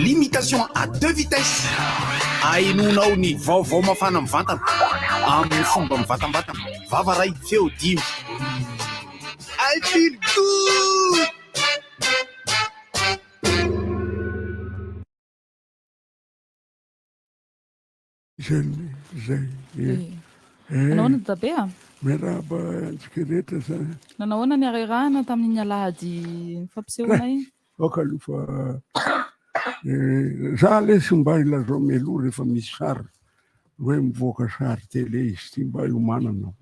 Limitation à 2 vitesses. Ainonao ny vaovao mafana mivantana amin'ny fomba mivatambatana. Vava ray feo dimy. I feel good. Nahoana dabe a? Miarahaba antsika rehetra zany. Nahoana ny arerahana tamin'ny alahady fampisehoana iny? Oka alofa za le sy mba ilazao meloa rehefa misy sary hoe mivoaka sary tele izy ty mba iomanana.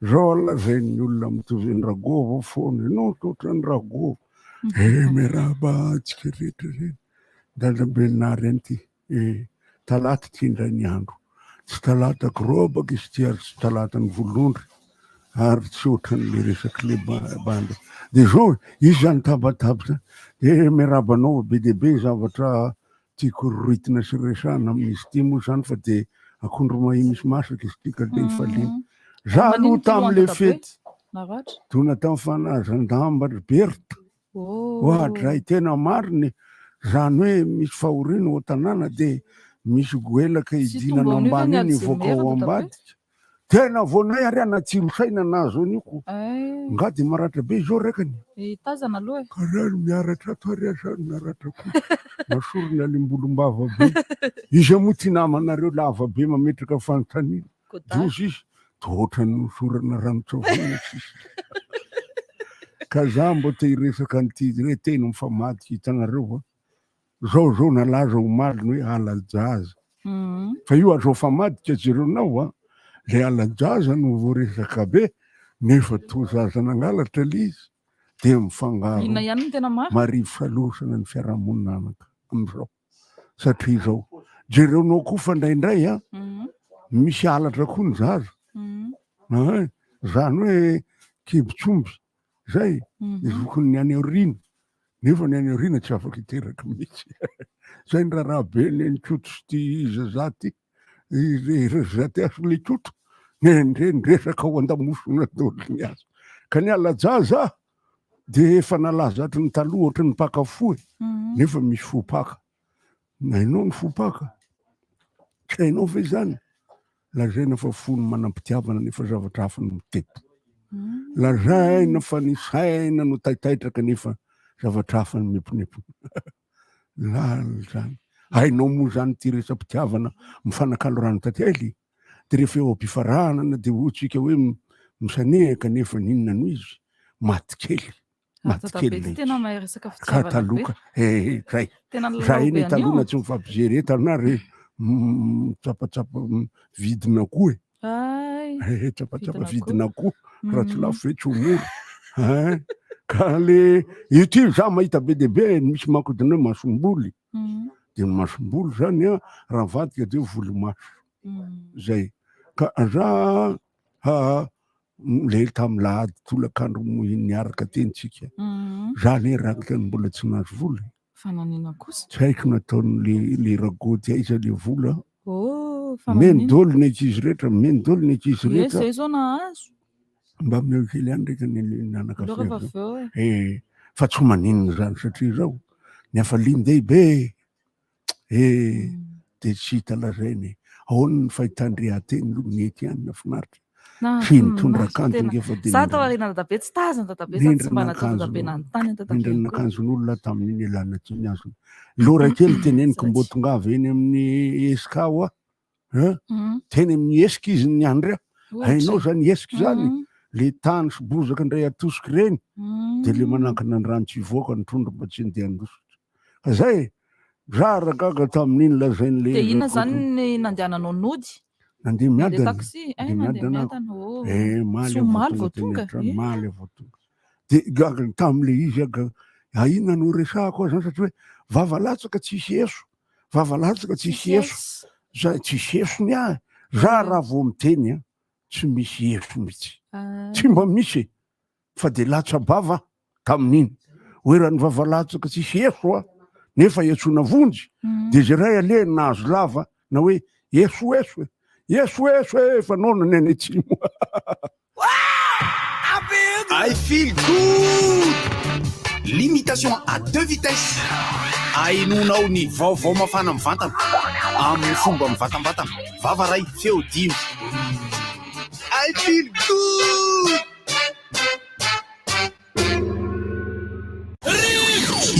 Zao alazain'ny olona mitovy ny Ragovo foana no totra ny Ragovo. Miarahaba antsika rehetra zany. Dadabenary anty talata ty indray ny andro. Tsy talata korobaka izy ty ary tsy talata ny volondry ary tsy ohatran'le resaky le banda. De zao izy zany tabataba de miarabanao be de be zavatra tiako roritina sy resahana amin'izy ty moa zany fa de akondro mahi misy masaka izy ty ka de ifaliana. Za aloha tam'le fety dona tamy fanazan-damba Berta ohatray tena mariny zany hoe misy fahoriana ao tanàna de misy goelaka idinana ambany iny voaka ao ambadika. Tena vonay ary anatsiro saina nazo aniko. Ngady maratra be zao rekany. Tazana aloha. Karary miaratra ato ary asany miaratra koa. Masorony alimbolom-bava be. Izy moa ty namanareo lava be mametraka fanontaniana. Dozy izy tohatrany nosorana ranotsavona sisy. Ka za mbo te hiresaka an'ity re tena mifamadiky hitanareo zao nalaza omaliny hoe alajaza. Fa io azo famadika jeronao le alajaza no voaresaka be nefa to zaza nangalatra lizy de mifangaro marivo salosana ny fiarahamonina anaka am'izao satria zao jeronao koa fa indraindray misy alatra koa ny zaza zany hoe kibotsomby zay izokony ny any aorina nefa ny any aorina tsy afaka hiteraka mihitsy. Zay ny raha be ny tsoto sy ty zazaty zaty aso le tsoto nresaka ao an-damosona dolo ny azo ka ny alajaza de efa nalaza atry ny taloha ohatry ny pakafoe nefa misy fopaka nainao ny fopaka tsy hainao ve zany lazaina fa fony manam-pitiavana nefa zavatra hafa no miteto lazaina fa ny saina no taitaitraka nefa zavatra hafa ny meponiepony lala zany hainao moa zany ty resam-pitiavana mifanakalo rano tately de rehefa eo am-pifaranana de ohatsika hoe misanehaka nefa ninona no izy maty kely ka taloka zay zay iny taloana tsy mifampizere tanare tsapatsapa vidina koa tsapatsapa vidina koa raha tsy lafo ve tsy omoro ka le ity za mahita be de be misy mankodina hoe masomboly de masomboly zany raha vadika de volomaso zay ka za le tamy lahady tolakandro niaraka tentsika za le rakaka ny mbola tsy nahazo vola tsy haiko nataon'le ragoty aiza le vola menidolony ekizy rehetra menidolony ekizy rehetra mba meo kely any ndraika ny nanakafe fa tsy maninona zany satria zao ny afalindey be de tsy hita lazainy ahoana ny fahitandrehateny lo mety any nafinaritra sy nitondra akanjo ngefa mindran'akanjon'olona tamin'iny elana tsiny azony lora kely teneniko mbo tongava eny amin'ny esika ao teny amin'ny esika izy ny andry hainao zany esika zany le tany sy bozaka ndray atosiky reny de le manankana ny rano tsy voaka ny trondro mba tsy ndeha andosotra ka zay za ragaga tamin'iny lazain'le ina zany nandehananao nody nandeha miadana maly avao tonga de gaga tam'le izy aina no resahako zany satria hoe vavalatsaka tsisy eso vavalatsaka tsisy eso za tsisy esony za raha vo miteny tsy misy eso mihitsy tsy mba misy fa de latsa bava tamin'iny hoe raha ny vavalatsaka tsisy eso nefa esona vonjy de ze ray ale nahazo lava na hoe eso fa nona ny atsimo. I feel good. Limitation à 2 vitesses. ainonao ny vaovao mafana mivantana amin'ny fomba mivatambatana vava ray feo dimy. I feel good.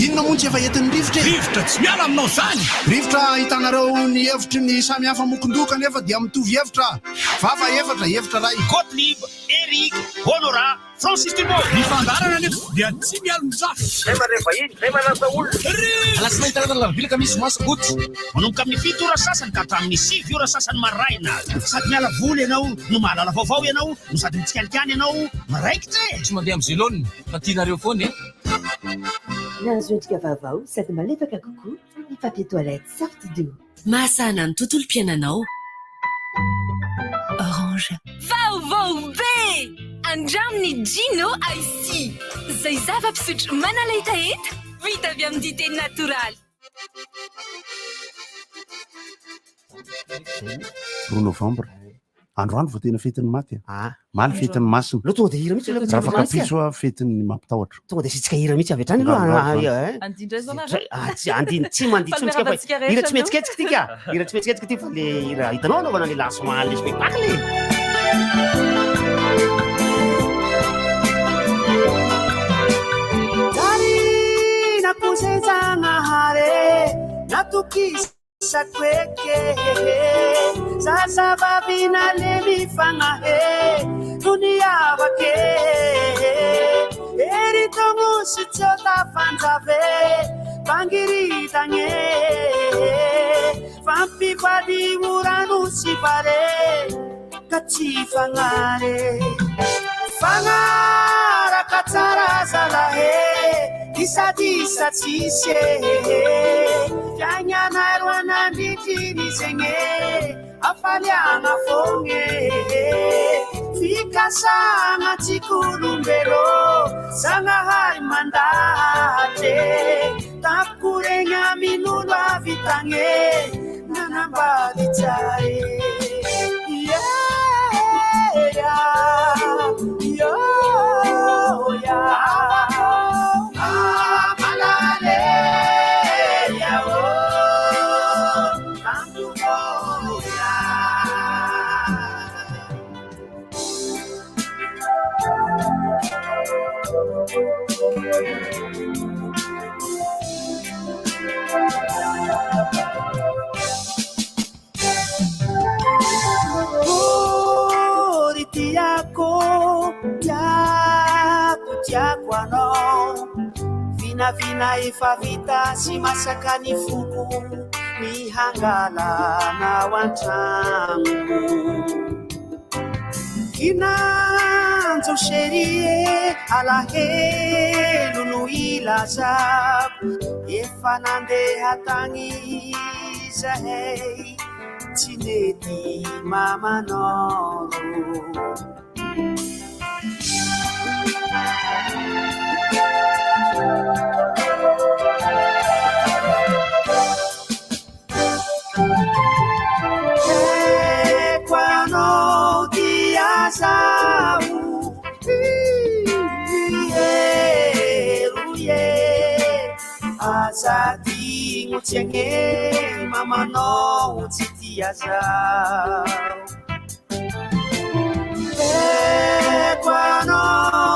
Inona moa tsy efa entin'ny rivotra tsy miala aminao zany. Rivotra hitanareo ny hevitry ny samy hafa mokondoka nefa dia mitovy hevitra. Vava hevitra ray. Gottlieb, Eric, Honora, Francis Dumont. Ny fandarana nefa dia tsy miala mizafy. Zay mare vahiny, zay manasa olona. Alasina hitanana lavilaka misy masabotsy. Manomboka amin'ny 7 ora sasany ka hatramin'ny 7 ora sasany maraina. Sady miala voly ianao, no mahalala vaovao ianao, no sady mitsikalikany ianao, maraikitra e. Tsy mandeha amin'ny zilony, fa tianareo foana e. Nahazo endrika vaovao sady malefaka kokoa ny papier toilette sorte d'eau. Mahasana ny tontolo mpiainanao. Orange. Vaovao be! Andraminy Gino Icy. Zay zava-pisotro manala hetaheta vita avy amin'ny dité natoraly. 3 novembre. Androany vao tena fetin'ny maty. Maly fetin'ny masina. Lo tonga de hira mihitsy raha fakapiso a fetin'ny mampitahotra. Tonga de sitsika hira mihitsy avy hatrany aloha. Andindra zona Tsy andiny tsy mandihy tsony tsika fa hira tsy metsiketsika tika. Hira tsy metsiketsika ty fa le hira hitanao anaovana le lancement le spectacle. Darina kusejanahare natukisa kweke sasa babina levi fangahe dunia wake eri tongu sichota fanzave bangiri tange vampi padi uranu sipare kachi fangare fangara katsara zalahe disa chise janya narwana nditini senge afaliana fonge fika sanga chikulumbero sanga hai mandate takurenya minulwa vitange nanambadi chare Vina ifa vita si masaka ni fuku ni hangala na wantrangu kinanzo sherie ala helu nuila zab efanande hatangi zahei tineti mama noro Quando dia sau asati nguchenge mama no uchitia sau quando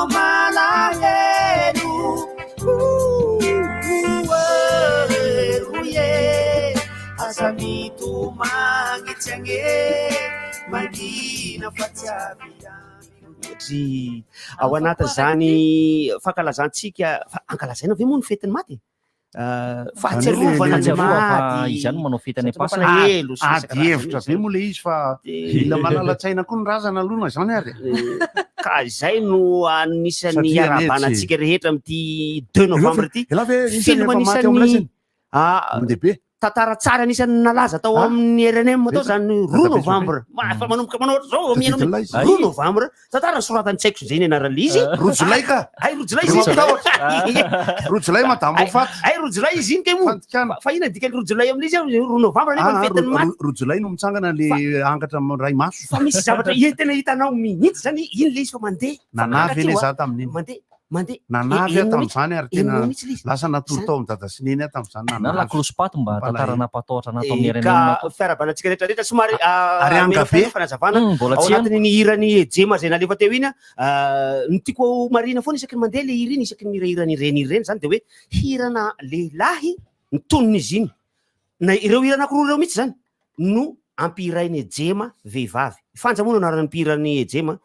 malahelu asamitu mangichenge magina fatsiavia Tsy ao anata zany fankalazantsika ankalazaina ve moa ny fetin'ny maty? Fahatsiarovana maty izany manao fetany pasina helo ady hevitra be moa le izy fa ila malalatsaina koa ny razana alona zany ary. Ka izay no anisan'ny arabanantsika rehetra amin'ity 2 novembre ity. Film anisan'ny ndehibe tantara tsara anisan'ny nalaza tao amin'ny RNM tao zany 2 novembre. Fa manomboka manao zao mianao 2 novembre. Tantara soratany tsaiko zay ny anarana izy. Rojolay ka. Ay rojolay izy. Rojolay madamo fat. Ay rojolay izy iny kay mo. Fa ina dikany rojolay amin'izy 2 novembre nefa ny fetin'ny maty. Rojolay no mitsangana le angatra ray maso. Fa misy zavatra tena hitanao minitsy zany iny le izy fa mandeha. Nanavy le za tamin'iny. Mandeha. mandeha nanavy tamin'izany ary tena mihitsy ilay izy. lasa natolo tao amin'ny dada sineny tamin'izany na lakolosypato mba tantarana mpatahotra natao amin'ny renenina ka fiarabanantsika rehetrarehetra somary Ary angabe. fanazavana mbola ao tsy anatiny ny hirany ejema zay nalefa teo iny ny tiako marina foana isaky ny mandeha le hira iny isaky ny mirahirany ireny zany de hoe hirana lehilahy ny tonon'izy iny na ireo hira anankiroa ireo mihitsy zany no ampihirainy ejema vehivavy fanjamoana anarany ampihirany ejema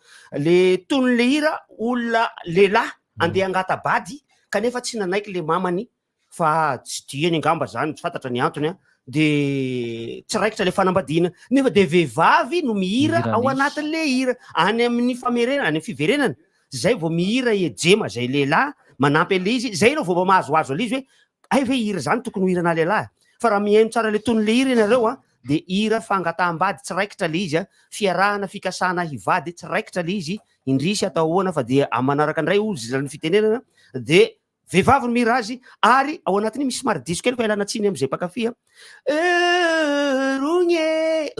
le tonon'le hira olona lehilahy andeha angatabady kanefa tsy nanaiky le mamany fa tsy diany angamba zany tsy fantatra ny antony de tsy raikitra le fanambadiana nefa de vehivavy no mihira ao anatin'le hira any amin'ny famerenana any amin'ny fiverenana zay vao mihira ejema zay lehilahy manampy an'le izy zay no vao mahazoazo le izy hoe ay ve hira zany tokony ho hirana lehilahy fa raha mihaino tsara le tonon'le hira ianareo de hira fangataham-bady tsy raikitra le izy fiarahana fikasana hivady tsy raikitra le izy indrisy atao ahoana fa de manaraka andray ozy zany fitenenana de vehivavy no mihira azy ary ao anatiny misy somary diso kely fa ilana tsiny am'izay mpakafia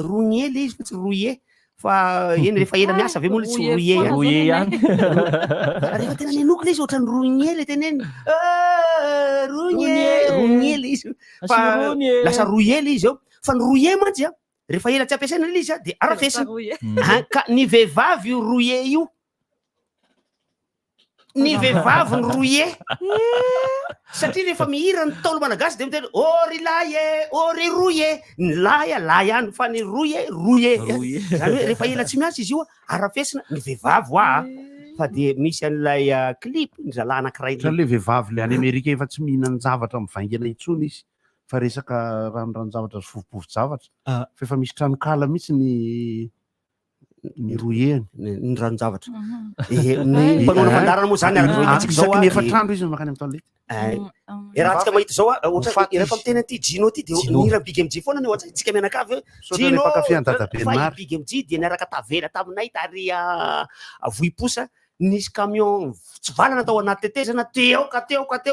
rogné le izy fa tsy rouillé fa eny rehefa ela miasa ave moa le tsy rouillé ihany rehefa tena nenoko le izy ohatrany rogné le teneny rogné le izy fa lasa rouillé le izy eo fa ny rouillé mantsy rehefa ela tsy ampiasaina le izy de arafesina ka ny vehivavy io rouillé io ny vehivavy ny rouillé satria rehefa mihira ny taolo malagasy de miteny ry lahy ry rouillé ny lahy any fa ny rouillé zany hoe rehefa ela tsy miasa izy io arafesina ny vehivavy fa de misy an'ilay clip ny zalahy anankiray le vehivavy le any Amerika efa tsy mihinana zavatra mivaingana intsony izy fa resaka ranon-zavatra sy vovovo-javatra fa efa misy tranokala mihitsy ny rouillé ny ranon-javatra ny mpanao fandarana moa zany araka zao ny efa trandro izy makany amin'ny toilette raha tsika mahita zao ohatra rehefa miteny an'ity Gino ty de nira Big MG foana ny ohatra tsika mianakavy Gino Big MG de niaraka tavela taminay tary vohiposa nisy camion tsy valana tao anaty tetezana teo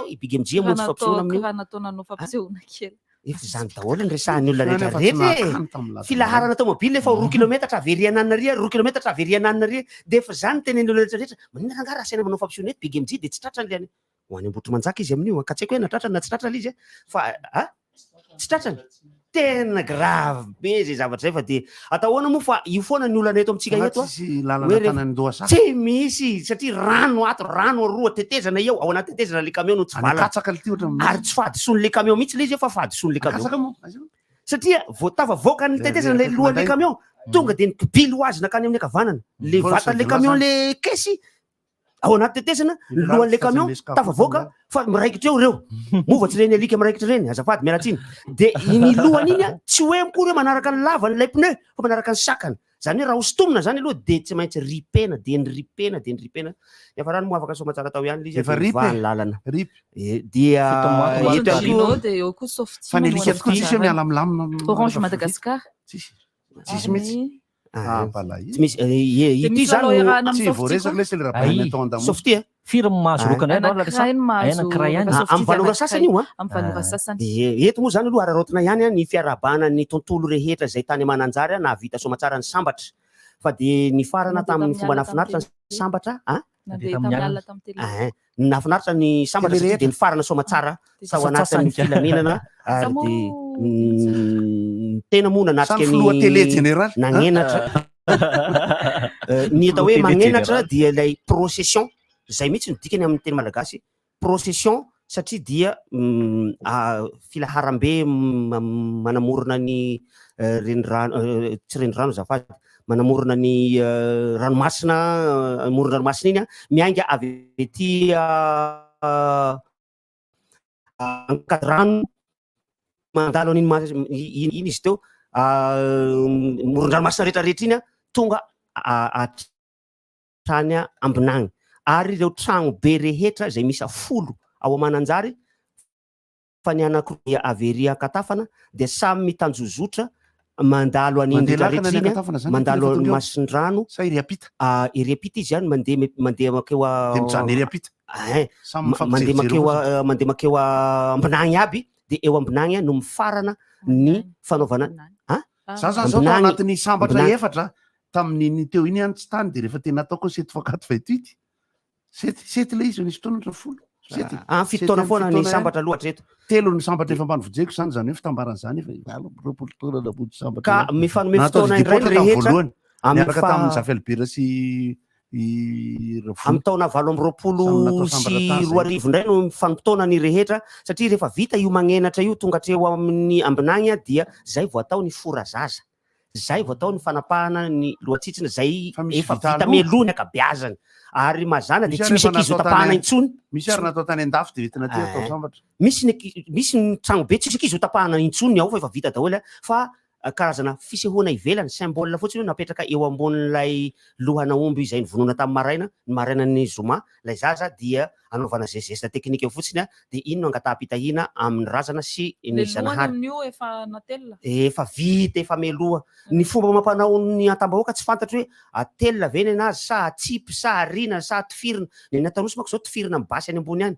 i Big MG moa fampisehoana amin'io raha nataonanao fampisehoana kely efa zany daholo ny resahan'ny olona rehetrarehetra filaharana tomobily efa 2 kilometatra averiananaria 2 kilometatra averiananaria de efa zany tenen'ny olona rehetrarehetra manina rangara asaina manao fampisehoana eto Big MG de tsy tratrany le any ho any Ambotro Manjaka izy amin'io ka tsy haiko hoe natratrany na tsy tratrany izy fa tsy tratrany tena grave be zay zavatra zay fa de atao ahoana moa fa io foana ny olana eto amitsika eto tsy misy satria rano roa tetezana eo ao anaty tetezana le camion no tsy valana ary tsy fadisony le camion mihitsy le izy fa fadisony le camion satria voatava voaka ny tetezana le lohan'le camion tonga de nikibily ho azy nakany amin'ny akavanana le vatan'le camion le kesy ao anaty tetezana lohan'le camion tava voaka fa miraikitra eo reo mova tsy reny alika miraikitra reny azafady mialatsiny de ny lohany iny tsy hoe mikory hoe manaraka ny lavany lay pneu fa manaraka ny sakany zany hoe raha hosotomina zany aloha de tsy maintsy ripena efa rano moa afaka soma tsara tao ihany le izy vany lalana dia fa ny alika tokoa miala milamina Orange Madagascar tsisy mihitsy ity zany tsy voaresaka le c'est le rapport tenda sauf ty firy mahazo lokana anakray ihany amin'ny valora sasany io amin'ny sasany eto moa zany aloha ararotina ihany ny fiarabana ny tontolo rehetra zay tany mananjary na vita somatsara ny sambatra fa de ny farana tamin'ny fomba nafinaritra ny sambatra nafinaritra ny sambatra de ny farana somatsara sao anatin'ny filamenana ary de tena moa nanatrika ny nanenatra ny atao hoe manenatra dia ilay procession zay mihitsy nodikany amin'ny teny malagasy procession satria dia filaharam-be manamorona ny renirano tsy renirano zafady manamorona ny ranomasina morona ranomasina iny miainga avy ety rano mandalo iny izy teo moron-dranomasina rehetrarehetra iny tonga atrany ambinagny ary ireo trano be rehetra zay misy 10 ao amananjary fa ny anankiroa averia katafana de samy mitanjozotra mandalo an'iny rehetrarehetra iny mandalo masin-drano iriapita izy zany mandeha makeo mandeha makeo ambinagny aby de eo ambinagny no mifarana ny fanaovana za zany zao anatin'ny sambatra efatra tamin'ny teo iny any tsy tany de rehefa tena ataoko seto fakato 28 sety le izy nisy taona 10. Fito taona foana ny sambatra loatra eto. Telo ny sambatra efa ambanivojeko zany zany hoe fitambaran'izany efa 20 taona labody sambatra. Ka mifanome fotoana indray rehetra miaraka tamin'ny Zafelbera sy amin'ny taona 2020 sy 2000 indray no mifanompotoana ny rehetra satria rehefa vita io magnenatra io tonga hatreo amin'ny ambinagny dia zay vao atao ny fora zaza, zay vao atao ny fanapahana ny lohatsitsina zay efa vita melony akabeazany ary mazana dia tsy misy ankizy hotapahana intsony. Misy ary natao tany an-dafy dia vitina ty atao sambatra. Misy ny tragno be tsisy ankizy hotapahana intsony ao fa efa vita daholo fa karazana fisehoana ivelany symbole fotsiny napetraka eo ambonin'ilay lohana omby izay nivonona tamin'ny maraina ny zoma lay zaza dia anaovana zezesta teknika eo fotsiny dia ino angataham-pitahina amin'ny razana sy ny zanahary efa vita efa meloha. Ny fomba mampanao ny antambahoaka tsy fantatro hoe atelina veny anazy sa tsipy sa arina sa tifirina ny natanosy mako zao tifirina amin'ny basy any ambony any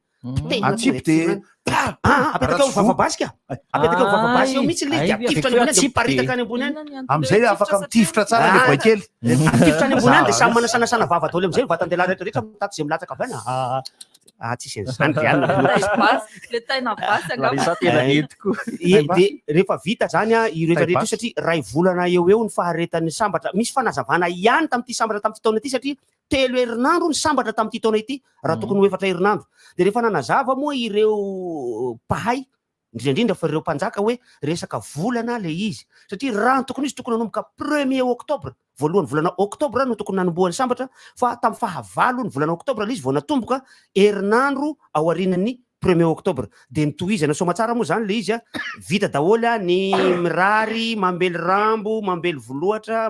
atsipy dia apetaka eo vavabasika apetaka eo vavabasy eo mihitsy le dia tifitra any ambony any dia paritaka any ambony any amizay afaka mitifitra tsara le voakely tifitra any ambony any dia samy manasanasana vava daholo amizay vatandela rehetrarehetra mitaty zay milatsaka avy any tsisy an'izany dia rehefa vita zany ireo rehetrarehetra satria ray volana eo eo ny faharetan'ny sambatra. Misy fanazavana ihany tamin'ity sambatra tamin'ity taona ity satria 3 herinandro ny sambatra tamin'ity taona ity raha tokony ho 4 herinandro. Dia rehefa nanazava moa ireo mpahay indrindrindra fa ireo mpanjaka hoe resaka volana le izy satria raha tokony izy tokony nanomboka 1er oktobra voalohany volana oktobra no tokony nanombohan'ny sambatra fa tamin'ny fahavalo ny volana oktobra le izy vao natomboka herinandro ao aorian'ny 1er oktobra dia nitohizana somatsara moa zany le izy vita daholo ny mirary mambely rambo mambely voloatra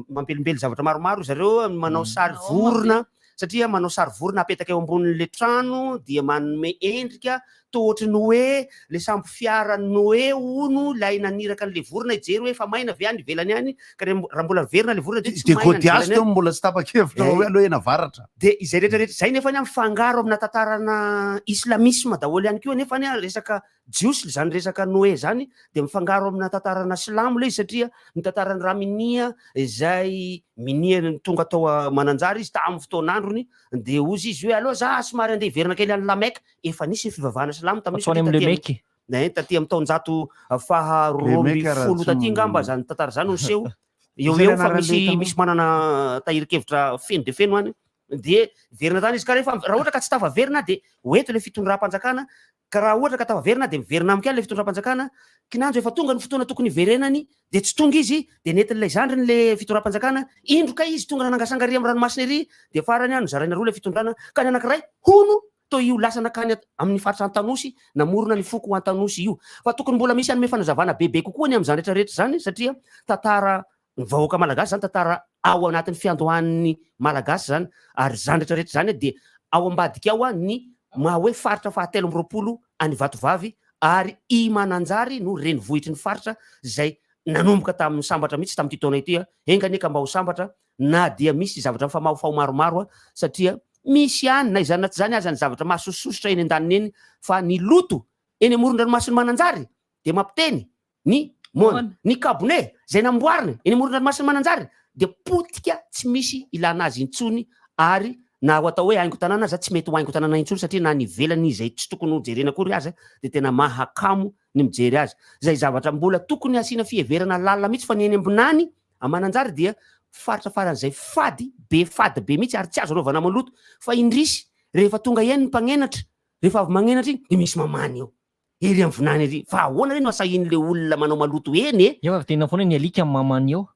mampelimbely zavatra maromaro zareo manao sary vorona satria manao sary vorona apetaka eo ambonin'le trano dia manome endrika tohatry ny hoe le sambo fiara Noé ono lay naniraka an'le vorona ijery hoe efa maina avy any ivelany any ka raha mbola verina le vorona dia tsy maina godiasy teo mbola tsy tapa-kevitra hoe aloha ena varatra dia izay rehetrarehetra zay nefa ny mifangaro amina tantarana islamisme daholo ihany koa nefa ny resaka jiosy zany resaka Noé zany dia mifangaro amina tantarana silamo le izy satria ny tantarany Raminia izay minia tonga tao mananjary izy tamin'ny fotoan'androny dia ozy izy hoe aloha za somary andeha hiverina kely any Lameka efa nisy ny fivavahana silamo taty amin'ny taonjato faharoambifolo taty ngamba zany tantara zany noseho eo eo fa misy manana tahirikevitra feno de feno any dia verina tany izy ka rehefa raha ohatra ka tsy tafaverina dia hoeto le fitondram-panjakana ka raha ohatra ka tafaverina dia miverina amikany le fitondram-panjakana kinanjo efa tonga ny fotoana tokony verenany dia tsy tonga izy dia nentin'ilay zandriny le fitondram-panjakana indroka izy tonga nangasangaria amin'ny ranomasina ery dia farany any zaraina roa le fitondrana ka ny anankiray hono to io lasana kany amin'ny faritra Antanosy namorona ny foko Antanosy io fa tokony mbola misy anome fanazavana bebe kokoa ny amin'izany rehetrarehetra zany satria tantara ny vahoaka malagasy zany tantara ao anatin'ny fiandohan'ny malagasy zany ary zany rehetrarehetra zany dia ao ambadika ao ny maha hoe faritra fahatelo amby 20 any Vatovavy ary i Mananjary no renivohitry ny faritra zay nanomboka tamin'ny sambatra mihitsy tamin'ity taona ity enganeka mba ho sambatra na dia misy zavatra mifamahofao maromaro satria misy ihany na izany naty zany aza ny zavatra mahasososotra eny an-daniny eny fa ny loto eny amoron-dranomasiny Mananjary dia mampiteny ny kabone zay namboariny eny amoron-dranomasiny Mananjary dia potika tsy misy ilana azy intsony ary na ho atao hoe haingo tanàna za tsy mety ho haingo tanàna intsony satria na nivelany izay tsy tokony ho jerena akory azy dia tena mahakamo ny mijery azy zay zavatra mbola tokony asiana fiheverana lalina mihitsy fa ny eny ambinany Mananjary dia faritra faran'izay fady be mihitsy ary tsy azo anaovana maloto fa indrisy rehefa tonga ihany ny mpanenatra rehefa avy manenatra iny dia misy mamany eo ery amin'ny vinany ery fa ahoana reny asahin'le olona manao maloto eny eo avy tena foana ny alika amin'ny mamany eo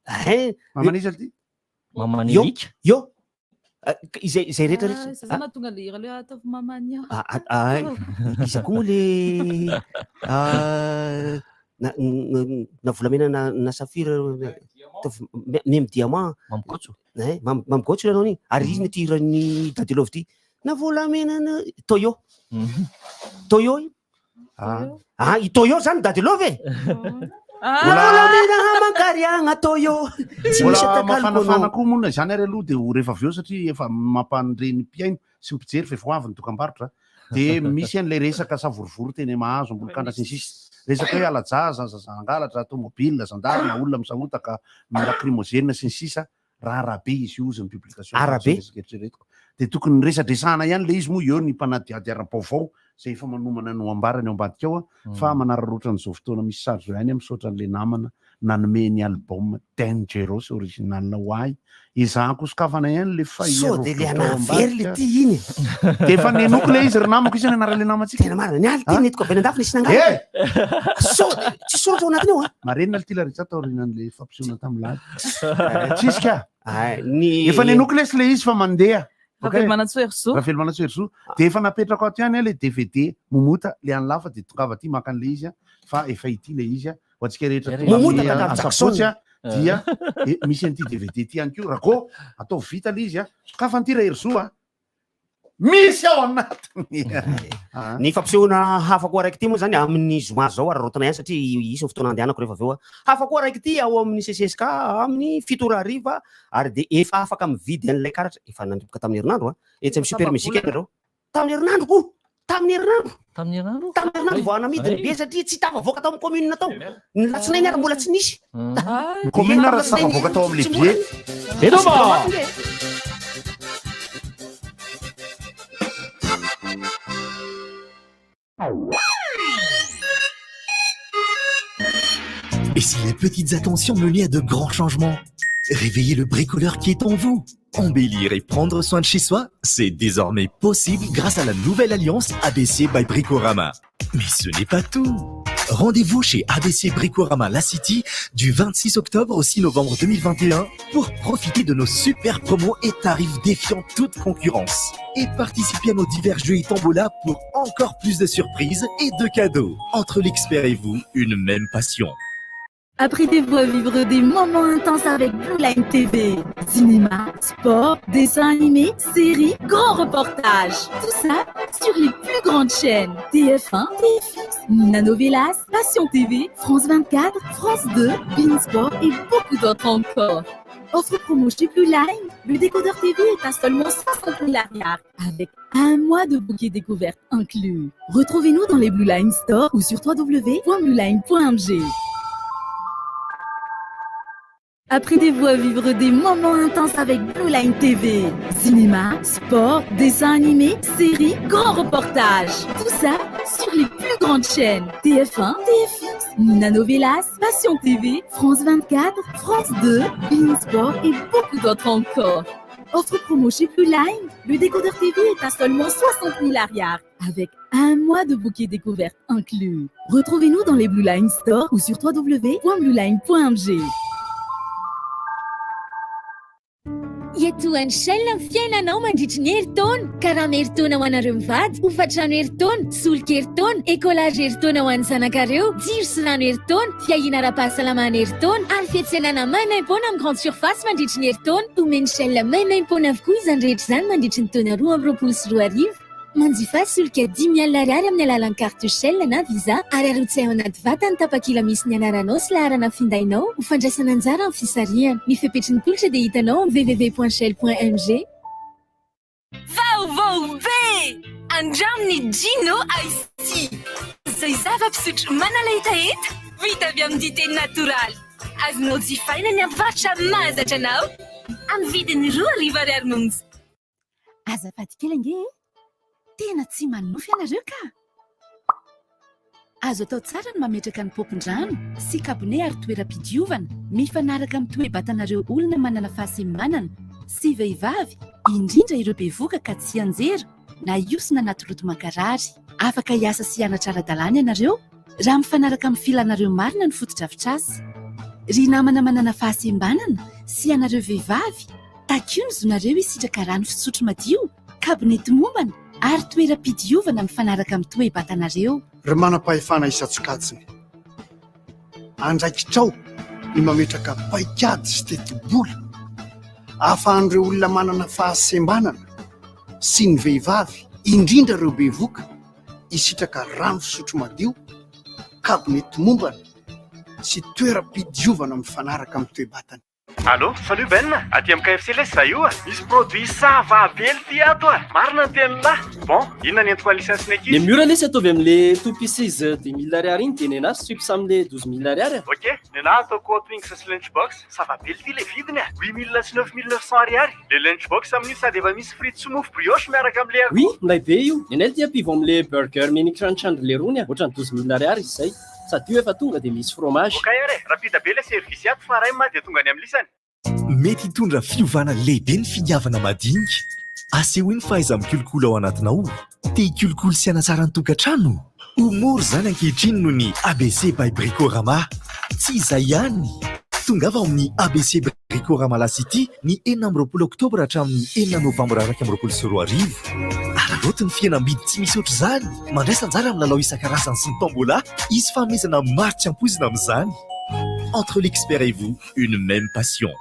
mamany izy ty mamany alika eo izay rehetrarehetra zana tonga le ira le ataovy mamany eo izy koa moa le na volamena na safira nem diamant mamigotso ianao iny ary izy ty irany dadilovy ty na volamena Toyo i Toyo zany dadilovy volamena mankariagna Toyo tsy misy mafanafana koa mona zany ary aloha dia rehefa avy eo satria efa mampanireny mpiaino sy mpijery fefoavy ny dokam-barotra dia misy an'ilay resaka savorovoro teny mahazo ambolokandra sy ny sisa resaka hoe alajaza zangalatra tomobile zandarina olona misangotaka lacrimogène sy ny sisa raha arabe izy io izy ny publication arabe de tokony resadresana ihany le izy moa eo ny mpanadiady ara-baovao zay efa manomana no ambarany ao ambadika ao fa manararaotra n'izao fotoana misy sary zao ihany misaotra n'le namana nanome ny album Dangerous original why izahako sokafana ihany le de le anavery le ty iny de efa nenoko le izy ry namako izy anarale namatsika tena marina ny aly ty netiko avy andafy nisy nangala tsy soratra ao anatiny ao a marenina le ty laritsy atao rinan'le fampisehoana tam'lady tsisy ka ny efa nenoko lesy le izy fa mandeha Rafael Manatsoa Rafael Manatsoa de efa napetrako ato ihany le DVD momota le any lafa de tongava ty maka an'le izy fa efa ity le izy ho antsika rehetra asafotsy dia misy an'ity DVD ty ihany ko rako atao vita le izy kafa an'ty rahery misy ao anatiny ny fampisehoana hafa koa raiky ty moa zany amin'ny zoma zao ararotana ihany satria isy fotoana andehanako rehefa aveo hafa koa raiky ty ao amin'ny CCSK amin'ny 7:00 ary de efa afaka mividy an'ilay karatra efa nandripoka tamin'ny herinandro etsy amin'ny super musique nareo tamin'ny herinandro voana midiny be satria tsy tafavoaka tao amin'ny commune tao ny latsinainy ary mbola tsy nisy commune raha tsy tafavoaka tao amin'ny levier Et si les petites attentions menaient à de grands changements? Réveillez le bricoleur qui est en vous. Embellir et prendre soin de chez soi, c'est désormais possible grâce à la nouvelle alliance ABC by Bricorama. Mais ce n'est pas tout. Rendez-vous chez ABC Bricorama La City du 26 octobre au 6 novembre 2021 pour profiter de nos super promos et tarifs défiant toute concurrence. Et participer à nos divers jeux et tombola pour encore plus de surprises et de cadeaux. Entre l'expert et vous, une même passion. Apprêtez-vous à vivre des moments intenses avec Blue Line TV. Cinéma, sport, dessins animés, séries, grands reportages. Tout ça sur les plus grandes chaînes. TF1, TFX, Nanovelas, Passion TV, France 24, France 2, Beansport et beaucoup d'autres encore. Offre promo chez Blue Line. Le décodeur TV est à seulement 60 000 arrières avec un mois de bouquet découverte inclus. Retrouvez-nous dans les Blue Line Store ou sur www.blueline.mg. Apprêtez-vous à vivre des moments intenses avec Blue Line TV. Cinéma, sport, dessins animés, séries, grands reportages. Tout ça sur les plus grandes chaînes. TF1, TFX, Nanovelas, Passion TV, France 24, France 2, Beansport et beaucoup d'autres encore. Offre promo chez Blue Line. Le décodeur TV est à seulement 60 000 arrières avec un mois de bouquet découverte inclus. Retrouvez-nous dans les Blue Line Store ou sur www.blueline.mg. Etoany Shell ny fiainanao mandritra ny herintaona, karama herintaona ho anareo mivady, hofatrano herintaona, solika herintaona, écolage herintaona ho an'ny zanakareo, jiro sy rano herintaona, fiahina ara-pahasalamana herintaona, ary fiantsenana maimaimpona amin'ny grande surface mandritra ny herintaona, omeny Shell maimaimpona avokoa izany rehetra izany mandritra ny taona 2024. Manjifa solika 10 000 ariary amin'ny alalan'ny carte Shell na Visa ary arotsay ao anaty vata ny tapakila misy ny anaranao sy laharana findainao ho fandraisana anjara amin'ny fisarihana. Ny fepetra ny tolotra dia hitanao amin'ny www.shell.mg. Vaovao be! Andraminy Gino Ice. Izay zava-pisotro manalahitaeta vita avy amin'ny dité natoraly. Azonao jifaina ny ampivarotra mahazatra anao amin'ny vidiny 2 ariary monja. Azafady kely ange tena tsy manofy ianareo ka. Azo atao tsara ny mametraka ny popon-drano sy kabone ary toeram-pidiovana mifanaraka amin'ny toe-batanareo olona manana fahasembanana sy vehivavy, indrindra ireo bevoka ka tsy anjera na iosina anaty loto mankarary. Afaka hiasa sy hianatra ara-dalàna ianareo raha mifanaraka amin'ny filanareo marina ny foto-drafitr'asa. Ry namana manana fahasembanana sy ianareo vehivavy, takio zonareo isitraka rano fisotro madio, kabonety mombana ary toeram-pidiovana mifanaraka amin'ny toe-batanareo. Ry manam-pahefana isan-tsokatsiny, andraikitrao ny mametraka paikady sy teti-bola ahafahan'ireo olona manana fahasembanana sy ny vehivavy, indrindra ireo bevoka, isitraka rano fisotro madio, kabonety mombana sy toeram-pidiovana mifanaraka amin'ny toe-batana. Allô, salut Ben, aty amin'ny KFC lesy za io misy produit savabely ty ato marina ny tenin'lahy. Bon, inona ny entiko licensieny aky? Le mur lesy ataovy amin'le toupieces 10 000 ariary iny dia nenazy chips amin'le 12 000 ariary. Ok, nenahy ataoko Twinks sy lunchbox, savabely ty le vidiny 8 000 sy 9 900 ariary. Le lunchbox amin'io sady efa misy frity sy mofo brioche miaraka amin'le Oui, milay be io. Nenay ty ampivo amin'le burger mini crunch andrele rony ohatrany 12 000 ariary izy zay. Sady io efa tonga dia misy fromage. Ok are, rapida be le service ato fa ray ma dia tonga any amin'ny lisany. Mety hitondra fiovana lehibe ny finiavana madinika. Aseho iny fahaiza mikolokolo ao anatinao. Te hikolokolo sy hanatsara ny tokantrano. Ho mora zany ankehitriny noho ny ABC by Bricorama. Tsy izay ihany. Tongava ao amin'ny ABC Bricorama La City ny 9 oktobra hatramin'ny 9 novambra 2024. Araroty ny fihenam-bidy tsy misy ohatr' izany. Mandraisa anjara amin'ny lalao isan-karazany sy ny tombola. Izy fanomezana maro tsy ampoizina amin'izany. Entre l'expert et vous, une même passion.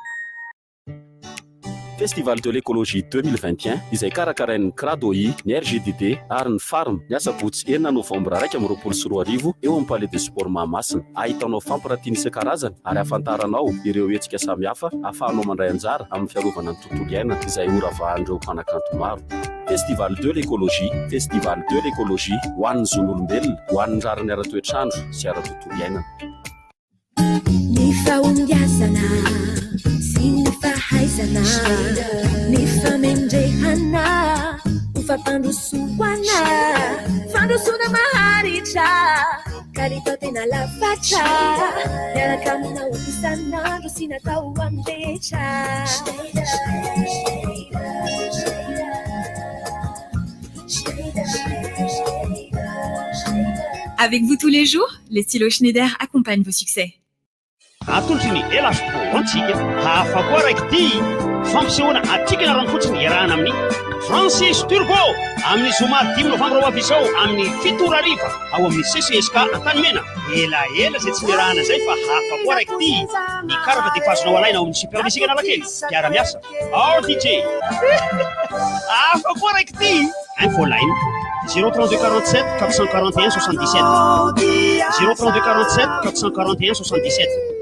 Festival de l'écologie 2021 izay karakarain'ny Cradoi, ny RGDD ary ny Farm ny asabotsy 9 novambra 2024 eo amin'ny Palais des Sports Mahamasina. Ahitanao fampirantiana isan-karazany ary ahafantaranao ireo hetsika samihafa ahafahanao mandray anjara amin'ny fiarovana ny tontolo iainana izay horavahan'ireo mpanakanto maro. Festival de l'écologie ho an'ny zon'olombelona, ho an'ny rariny ara-toetrandro sy ara-tontolo iainana. Ny fahombiazana sy ny fahaizana, ny famendrehana, ho fampandrosoana, fandrosoana maharitra, kalitao tena lafatra, miaraka aminao isan'andro sy natao amin'rehetra. Avec vous tous les jours, les stylos Schneider accompagnent vos succès. Atolotry ny elaspo antsika hafa koa raiky ty fampisehoana atika na rano fotsiny iarahana amin'ny Francis Turbo amin'ny zoma 10 novambra ho avy izao amin'ny 7 ariva ao amin'ny CCSK Antanimena. Ela zay tsy miarahana zay fa hafa koa raiky ty ny karatra dia fazonao alaina ao amin'ny super musique Analakely mpiara-miasa ao DJ hafa koa raiky ty info line 032 47 441 77 032 47 441 77.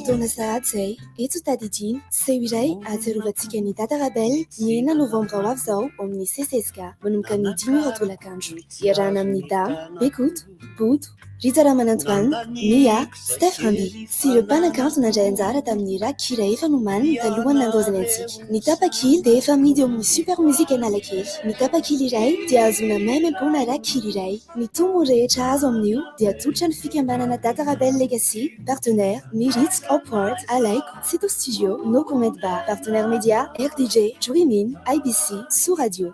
Fotoana sahady zay, eto tadidiny, seho iray ahatsiarovatsika ny Data Rabel ny 9 novambra ho avy izao ao amin'ny CCSK manomboka ny 10 tolakandro. Iarahana amin'ny Dame, Bekoto, Bodo, Rita Ramanantoine, Mia, Steph Ramby sy ireo mpanakanto nandray anjara tamin'ny rakira efa nomaniny talohany nandrozany antsika. Ny tapakily dia efa amidy ao amin'ny super musique Analakely. Ny tapakily iray dia azona maimaimpona rakira iray. Ny tombony rehetra azo amin'io dia atolotra ny fikambanana Data Rabel Legacy, partenaire Miritz, Upward, Alaiko, Cito Studio, No Comment Bar, partenaire média RDJ, Dreamin, IBC, Sous Radio.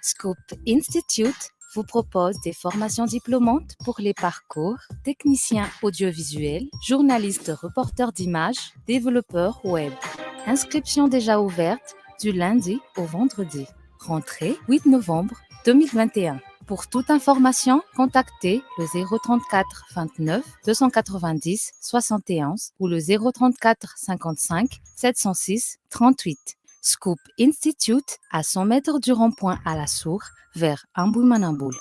Scoop Institute vous propose des formations diplômantes pour les parcours technicien audiovisuel, journaliste reporter d'images, développeur web. Inscription déjà ouverte du lundi au vendredi. Rentrée 8 novembre 2021. Pour toute information, contactez le 034 29 290 71 ou le 034 55 706 38. Scoop Institute à 100 mètres du rond-point à la Sour vers Amboulmanamboul.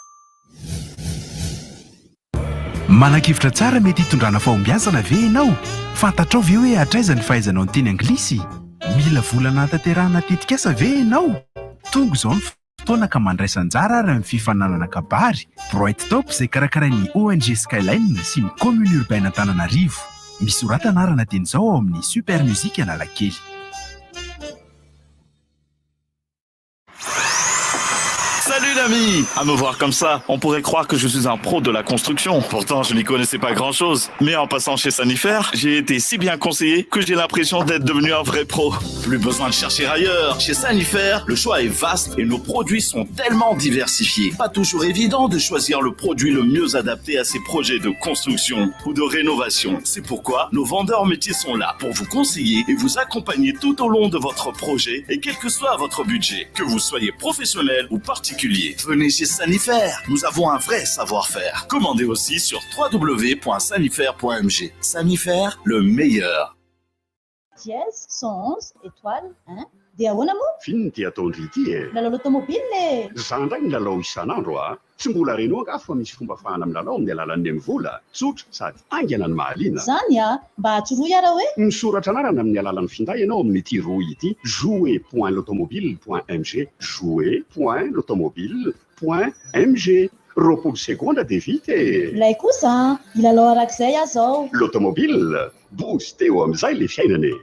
Manakivitra tsara mety hitondrana fahombiazana ve ianao? Fantatrao ve hoe hatraiza ny fahaizanao ny teny anglisy? Mila volana tanterahana tetikasa ve ianao? Tonga izao ny fotoana ka mandraisa anjara ary amin'ny fifananana kabary. Bright Top izay karakarain'ny ONG Skyline sy ny commune urbaine Antananarivo. Misorata anarana teny izao ao amin'ny super musique Analakely. Salut l'ami! À me voir comme ça, on pourrait croire que je suis un pro de la construction. Pourtant, je n'y connaissais pas grand-chose. Mais en passant chez Sanifair, j'ai été si bien conseillé que j'ai l'impression d'être devenu un vrai pro. Plus besoin de chercher ailleurs. Chez Sanifair, le choix est vaste et nos produits sont tellement diversifiés. Pas toujours évident de choisir le produit le mieux adapté à ses projets de construction ou de rénovation. C'est pourquoi nos vendeurs métiers sont là pour vous conseiller et vous accompagner tout au long de votre projet et quel que soit votre budget. Que vous soyez professionnel ou particulier. Venez chez Sanifair, nous avons un vrai savoir-faire. Commandez aussi sur www.sanifair.mg. Sanifair, le meilleur. Dièse 111 étoile 1 dia ahoana moa Fino dia ataondry ity e. lalao automobile Za ndray ny lalao isan'andro tsy mbola reno anga fa misy fomba fahana amin'ny lalao amin'ny alalan'ny amin'ny vola tsotra sady aingana ny mahaliana. zany mba hatsoroy ara hoe Misoratra anarana amin'ny alalan'ny finday ianao amin'ny ity roy ity jouer.l'automobile.mg jouer.l'automobile.mg roapolo sekonda dia vita e. ilay kosa ilalao arak'izay aho zao L'automobile booste eo amin'izay le fiainana.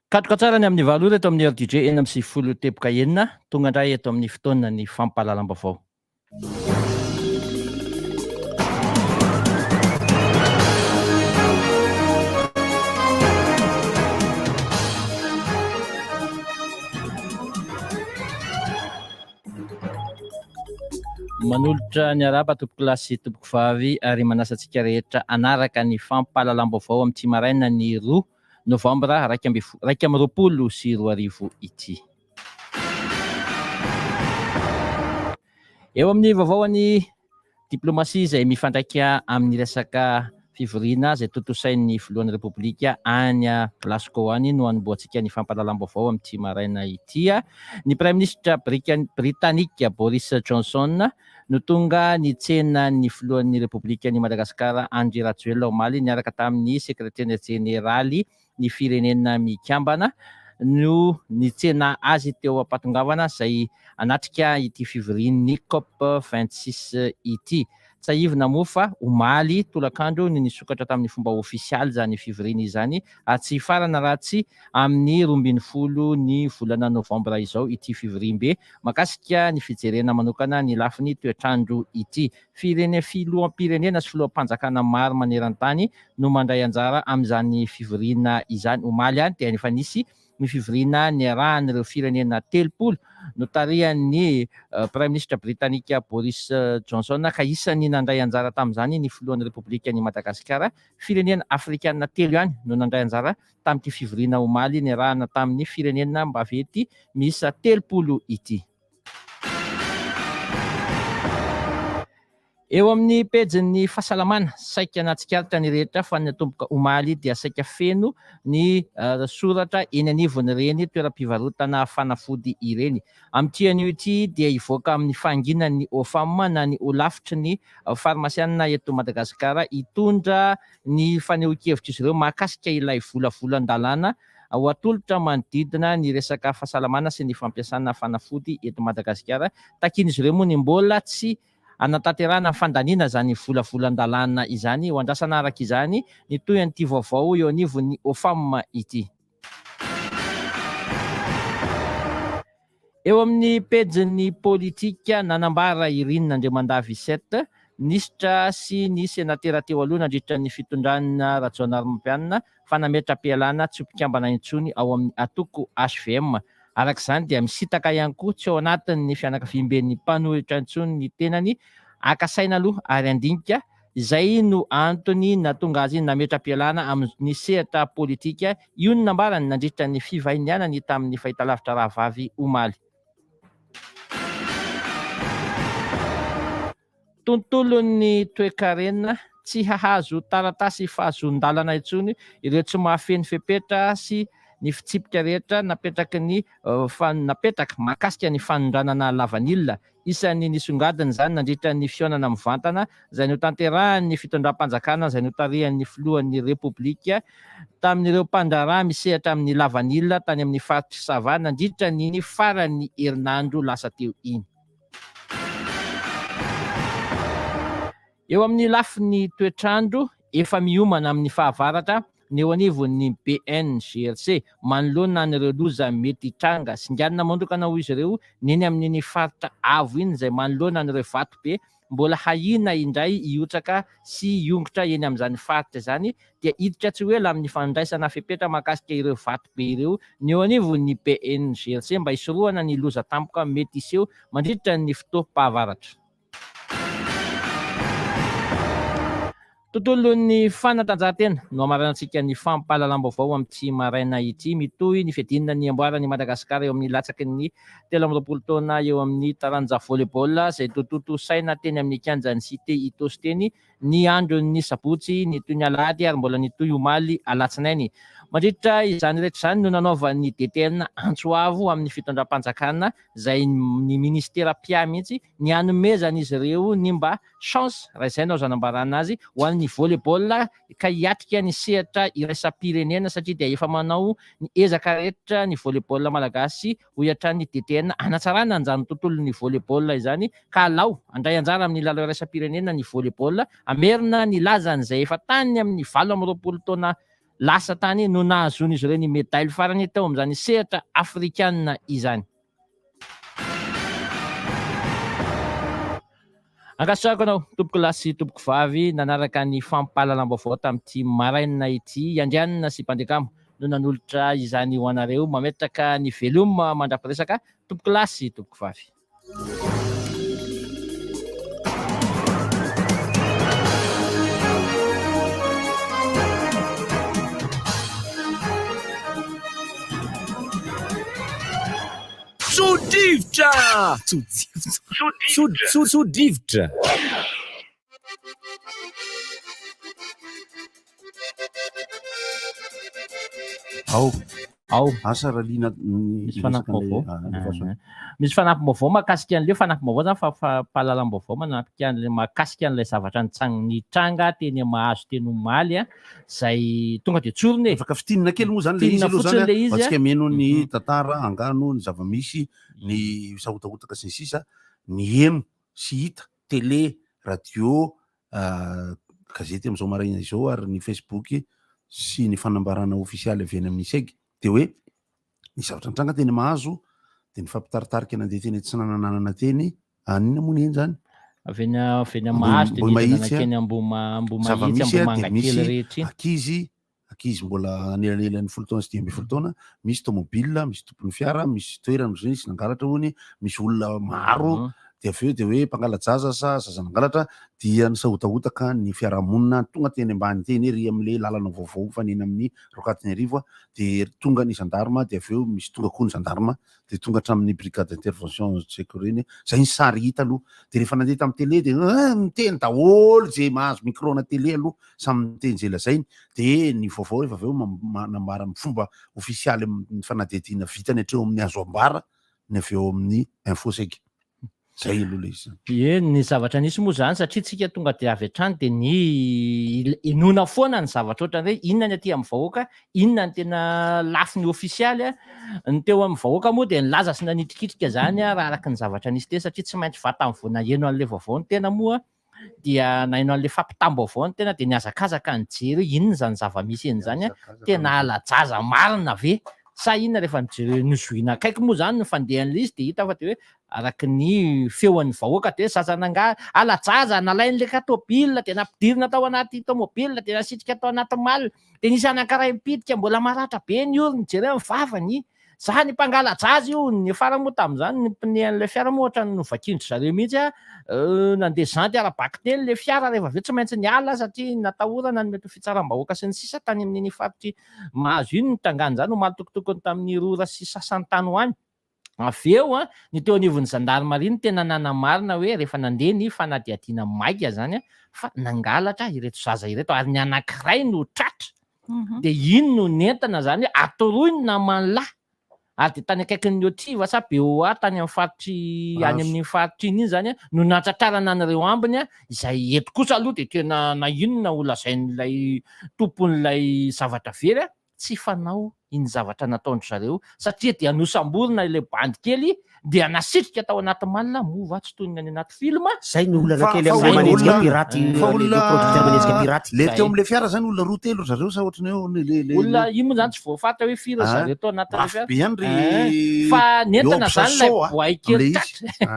Katoka tsara ny amin'ny valora eto amin'ny RDJ 1:30 tonga indray eto amin'ny fotoana ny fampahalalam-baovao. Manolotra ny araba tompoko lahy sy tompoko vavy ary manasa antsika rehetra anaraka ny fampahalalam-baovao amin'ny tsy maraina ny 2 Novambra 2024 ity. Eo amin'ny vaovaoan'ny diplomasia izay mifandraika amin'ny resaka fivoriana izay totosain'ny filohan'ny repoblika any Glasgow any no anomboantsika ny fampahalalam-baovao amin'ny tsy maraina ity. Ny Prime Ministre Britannique Boris Johnson no tonga nitsena ny filohan'ny repoblika ny Madagasikara Andry Rajoelina omaly niaraka tamin'ny sekretariat jeneraly ny firenena mikambana no nitsena azy teo am-patongavana izay anatrika ity fivorian'ny COP26 ity. Tsahivina moa fa omaly tolakandro ny nisokatra tamin'ny fomba ofisialy zany fivoriana izany tsy farana ratsy amin'ny 12 ny volana Novambra izao ity fivoriam-be makasika ny fijerena manokana ny lafiny toetrandro ity. Filoham-pirenena sy filoham-panjakana maro maneran-tany no mandray anjara amin'izany fivoriana izany. Omaly any dia efa nisy ny fivoriana niarahan'ireo firenena 30 no tarihan'ny Prime Ministre Britannique Boris Johnson ka isan'ny nandray anjara tamin'izany ny filohan'ny repoblika ny Madagasikara. Firenena afrikanina 3 ihany no nandray anjara tamin'ity fivoriana omaly niarahana tamin'ny firenena mbavety miisa 30 ity. Eo amin'ny pejin'ny fahasalamana saika anatsikaritra ny rehetra fa ny tomboka omaly dia saika feno ny soratra eny anivony ireny toeram-pivarotana fanafody ireny. Amin'ity anio ity dia ivoaka amin'ny fanginan'ny OFAM na ny olafitry ny farmasiana eto Madagasikara hitondra ny fanehoan-kevitra izy ireo mahakasika ilay volavolan-dalàna ho atolotra manodidina ny resaka fahasalamana sy ny fampiasana fanafody eto Madagasikara. Takin'izy ireo moa ny mbola tsy anatanterana fandaniana zany volavolan-dalàna izany ho andrasana araka izany ny toy an'ity vaovao eo anivon'ny OFAM ity. Eo amin'ny pejin'ny politika nanambara Irina Andriamandavy 7 nisitra sy ny senatera teo aloha nandritra ny fitondrana Rajaonarimampianina fa nametra-pialana tsy mpikambana intsony ao amin'ny atoko HVM. Arak'izany dia misitaka ihany koa tsy ao anatin'ny fianakaviam-ben'ny mpanohitra intsony ny tenany akasaina aloha ary andinika izay no antony natonga azy nametra-pialana amin'ny sehatra politika. Io no nambarany nandritra ny fivahinianany tamin'ny fahitalavitra rahavavy omaly. Tontolon'ny toekarena tsy hahazo taratasy fahazon-dalana intsony ireo tsy mahafeny fepetra sy ny fitsipika rehetra napetraky napetraka mahakasika ny fanondranana lavanilina. Isan'ny nisongadiny zany nandritra ny fionana mivantana izay notanterahan'ny fitondram-panjakana izay notarihan'ny filohan'ny repoblika tamin'ireo mpandraraha misehatra amin'ny lavanilina tany amin'ny faritry Sava nandritra ny farany herinandro lasa teo iny. Eo amin'ny lafiny toetrandro efa miomana amin'ny fahavaratra ny eo anivon'ny BNGRC manoloana an'ireo loza mety hitranga singanina mandrokana ho izy ireo neny amin'ny faritra avo iny izay manoloana an'ireo vato be mbola hahina indray hiotraka sy hiongotra eny amin'izany faritra izany dia hiditra tsy ho ela amin'ny fandraisana fepetra mahakasika ireo vato be ireo ny eo anivon'ny BNGRC mba hisorohana ny loza tampoka mety iseho mandritra ny fotoam-pahavaratra. Tontolon'ny fanatanjahantena no amaranantsika ny fampahalalam-baovao amin'ity maraina ity, mitohy ny fiadinana ny amboarany Madagasikara eo amin'ny latsaky ny 17 taona eo amin'ny taranja volleyball izay tototo saina teny amin'ny kianjan'ny Cité Itos teny ny andron'ny sabotsy ny toy ny alahady ary mbola ny toy omaly alatsinainy. Mandritra izany rehetra izany no nanaovan'ny DTN Antsoavo amin'ny fitondram-panjakana izay ny ministera pia mihitsy ny hanomezana izy ireo ny mba chance raha izay no zanambarana azy ho an'ny volleyball ka hiatrika ny sehatra iraisam-pirenena satria dia efa manao ny ezaka rehetra ny volleyball malagasy ho hiatran'ny DTN hanatsarana an'izany tontolon'ny volleyball izany ka alao andray anjara amin'ny lalao iraisam-pirenena ny volleyball amerina ny lazany izay efa tany amin'ny 20 taona lasa tany no nahazon'izy ireo ny medaily farany tao amin'izany sehatra afrikanina izany. Ankasitrahako anao tompoko lahy sy tompoko vavy nanaraka ny fampahalalam-baovao tamin'ity maraina ity iandrianina sy mpandikamo no nanolotra izany ho anareo mametraka ny veloma mandrapiresaka tompoko lahy sy tompoko vavy. Sodivitra! Sodivitra! Ao asa raha liana misy fanampim-baovao mahakasika an'ileo fanampim-baovao zany fahalalam-baovao manampika an'ilay mahakasika an'ilay zavatra nitranga teny mahazo teny omaly izay tonga de tsorony afaka fitinina kely moa zany le izy aloha zany atsika meno ny tantara angano ny zavamisy ny sahotahotaka sy ny sisa ny heno sy hita télé radio gazety am'izao maraina izao ary ny Facebook sy ny fanambarana ofisialy avy any amin'ny segy de hoe ny zavatra nitranga teny mahazo de ny fampitaritarika nandeha teny tsy nananana teny anina mony eny zany avy eny mahazo de nanakeny ambomangakely rehetra akizy mbola anelanelan'ny 10 taona sy 12 taona misy tomobile misy tompon'ny fiara misy toerana zany sy nangalatra hony misy olona maro de avy eo de hoe mpangalajaza sa zazanangalatra dia ny sahotahotaka ny fiarahamonina tonga teny ambany teny ry am'le lalana vaovao faneny amin'ny rokatiny arivo de tonga ny gendarme de avy eo misy tonga koa ny gendarme de tonga hatramin'ny brigade d'intervention secourine zay ny sary hita aloha de rehefa nandeha tamin'ny télé de miteny daholo zay mahazo micro-na télé aloha samy miteny zay lazainy de ny vaovao rehefa avy eo manambara amin'ny fomba ofisialy amin'ny fanadihadiana vitany hatreo amin'ny azo ambara ny avy eo amin'ny infosec zay aloha le izy ny zavatra nisy moa zany satria tsika tonga de avy hatrany de ny inona foana ny zavatra ohatra hoe inona ny aty amin'ny vahoaka inona ny tena lafy ny ofisialy ny teo amin'ny vahoaka moa de nilaza sy nanitrikitrika zany raha araka ny zavatra nisy teny satria tsy maintsy vata amin'ny voana eno an'le vaovao ny tena moa dia naino an'le fampitam-baovao ny tena de niazakazaka ny jery inona zany zava-misy en'izany tena alajaza marina ve sa inona rehefa nijery nizoina akaiky moa zany ny fandehan'le izy de hita fa de hoe araky ny feon'ny vahoaka de sazananga alajaza nalain'le katobila de nampidirina tao anaty tomobila de nasitrika tao anaty malina de nisy anankiray mipitika mbola maratra be ny olona jery mivavany za ny mpangalajaza io ny faramoa tamin'izany ny mpinehan'le fiara moa ohatra ny vakindry zareo mihitsy nandeha zanty arabaky teny le fiara rehefa aveo tsy maintsy niala satria natahorana ny mety fitsaram-bahoaka sy ny sisa tany amin'ny faritry mahazo iny nitangany zany omaly tokotokony tamin'ny rora sy sasantany ho any avy eo ny teo anivon'ny gendarmerie tena nanamarina hoe rehefa nandeha ny fanadihadiana maika zany fa nangalatra ireto zaza ireto ary ny anankiray no tratra de ino no nentana zany hoe atoroiny naman'lahy ary de tany akaikin'ny otiva sa beoa tany amin'ny faritry any amin'ny faritry iny zany no natsatrarana an'ireo ambiny izay eto kosa aloha de tena na inona olazain'ilay tompon'ilay zavatra very tsy fanao iny zavatra nataondry zareo satria dia nosamborina ilay bandy kely dia nasitrika tao anaty malina mova tsy toy ny any anaty film zay ny olana kely amin'ny manetsika piraty producteur manetsika piraty le teo am'le fiara zany olona roa telo zareo sa ohatrany hoe olona io moa zany tsy voafatra hoe firy zareo tao anatin'le fiara be ihany ry fa nentana zany lay boay kely tratra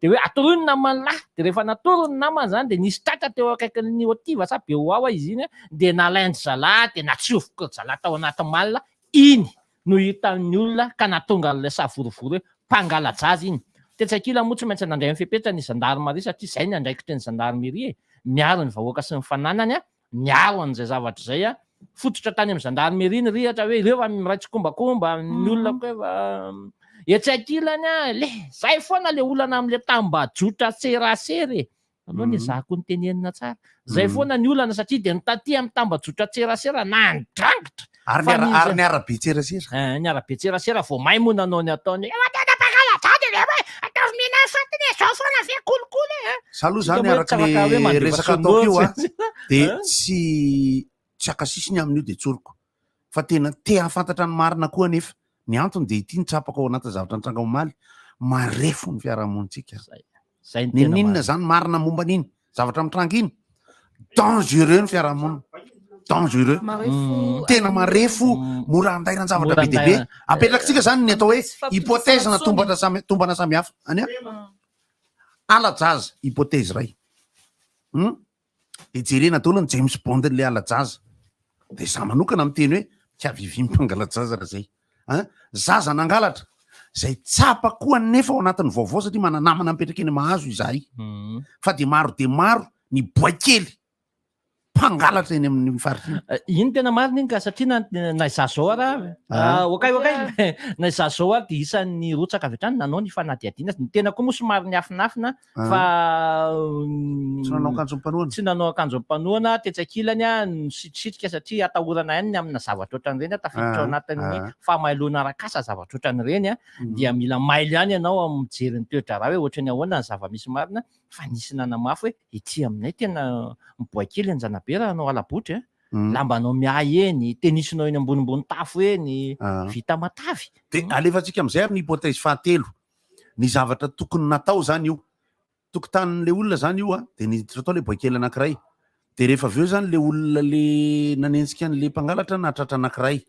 de hoe atorony naman'lahy de rehefa natorony namany zany de nisy tratra teo akaikin'ny otiva sa beoa izy iny de nalainy zala de natsiofoka zala tao anaty malina iny no hitan'ny olona ka natonga an'ilay savorovory hoe mpangalajaza iny tetsakila moa tsy maintsy nandray amin'ny fepetra ny gendarmerie satria zay ny andraikitry ny gendarmerie miaro ny vahoaka sy ny fananany a miaro an'izay zavatra zay a fototra tany amin'ny gendarmerie ny rihatra hoe ireo fa miraitsy kombakomba ny olona koa efa etsy ankilany a le zay foana le olana am'le tambajotra tserasera aloha ny zako ny tenenina tsara zay foana ny olana satria de nitaty amin'ny tambajotra tserasera na ndrangitra ary ny arabe tserasera ny arabe tserasera vao may moa nanao ny ataony ataovomena fatiny zao foana ve kolikoly saloha zany arak'le resaka ataoko io a de tsy akasisiny amin'io de tsoroko fa tena te hafantatra ny marina koa nefa ny antony de ity nitrapako ao anaty zavatra nitranga omaly marefo ny fiarahamonitsika ninina zany marina momba an'iny zavatra mitranga iny dangereux ny fiarahamonina dangereux tena marefo mora andairan zavatra be deabe apetrakitsika zany ny atao hoe hypothèse na tombana samihafa any alajaza hypothèse ray de jerena taolany James Bond le alajaza de za manokana miteny hoe tsy avivi mipangalajaza raha zay zaza nangalatra zay tsapa koa nefa ao anatin'ny vaovao satria mananamana mipetraka eny mahazo izahay fa de maro ny boakely mpangalatra eny amin'ny faritra iny tena marina iny ka satria na iza zao ara okay na iza zao ary de isan'ny rotsaka avy hatrany nanao ny fanadihadiana ny tena koa moa somary ny afinafina fa tsy nanao akanjo ampanoana tetsakilany a nisitrisitrika satria atahorana ihany ny amina zavatra ohatran'ireny tafiditra ao anatin'ny fahamailona arakasa zavatra ohatran'ireny a dia mila maily ihany ianao mijery ny toetra raha hoe ohatrany ahoana ny zava-misy marina fa nisy nanamafy hoe ity aminay tena miboakely anjana be raha anao alabotry lambanao miay eny tenisinao eny ambonimbony tafo eny vita matavy de alefatsika am'izay ary ny hypothèse fahatelo ny zavatra tokony natao zany io tokotanin'le olona zany io a de niditra atao le boakely anankiray de rehefa aveo zany le olona le nanentsika n'le mpangalatra natratra anankiray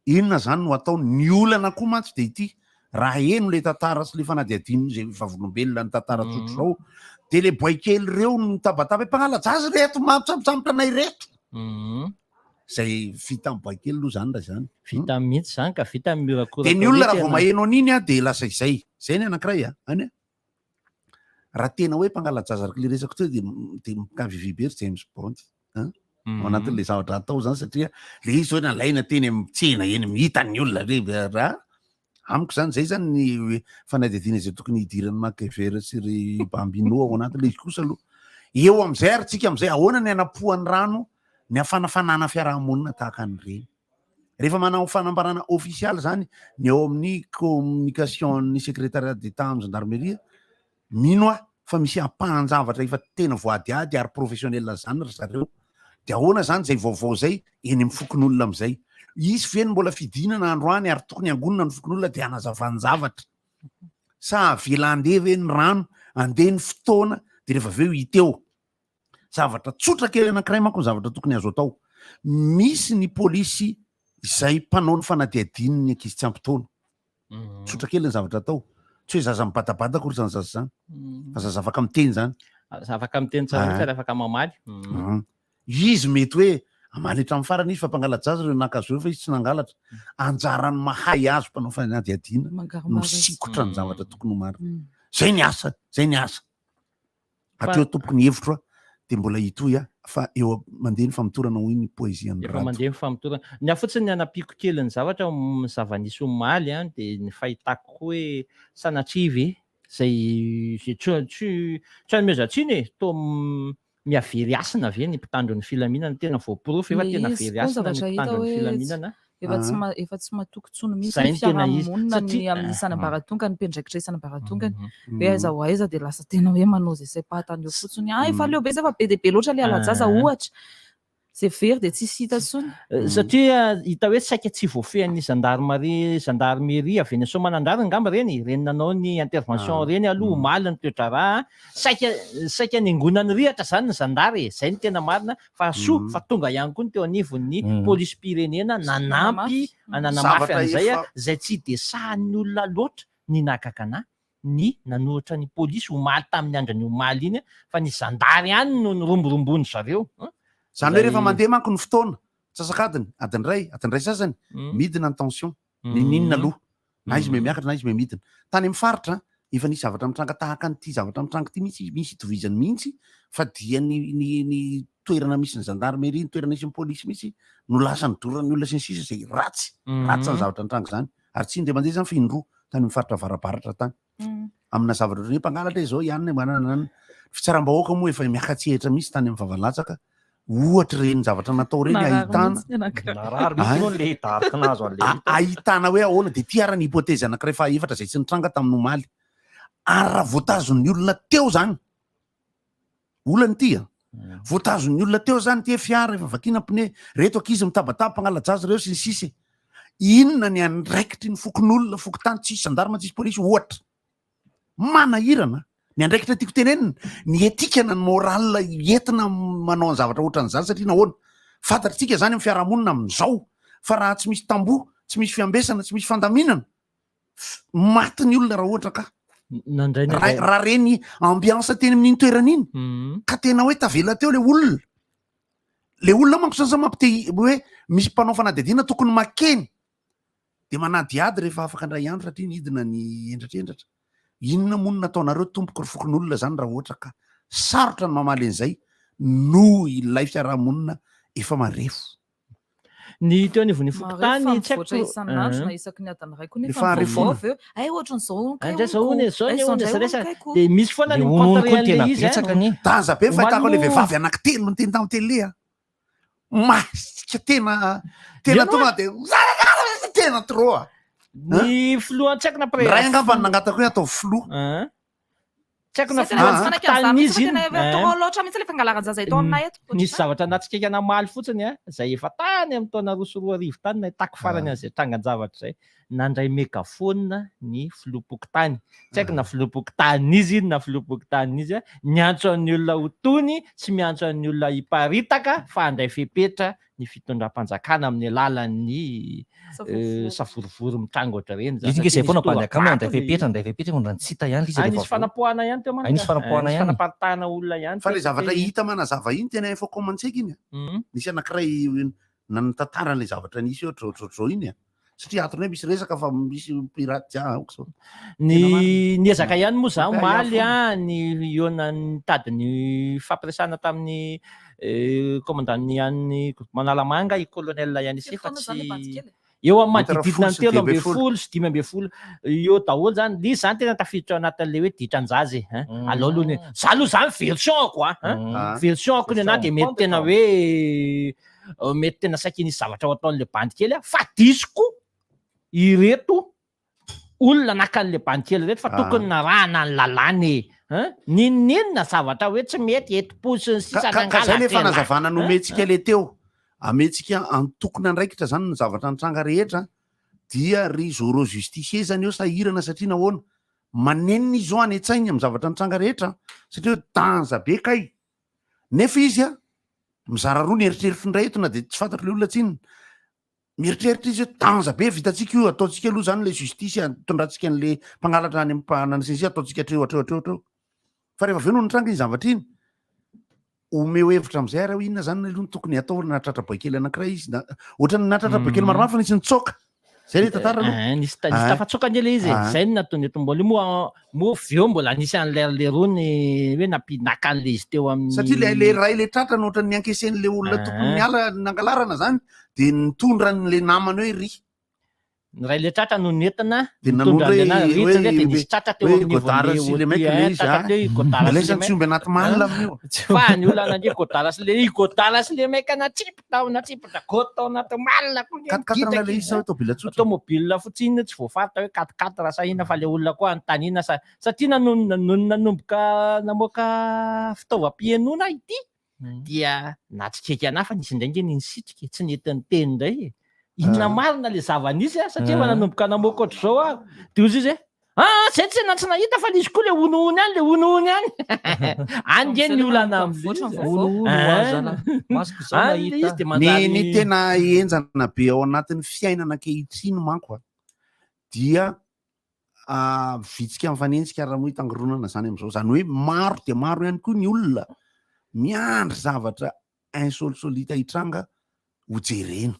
inona zany no atao ny olana koa mantsy de ity raha eno le tantara sy le fanadihadino zay vavolombelona ny tantara tsotro zao de le boakely reo no tabataba mpanalajazy reto mampitsampisambotra anay reto zay vita amin'ny boakely aloha zany raha zany vita mihitsy zany ka vita de ny olona raha vao maheno an'iny a de lasa izay ny anankiray any raha tena hoe mpangalajaza arak'le resako teo de mikavivibery James Bond ao anatin'le zavatra atao zany satria le izy hoe nalaina teny amin'ny tsena eny mihita ny olona raha amiko zany zay zany ny fanadihadiana zay tokony hidirany Machiavel sy ry Bambino ao anatin'le izy kosa aloha eo am'izay ary tsika am'izay ahoana ny anapohan'ny rano ny afanafanana fiarahamonina tahaka an'ireny rehefa manao fanambarana ofisialy zany ny eo amin'ny communication ny secrétariat d'état amin'ny gendarmerie mino a fa misy ampahan-javatra efa tena voadiady ary professionnel zany ry zareo de ahoana zany zay vaovao zay eny amin'ny fokon'olona am'izay izy feny mbola fidinana androany ary tokony angonina ny fokon'olona de anazavan'ny zavatra sa avela andeha ve ny rano andeha ny fotoana de rehefa aveo hiteo zavatra tsotra kely anankiray manko ny zavatra tokony azo atao misy ny polisy izay mpanao ny fanadihadiny ny ankizy tsy ampitaona tsotra kely ny zavatra atao tsy hoe zaza mibatabata kory zany zaza zany fa zaza afaka miteny zany afaka miteny tsara fa afaka mamaly izy mety hoe amaly hatramin'ny farany izy fa mpangalajaza reo nakazo reo fa izy tsy nangalatra anjarany mahay azo mpanao fanadihadiana no sikotra ny zavatra tokony ho marina zay ny asa atreo tompoko ny hevitro de mbola hitoy fa eo mandeha ny famotorana hoy ny poezia efa mandeha ny famotorana ny afotsiny ny anapiko kely ny zavatra zava-nisy omaly de ny fahitako hoe sanatrivy zay tsy anomeza-tsiny to miavery asina ve ny mpitandro ny filaminana tena voaporofo efa tena very asina ny mpitandro ny filaminana efa tsy matokontsony mihitsy fiarahamonina ny amin'ny isanambaratonga ny mpendraikitra isanambaratonga hoe aiza ho aiza de lasa tena hoe manao zay saim-pahatany eo fotsiny efa leo be zay fa be de be loatra le alajaza ohatra zay very de tsisy hita tsony satria hita hoe saika tsy voafehan'ny gendarmerie avy eny Soamanandrary ngamba reny nanao ny intervention reny aloha omaly ny toetra raha saika ny angonany rihatra zany ny zandary zay ny tena marina fa soa fa tonga ihany koa ny teo anivon'ny polisy pirenena nanamafy an'izay zay tsy de sahan'ny olona loatra ny nakakana ny nanohitra ny polisy omaly tamin'ny andro ny omaly iny fa ny zandary ihany no nyromboromboany zareo zany hoe rehefa mandeha manko ny fotoana tsasakadiny adinray sasany midina ny tension ninina aloha na izy me miakatra na izy me midina tany amin'ny faritra efa nisy zavatra mitranga tahaka an'ity zavatra mitranga ty misy itovizany mihitsy fa dia ny toerana misy ny gendarmerie ny toerana misy ny polisy mihitsy no lasa nidorana ny olona sy ny sisa zay ratsy ny zavatra mitranga zany ary tsy indray mandeha zany findroa tany mifaritra varabaratra tany amina zavatra ohatran'ny mpangalatra izao ihany manana fitsaram-bahoaka moa efa miakatsehatra misy tany amin'ny Vavanlatsaka ohatra reny zavatra natao reny ahitana hoe ahoana dia ty arany hypothèse anankiray fa efatra zay tsy nitranga tamin'ny omaly ary raha voatazon'ny olona teo zany olany tia voatazon'ny olona teo zany ty fiara efa vakina pne reto ankizy mitabataba mpangalajazy reo sy ny sisy inona ny andraikitry ny fokon'olona foky tany tsisy gendarme tsisy polisy ohatra manahirana ny andraikitra tiako tenenina ny etikana ny moral entina manao ny zavatra ohatran'izany satria nahoana fantatritsika zany amin'ny fiarahamonina amin'izao fa raha tsy misy tamboho tsy misy fiambesana tsy misy fandaminana maty ny olona raha ohatra ka raha reny ambiansa teny amin'iny toerana iny ka tena hoe tavela teo le olona manko sansa mampite hoe misy mpanao fanadihadiana tokony makeny de manadiady rehefa afaka andray andro satria nidina ny endratr'endratra inona mono nataonareo tompoko ry fokon'olona zany raha ohatra ka sarotra ny mamaly an'izay no ilay fiarahamonina efa marefo ny teo anivon'ny fokotany tsy haiko isan'andro na isaky ny adiny ray koa nefa mivaovao ay ohatran'izao de misy foana ny contrarian'le izy daza be fa hitako le vehivavy anankitelo no teny tamin'ny tele masika tena tonga de tena trop ny filoha tsy haiko na ray angambany nangatako hoe atao filoha tsy haiko na filoha izy loatra mihitsy le fangalanjaza itao aminay eto nisy zavatra anatsika namaly fotsiny zay efa tany amin'ny taona roa sy roa arivo tany na hitako farany an'izay trangan-javatra zay nandray megafona ny filoha-pokotany tsy haiko na filoha-pokotany izy na filoha-pokotany izy miantso an'ny olona ho tony sy miantso an'ny olona hiparitaka fa andray fepetra ny fitondram-panjakana amin'ny alalan'ny savorovory mitranga ohatra reny zay foana mpanjakana andray fepetra ondran'ny tsita ihany nisy fanapohana ihany teo nisy fanapohana ihany fanaparitahana olona ihany fa le zavatra hita manazava iny tena efa komantsika iny nisy anankiray nantantaran'le zavatra nisy ohatrao iny satria atony hoe misy resaka fa misy piraty ny ezaka ihany moa za maly ny iona ny tady ny fampiresana tamin'ny commandant ihany Manalamanga i colonel ihany isy fa tsy eo amin'ny manodididina ny 3 sy 5 eo daholo zany izy zany tena tafiditra anatin'le hoe ditranjazy alao aloha za aloha zany versionko versionko ny anahy de mety tena hoe mety tena saky nisy zavatra ho ataon'le bandy kely fa disoko ireto olona nakan'le bandy kely reto fa tokony narahana ny lalàny ninona zavatra hoe tsy mety eti-posiny ka zay le fanazavana nometsika le teo ametsika antokony andraikitra zany ny zavatra nitranga rehetra dia ry zoro justicie zany eo sahirana satria nahoana manenina izo any an-tsainy amin'ny zavatra nitranga rehetra satria hoe danja be kay nefa izy mizara roa ny eritreritry ndray etona de tsy fantatro le olona tsinona mieritreritra izy hoe danja be vitatsika io ataotsika aloha zany le justice tondratsika an'le mpangalatra any ampanansinsia ataotsika treo fa rehefa aveo no nitranga iny zavatra iny omeo hevitra am'izay ary inona zany aloha ny tokony atao natratra boakely anankiray izy ohatrany natratra boakely maromaro fa nisy nitsoka zay le tantara aloha nisy tafatsokany ela izy zay ny nataony eto mbola moa veo mbola nisy an'le rony hoe nampinaka an'le izy teo amin'ny satria le ray le tratra no ohatrany ankesen'le olona tokony miala nangalarana zany de nitondra n'le namany hoe ry ny ray le tratra no nentina de nisy tratra teo amin'nylesany tsy omby anaty malina amin'io fa ny olona nange godara sy le maika natsipotra gotao anaty malina automobile fotsiny tsy voafaritra hoe 4x4 raha sahina fa le olona koa antanina satria nanomboka namoaka fitaovam-pienoana ity dia natsikeka anahy fa nisy indrainge ninsitrika tsy netiny teny indray inona marina le zava-nisy satria efa nanomboka namoaka ohatr'izao aho de ozy izy zay tsy tsy nahita fa le izy koa le onoony any ange ny olana ny tena enjana be ao anatin'ny fiainana ankehitriny manko dia vitsika mifanentsika raha moa hitangoronana zany am'izao zany hoe maro de maro ihany koa ny olona miandry zavatra insolisolita hitranga ho jerena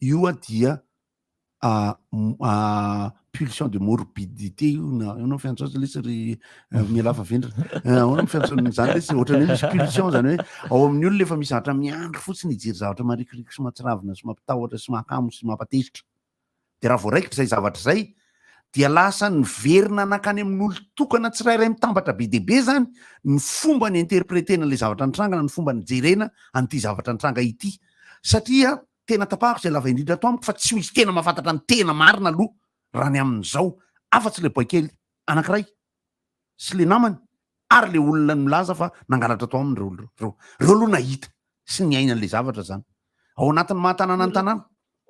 io dia pulsion de morbidité io fiantsotsa lesy mialafa vendra fiantsozany lesy ohatrany hoe misy pulsion zany hoe ao amin'ny olona efa misy zavatra miandro fotsiny hijery zavatra marikiriky sy matsiravina sy mampitahotra sy mahakamo sy mampatezitra de raha voaraikitra zay zavatra zay dia lasa nyverina nakany amin'olo tokana tsirairay mitambatra be deaibe zany ny fomba ny interpretena le zavatra nitrangana ny fomba nyjerena an'ity zavatra nitranga ity satria tena tapahako zay lava indrindra ato amiko fa tsy misy tena mahafantatra ny tena marina aloha raha ny amin'izao afa-tsy le boikely anankiray sy le namany ary le olona milaza fa nangalatra ato aminy reo aloha nahita sy ny ainan'le zavatra zany ao anatin'ny mahatanana ny tanàna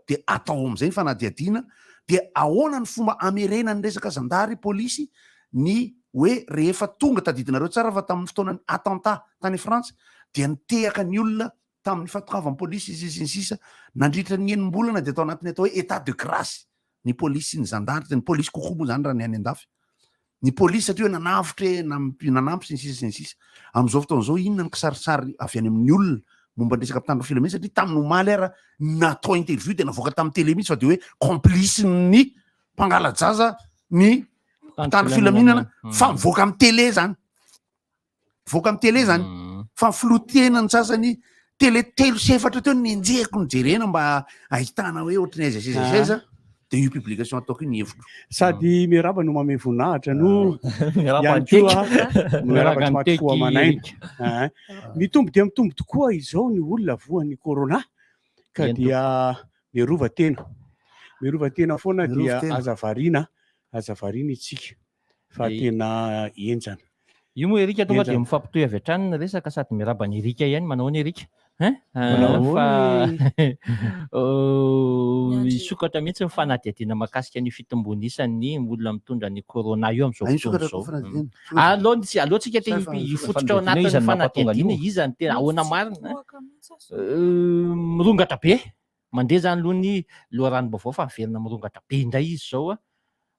de atao am'izay ny fanadiadiana de ahoana ny fomba amerena ny resaka zandary polisy ny hoe rehefa tonga tadidinareo tsara fa tamin'ny fotoana ny attentat tany France dia nitehaka ny olona tamin'ny fatokavan'ny polisy ny sisa nandritra ny enim-bolana de atao anatiny atao hoe état de grâce ny polisy ny zandary ny polisy kokoa moa zany raha ny any an-dafy ny polisy satria hoe nanavitra nanampy sy ny sisa am'izao fotoan'izao inona ny kisarisary avy any amin'ny olona momba ndresaka mpitandro filamena satria tamin'ny omaly ara natao interview de navoaka tamin'ny télé mihitsy fa de hoe complice ny mpangalajaza ny mpitandro filaminana fa mivoaka amin'ny télé zany mivoaka amin'ny télé zany fa mifilotena ny sasany télé telo sy efatra teo ny enjehako ny jerena mba ahitana hoe ohatrany aiza de io publication ataoko ny hevitro sady miaraba no mame voninahitra no ihany koa miaraba tsy maty foa manaina mitombo dia mitombo tokoa izao ny olona voan'ny corona ka dia miarova tena foana dia azavariana itsika fa tena enjana io moa erika tonga dia mifampitoy avy hatrany ny resaka sady miaraba ny erika ihany manao ny erika isokatra mihitsy mifanadiadiana makasika ny fitombonisany olona mitondra ny corona io am'izao fotoan'izao alohantsika te hifototra ao anatin'ny fanadiadiana izany tena ahoana marina mirongatra be mandeha zany aloha ny loharano-baovao fa miverina mirongatra be indray izy zao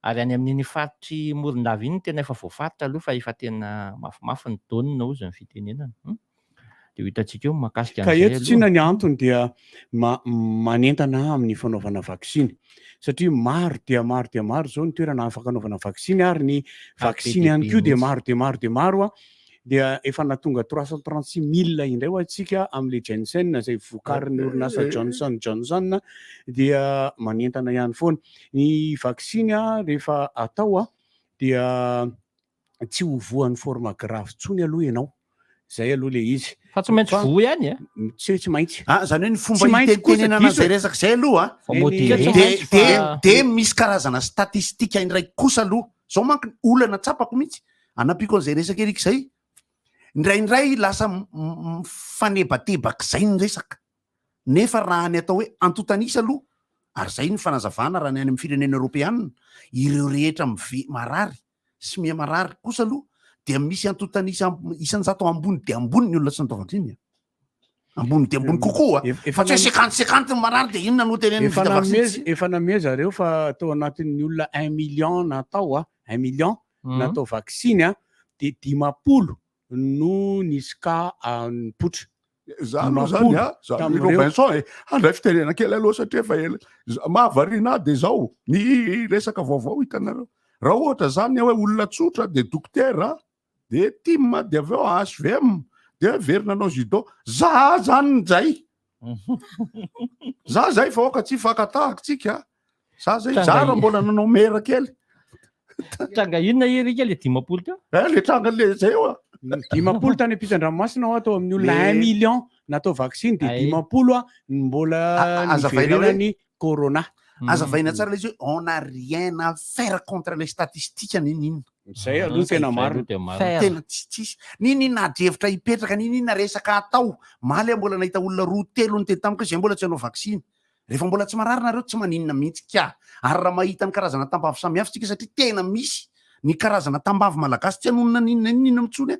ary any amin'iny faritry morondava iny tena efa voafaritra aloha fa efa tena mafimafy ny daonina ozy ny fitenenana de ho hitantsika eo makasika ka eto tsina ny antony dia manentana amin'ny fanaovana vaksiny satria maro dia maro zao ny toerana afaka anaovana vaksiny ary ny vaksiny ihany koa de maro dia efa natonga 336,000 indray ho atsika amin'le Janssen zay vokarin'ny orinasa Johnson dia manentana ihany foana ny vaksiny rehefa atao dia tsy hovoan'ny forme grave tsony aloha ianao zay aloha le izy fa tsy maintsy vo ihany tsy maintsy zany hoe ny fomba hitenenana zay resaka zay aloha de misy karazana statistika indray kosa aloha zao manko olana tsapako mihitsy anampiko an'izay resaka eriky zay indraindray lasa fanebatebaka zay ny resaka nefa raha ny atao hoe antotanisa aloha ary zay ny fanazavana raha ny any amin'ny firenena européanina ireo rehetra marary sy mia marary kosa aloha dia misy antotanisa isanjato ambony de ambony ny olona tsy natao vaksiny ambony de ambony kokoa fa tsy hoe 50 marary de inona no teneniny vita vaksiny efa namia zareo fa atao anatin'ny olona 1 million natao 1 million natao vaksiny de 10 no nisy ka nipotra zany Robinson andray fitenena kely aloha satria fa mahavariana de zao ny resaka vaovao hitanareo raha ohatra zany hoe olona tsotra de dokotera de tim de avy eo HVM de verina judo za zany zay za zay fa oka tsy fakatahako tsika za zay zara mbola nanao mera kely tranga inona erika le 10 teo le tranga le zay eo 10 tany ampitan-dranomasina atao amin'ny olona 1 million natao vaksiny de 10 mbola nivererany corona azavaina tsara le izy hoe on a rien à faire contre les statistiques ninina zay aloha tena maro tena tsitsisy ninina adrevitra hipetraka ninina resaka atao maly mbola nahita olona 2-3 ny teny tamiko zay mbola tsy hanao vaksiny rehefa mbola tsy marary nareo tsy maninona mihitsy ka ary raha mahita ny karazana tambavy samihafa tsika satria tena misy ny karazana tambavy malagasy tsy anonona ninina mitsony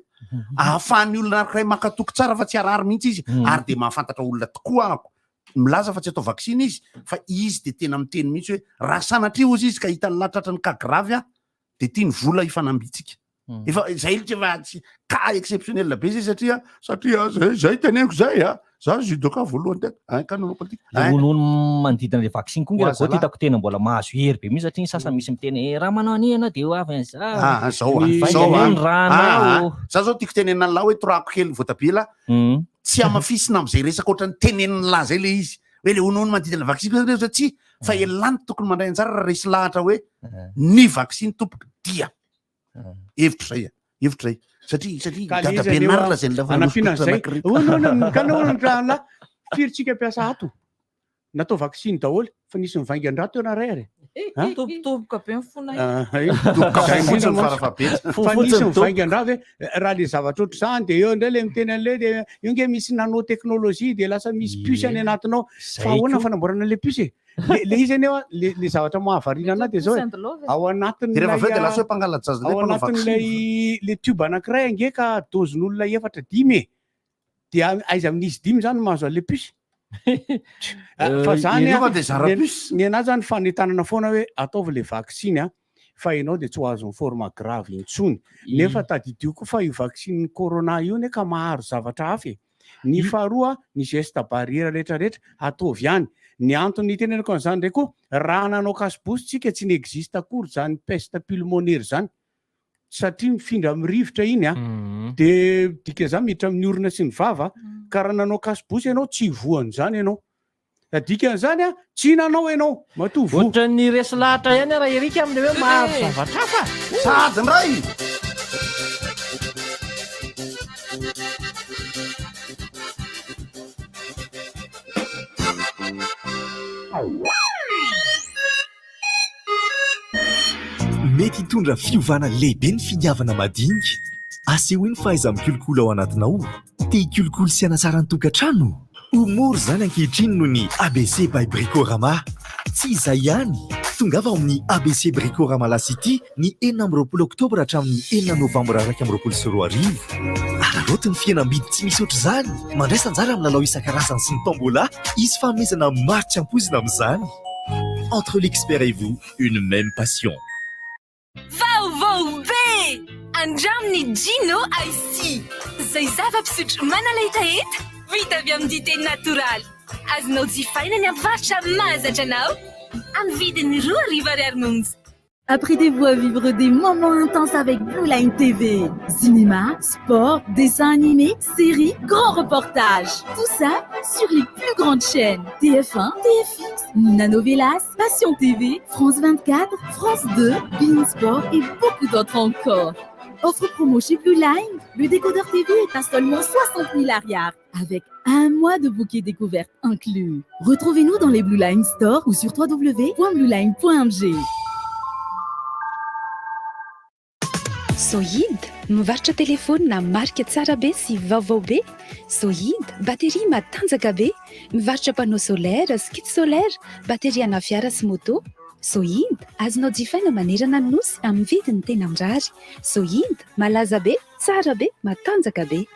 ahafahan'ny olona anankiray makatoky tsara fa tsy arary mihitsy izy ary de mahafantatra olona tokoa ako milaza fa tsy atao vaksiny izy fa izy de tena miteny mihitsy hoe raha sanatria ozy izy ka hitany latratrany ka gravy de tia ny vola ifanambitsika efa zay tsy ka exceptionnel be zay satria zay teneniko zay za judoka voalohany kanao politika onono manodidina le vaccine koa Oaza ngira hitako tena mbola mahazo hery be mihitsy satria ny sasany misy miteny raha manao ani ianao dia ho avy an'izao za zao tiako tenena lahy hoe torako kely voatabila tsy amafisina am'izay resaka ohatrany teneniny lahy zay le izy hoe le onono manodidina vaccine satria fa elany tokony mandray anjara raha resy lahatra hoe ny vaccine tompoka dia hevitra zay satria dadabenarina zay anafinan'zay kanonala firitsika mpiasa ato natao vaccine daholo fa nisy mivainga andrato teo narery tobotoboka be mifona fa nisy mivainga andrato hoe raha le zavatra ohatry zany de eo indray le miteny an'le de io nge misy nanotechnologie de lasa misy puce any anatinao fa ahoana fanamboarana le puce le izy any le zavatra mahavarina ana de zao ao anatin'lay le tube anankiray ange ka dozin'olona 4 de aiza amin'izy 10 zany mahazo an'le puce fa zany ny anazy zany fanetanana foana hoe ataovy le vaccine fa ianao de tsy ho azon'ny forme grave intsony nefa tadidio koa fa io vaccine corona io ne ka maharo zavatra hafa ny faharoa ny geste barrière rehetrarehetra ataovy ihany ny antony tenenako an'izany ndray koa raha nanao kasibositsika tsy nyexiste akory zany peste pulmonaire zany satria mifindra amin'ny rivotra iny de dika zany miditra amin'ny orona sy ny vava ka raha nanao kasibosy ianao tsy voany zany ianao dikan'izany tsy nanao ianao matovo ohatra ny resy lahatra ihany raha erika am'le hoe maro zavatra hafa sady ndray mety hitondra fiovana lehibe ny finiavana madinika asehoany fahaiza mikolokolo ao anatinao te hikolokolo sy anasara ny tokantrano humoro zany ankehitriny no ny ABC by Bricorama tsy izay ihany tongava ao amin'ny ABC Bricorama La City ny 4 oktobra hatramin'ny 4 novambra 2024 araroty ny fihenam-bidy tsy misy ohatr' izany mandraisa anjara amin'ny lalao isan-karazany sy ny tombola izy fanomezana maro tsy ampoizina amin'izany entre l'expert et vous une même passion. Vaovao be andraminy Gino IC zay zava-pisotro manalahitahita vita avy amin'ny dité natoraly azonao jifaina ny avarotra mahazatra anao amin'ny vidiny 2,00 monja. Apprêtez-vous à vivre des moments intenses avec Blue Line TV. Cinéma, sport, dessins animés, séries, grands reportages. Tout ça sur les plus grandes chaînes. TF1, TFX, Nanovelas, Passion TV, France 24, France 2, Bein Sport et beaucoup d'autres encore. Offre promo chez Blue Line. Le décodeur TV est à seulement 60 000 arrières avec 1 mois de bouquet découverte inclus. Retrouvez-nous dans les Blue Line Store ou sur www.blueline.mg. Sohid, mivarotra telefônina marika tsara be sy vaovao be. Sohid, bateria matanjaka be, mivarotra panneau solaire, skid solaire, bateria ana fiara sy moto. Sohid, azonao jifaina manerana ny nosy amin'ny vidiny tena mirary. Sohid, malaza be, tsara be, matanjaka be.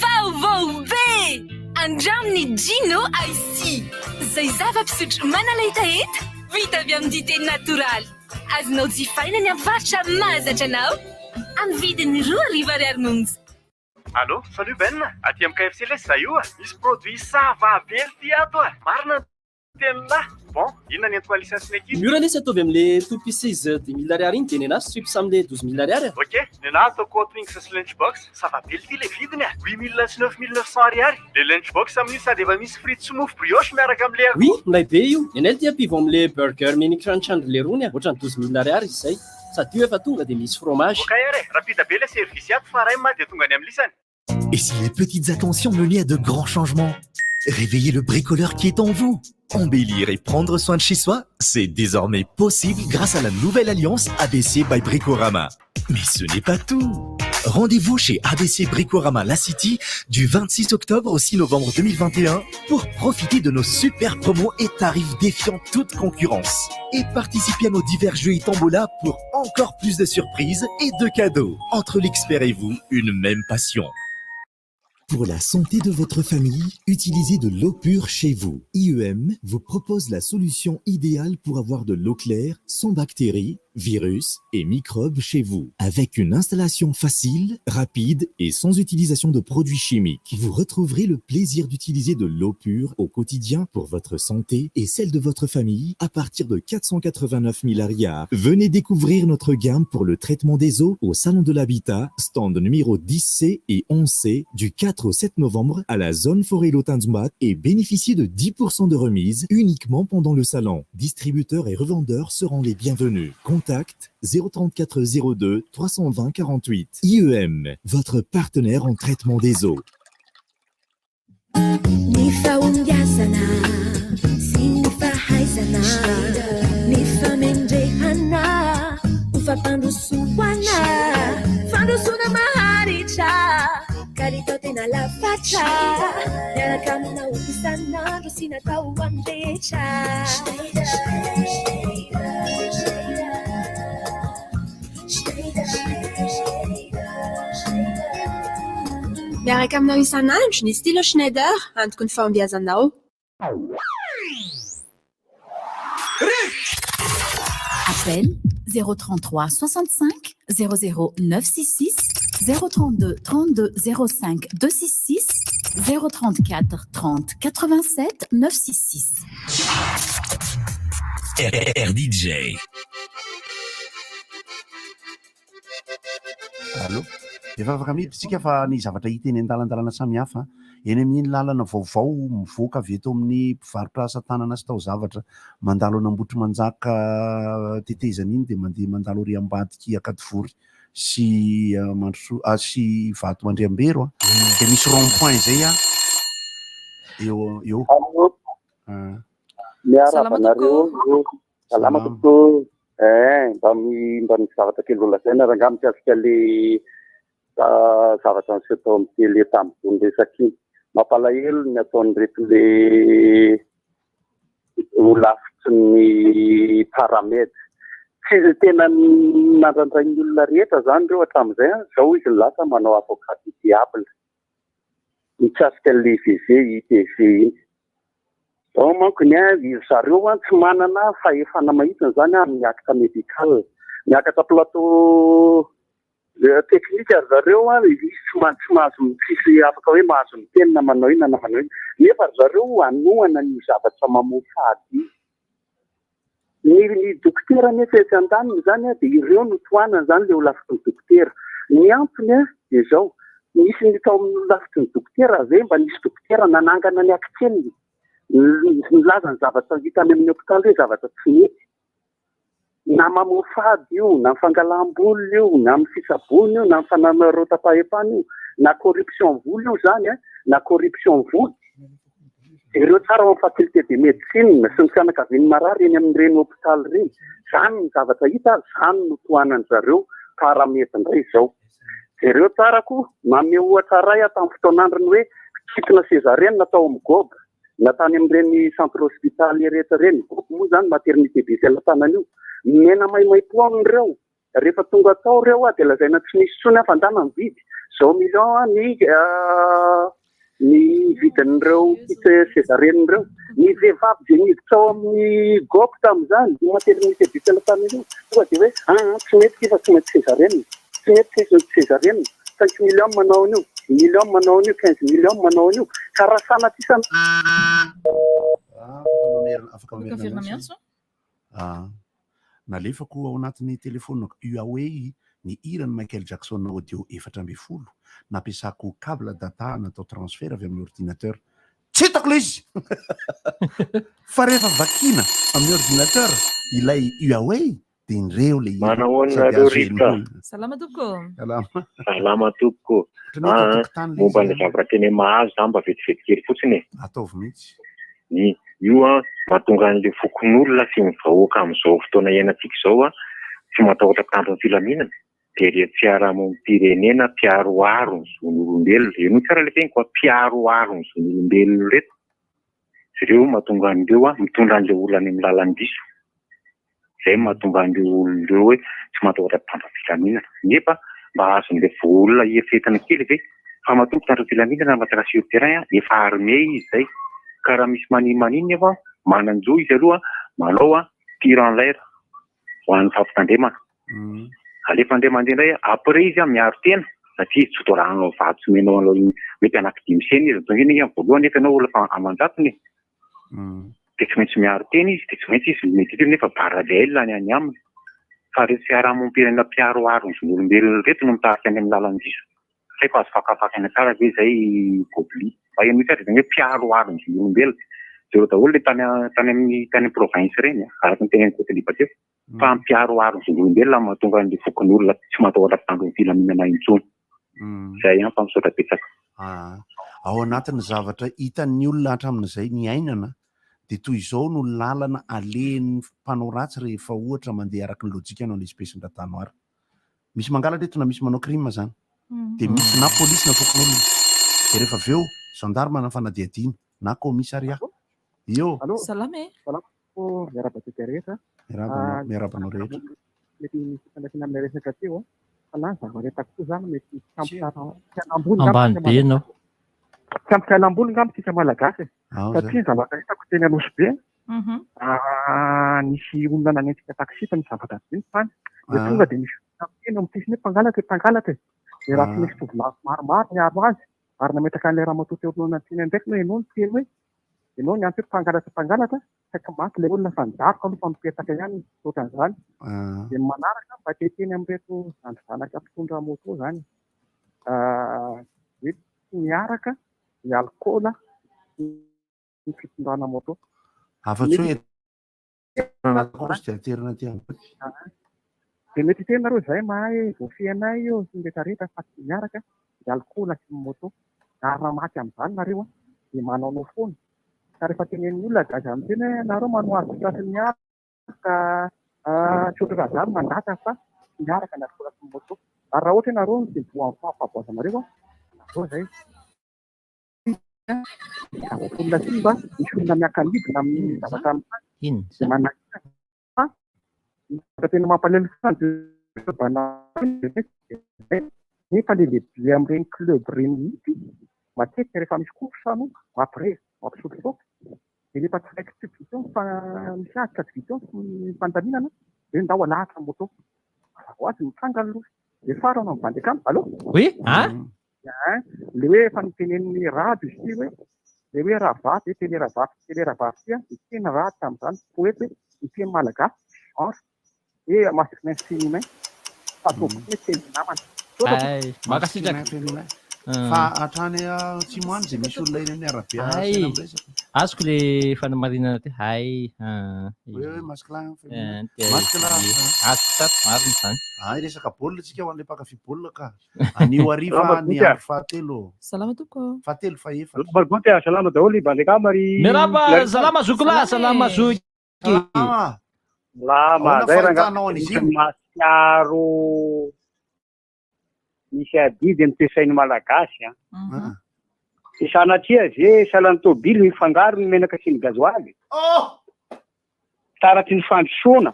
Vaovao be andraminy Gino IC zay zava-pisotro manalahitahita vita avy amin'ny dité natoraly azonao jifaina ny avarotra mahazatra anao amin'ny vidiny 2,00 monja. Allô, salut Ben, aty amin'ny KFC lesy za io misy produit sava be ty ato marina tena bon inona ny entiko licensin'ny équipe mura lesy ataovy amin'le tout pieces 10 000 ariary iny de nenazy strips amin'le 12 000 ariary ok nenazy ataoko twinks sy lunchbox sava be ty le vidiny 8 000 sy 9 900 ariary le lunchbox amin'io sady efa misy frite sy mofo brioche miaraka amin'le oui milay be io nenay ty ampivo amin'le burger mini crunch and le rony ohatrany 12 000 ariary izy zay sady io efa tonga de misy fromage ok are rapide be le service ato fa ray ma de tonga ny amin'ny lisany. Et si les petites attentions menaient à de grands changements? Réveillez le bricoleur qui est en vous. Embellir et prendre soin de chez soi, c'est désormais possible grâce à la nouvelle alliance ABC by Bricorama. Mais ce n'est pas tout. Rendez-vous chez ABC Bricorama La City du 26 octobre au 6 novembre 2021 pour profiter de nos super promos et tarifs défiant toute concurrence. Et participer à nos divers jeux et tombola pour encore plus de surprises et de cadeaux. Entre l'expert et vous, une même passion. Pour la santé de votre famille, utilisez de l'eau pure chez vous. IEM vous propose la solution idéale pour avoir de l'eau claire, sans bactéries, virus et microbes chez vous. Avec une installation facile, rapide et sans utilisation de produits chimiques, vous retrouverez le plaisir d'utiliser de l'eau pure au quotidien pour votre santé et celle de votre famille à partir de 489 000 rials. Venez découvrir notre gamme pour le traitement des eaux au Salon de l'Habitat, stand numéro 10C et 11C du 4 au 7 novembre à la zone Forêt-Lotanzmat et bénéficiez de 10% de remise uniquement pendant le salon. Distributeurs et revendeurs seront les bienvenus. Contact 034 02 320 48. IEM, votre partenaire en traitement des eaux. Karito tena la facha Miaraka amina isanandro sy natao amrehetra Miaraka aminao isanandro ny stylo Schneider antoko ny fahombiazanao. Appel 033 65 00 966 032 32 05 266 034 30 87 966. RDJ. Allô? Efa afaka miditsika fa ny zavatra hita eny an-dalandalana samihafa eny amin'iny lalana vaovao mivoaka avy eto amin'ny mpivarotra asa tanana sy taozavatra mandalo an'Ambotry Manjaka tetezana iny dia mandeha mandalo ary Ambadiky Akadivory sy sy Vato Mandriambero dia misy rond-point zay eo miaraka nareo salama tokoa mba misy zavatra kely volazaina raha angamba tsy afaka le zavatra nisy atao amin'ny tele tamin'ny resaka iny mampalahelo ny ataon'ireto le olafitry ny paramètre tsy tena nandrandray ny olona rehetra zany reo hatramin'izay zao izy lasa manao avocat diable mitsasika le VV ITV iny zao manko ny zareo tsy manana fahefana mahitsiny zany amin'ny acte médical miakatra plateau teknika ary zareo tsy mahazo tsisy afaka hoe mahazo miteny na manao ina na manao ina nefa zareo anohana ny zavatra mamofady ny dokotera nefa etsy an-daniny zany dia ireo no toanana zany le olafitry ny dokotera ny antony dia zao misy ny tao amin'ny olafitry ny dokotera ve mba nisy dokotera nanangana ny akitseniny nilaza ny zavatra hita any amin'ny hôpitaly hoe zavatra tsy mety na mamofady io na mifangalam-boly io na amin'ny fisabony io na mifanarotapahepana io na corruption voly io zany na corruption voly ireo tsara ao amin'ny faculté de médecine sy ny fianakaviany marary eny amin'ireny hôpitaly reny zany ny zavatra hita zany no toanany zareo paramètre indray zao ireo tsarako manome ohatra ray tamin'ny fotoanandrony hoe kitina césarienne natao amin'ny gobe natany amin'ireny centre hospitalier rehetra reny gobe moa zany maternité be fialan-tanana io mena maimaipo amin'ireo rehefa tonga tao ireo dia lazaina tsy misy tsony afandana ny vidy 100 millions ny vidin'ireo kit césarienne ireo ny vehivavy dia niditra ao amin'ny gobe tamin'izany maternité be fialan-tanana io tonga dia hoe tsy mety kifa tsy mety césarienne tsy mety césarienne 5 millions manao an'io 10 millions manao an'io 15 millions manao an'io karaha sanatisana nalefako ao anatin'ny telefonina Huawei ny irany Michael Jackson audio 440 nampiasako câble data natao transfert avy amin'ny ordinateur tsy hitako le izy fa rehefa vakina amin'ny ordinateur ilay Huawei dia nireo le manahoana Rita salama toko salama toko momba ny zavatra teny mahazo zany mba vetivety kely fotsiny ataovy mihitsy io mahatonga an'le fokon'olona sy mivahoaka amin'izao fotoana iainantsika izao tsy matahotra tanjon'ny filaminana dia rehetra piarahamonimpirenena mpiaroaro ny zon'olombelona eno tsara le teniko mpiaroaro ny zon'olombelona reto ireo mahatonga an'ireo mitondra an'le olona any amin'ny lalan'ny diso izay mahatonga an'ireo olon'ireo hoe tsy matahotra tanjon'ny filaminana nefa mba azon'le olona eritreretana kely ve fa mahatonga tanjon'ny filaminana matsaka sur terrain efa armé izy izay ka raha misy manino nefa mananjo izy aloha manao tir en l'air ho an'ny fampitandrema. Alefa andray mandeha indray après izy miaro tena satria tsy toranao vato sy menao anao mety anaky 5 seny izy tonga iny voalohany nefa ianao lafa amanjatony de tsy maintsy miaro tena izy de tsy maintsy izy mety nefa parallèle any aminy fa reto fiarahamonimpirenena mpiaroaro ny olombelona reto no mitarika any amin'ny lalan'izy saiko azo fakafakana tsara ve zay gobli mba eno mihitsy ary zany hoe mpiaroaro ny olombelona zero daholo le tany amin'ny province reny araky ny tenen'ny Côte teo fa mpiaroaro ny olombelona mahatonga an'le fokon'olona tsy matahotra mpitandro ny filaminana intsony zay ihany mpamisaotra betsaka. Ao anatin'ny zavatra hitan'ny olona hatramin'izay ny ainana de toy izao no lalana alehan'ny mpanao ratsy rehefa ohatra mandeha araky ny lojika anao l'espèce-ndrantanoara. Misy mangala reto na misy manao crime zany de misy na polisy na fokon'olona de rehefa aveo gendarme na fanadiadina na commissariat. Io salame miarabanao rehetra mety fandraisana amin'ny resaka teo alany zavaretako koa zany mety ambany be anao kampikalambolo ngamba tsika malagasy satria zavatra hitako teny anosy be nisy olona nanentsika taksita ny zavatra be ny tany de tonga de misy teny am'tisiny mpangalatra de raha tsy misy tovolahy maromaro miaro azy ary nametraka an'ilay raha matoa teo alohan'ny teny ndraiky no ianao ny teny hoe ianao ny antso hoe mpangalatra saika maty ilay olona fanjaroko aloha mipetaka ihany ohatran'izany de manaraka mba teteny amin'reto zanaka mpitondra moto zany hoe tsy miaraka ny alcool ny fitondrana moto afa-tsy hoe aterina ty de mety tenareo zay mahay voafianay io sy rehetrarehetra fa tsy miaraka ny alcool sy ny moto ary raha maty amin'izany nareo de manaonao foana ka rehefa tenen'ny olona gaga am'teny hoe nareo manoazy pilasy miaraka tsy ohatra raha zany mandata fa miaraka ny alcool sy ny moto ary raha ohatra hoe nareo ny voan'ny fahaboazanareo nareo zay olona simba misy olona miakanidina amin'ny zavatra iny de manahita fa tena mampalelo nefa le lehibe amin'ireny club reny mihitsy matetika rehefa misy korsano après mampisotrosoka de rehefa tsy raiky tsy vision fa misy adika tsy vision ny fandaminana de ndao alahatra moto ho azy mitsanga aloha de farana mivandy akamy alo oui le hoe efa nitenen'ny radio izy ty hoe le hoe raha vaty tele raha vaty tia ny tena raty am'izany poety hoe ny teny malagasy genre e masinain sinimain fa toboko hoe teny namana makasitraka fa hatrany Tsimoany zay misy olona eny amin'ny arabe azoko le fanamarinana ty hay hoe masculin azoko tato mariny zany resaka baolina tsika ho an'le mpakafy baolina ka anio ariva ny andro fahatelo salama toko fahatelo fa efa salama daholo bandek'amary miraba salama zokola salama zoky lama zay rahanao an'izy masiaro misy adidy amin'ny toesainy malagasy sanatria ze salan'ny tobily mifangaro ny menaka sy ny gazoaly taratsy ny fandrosoana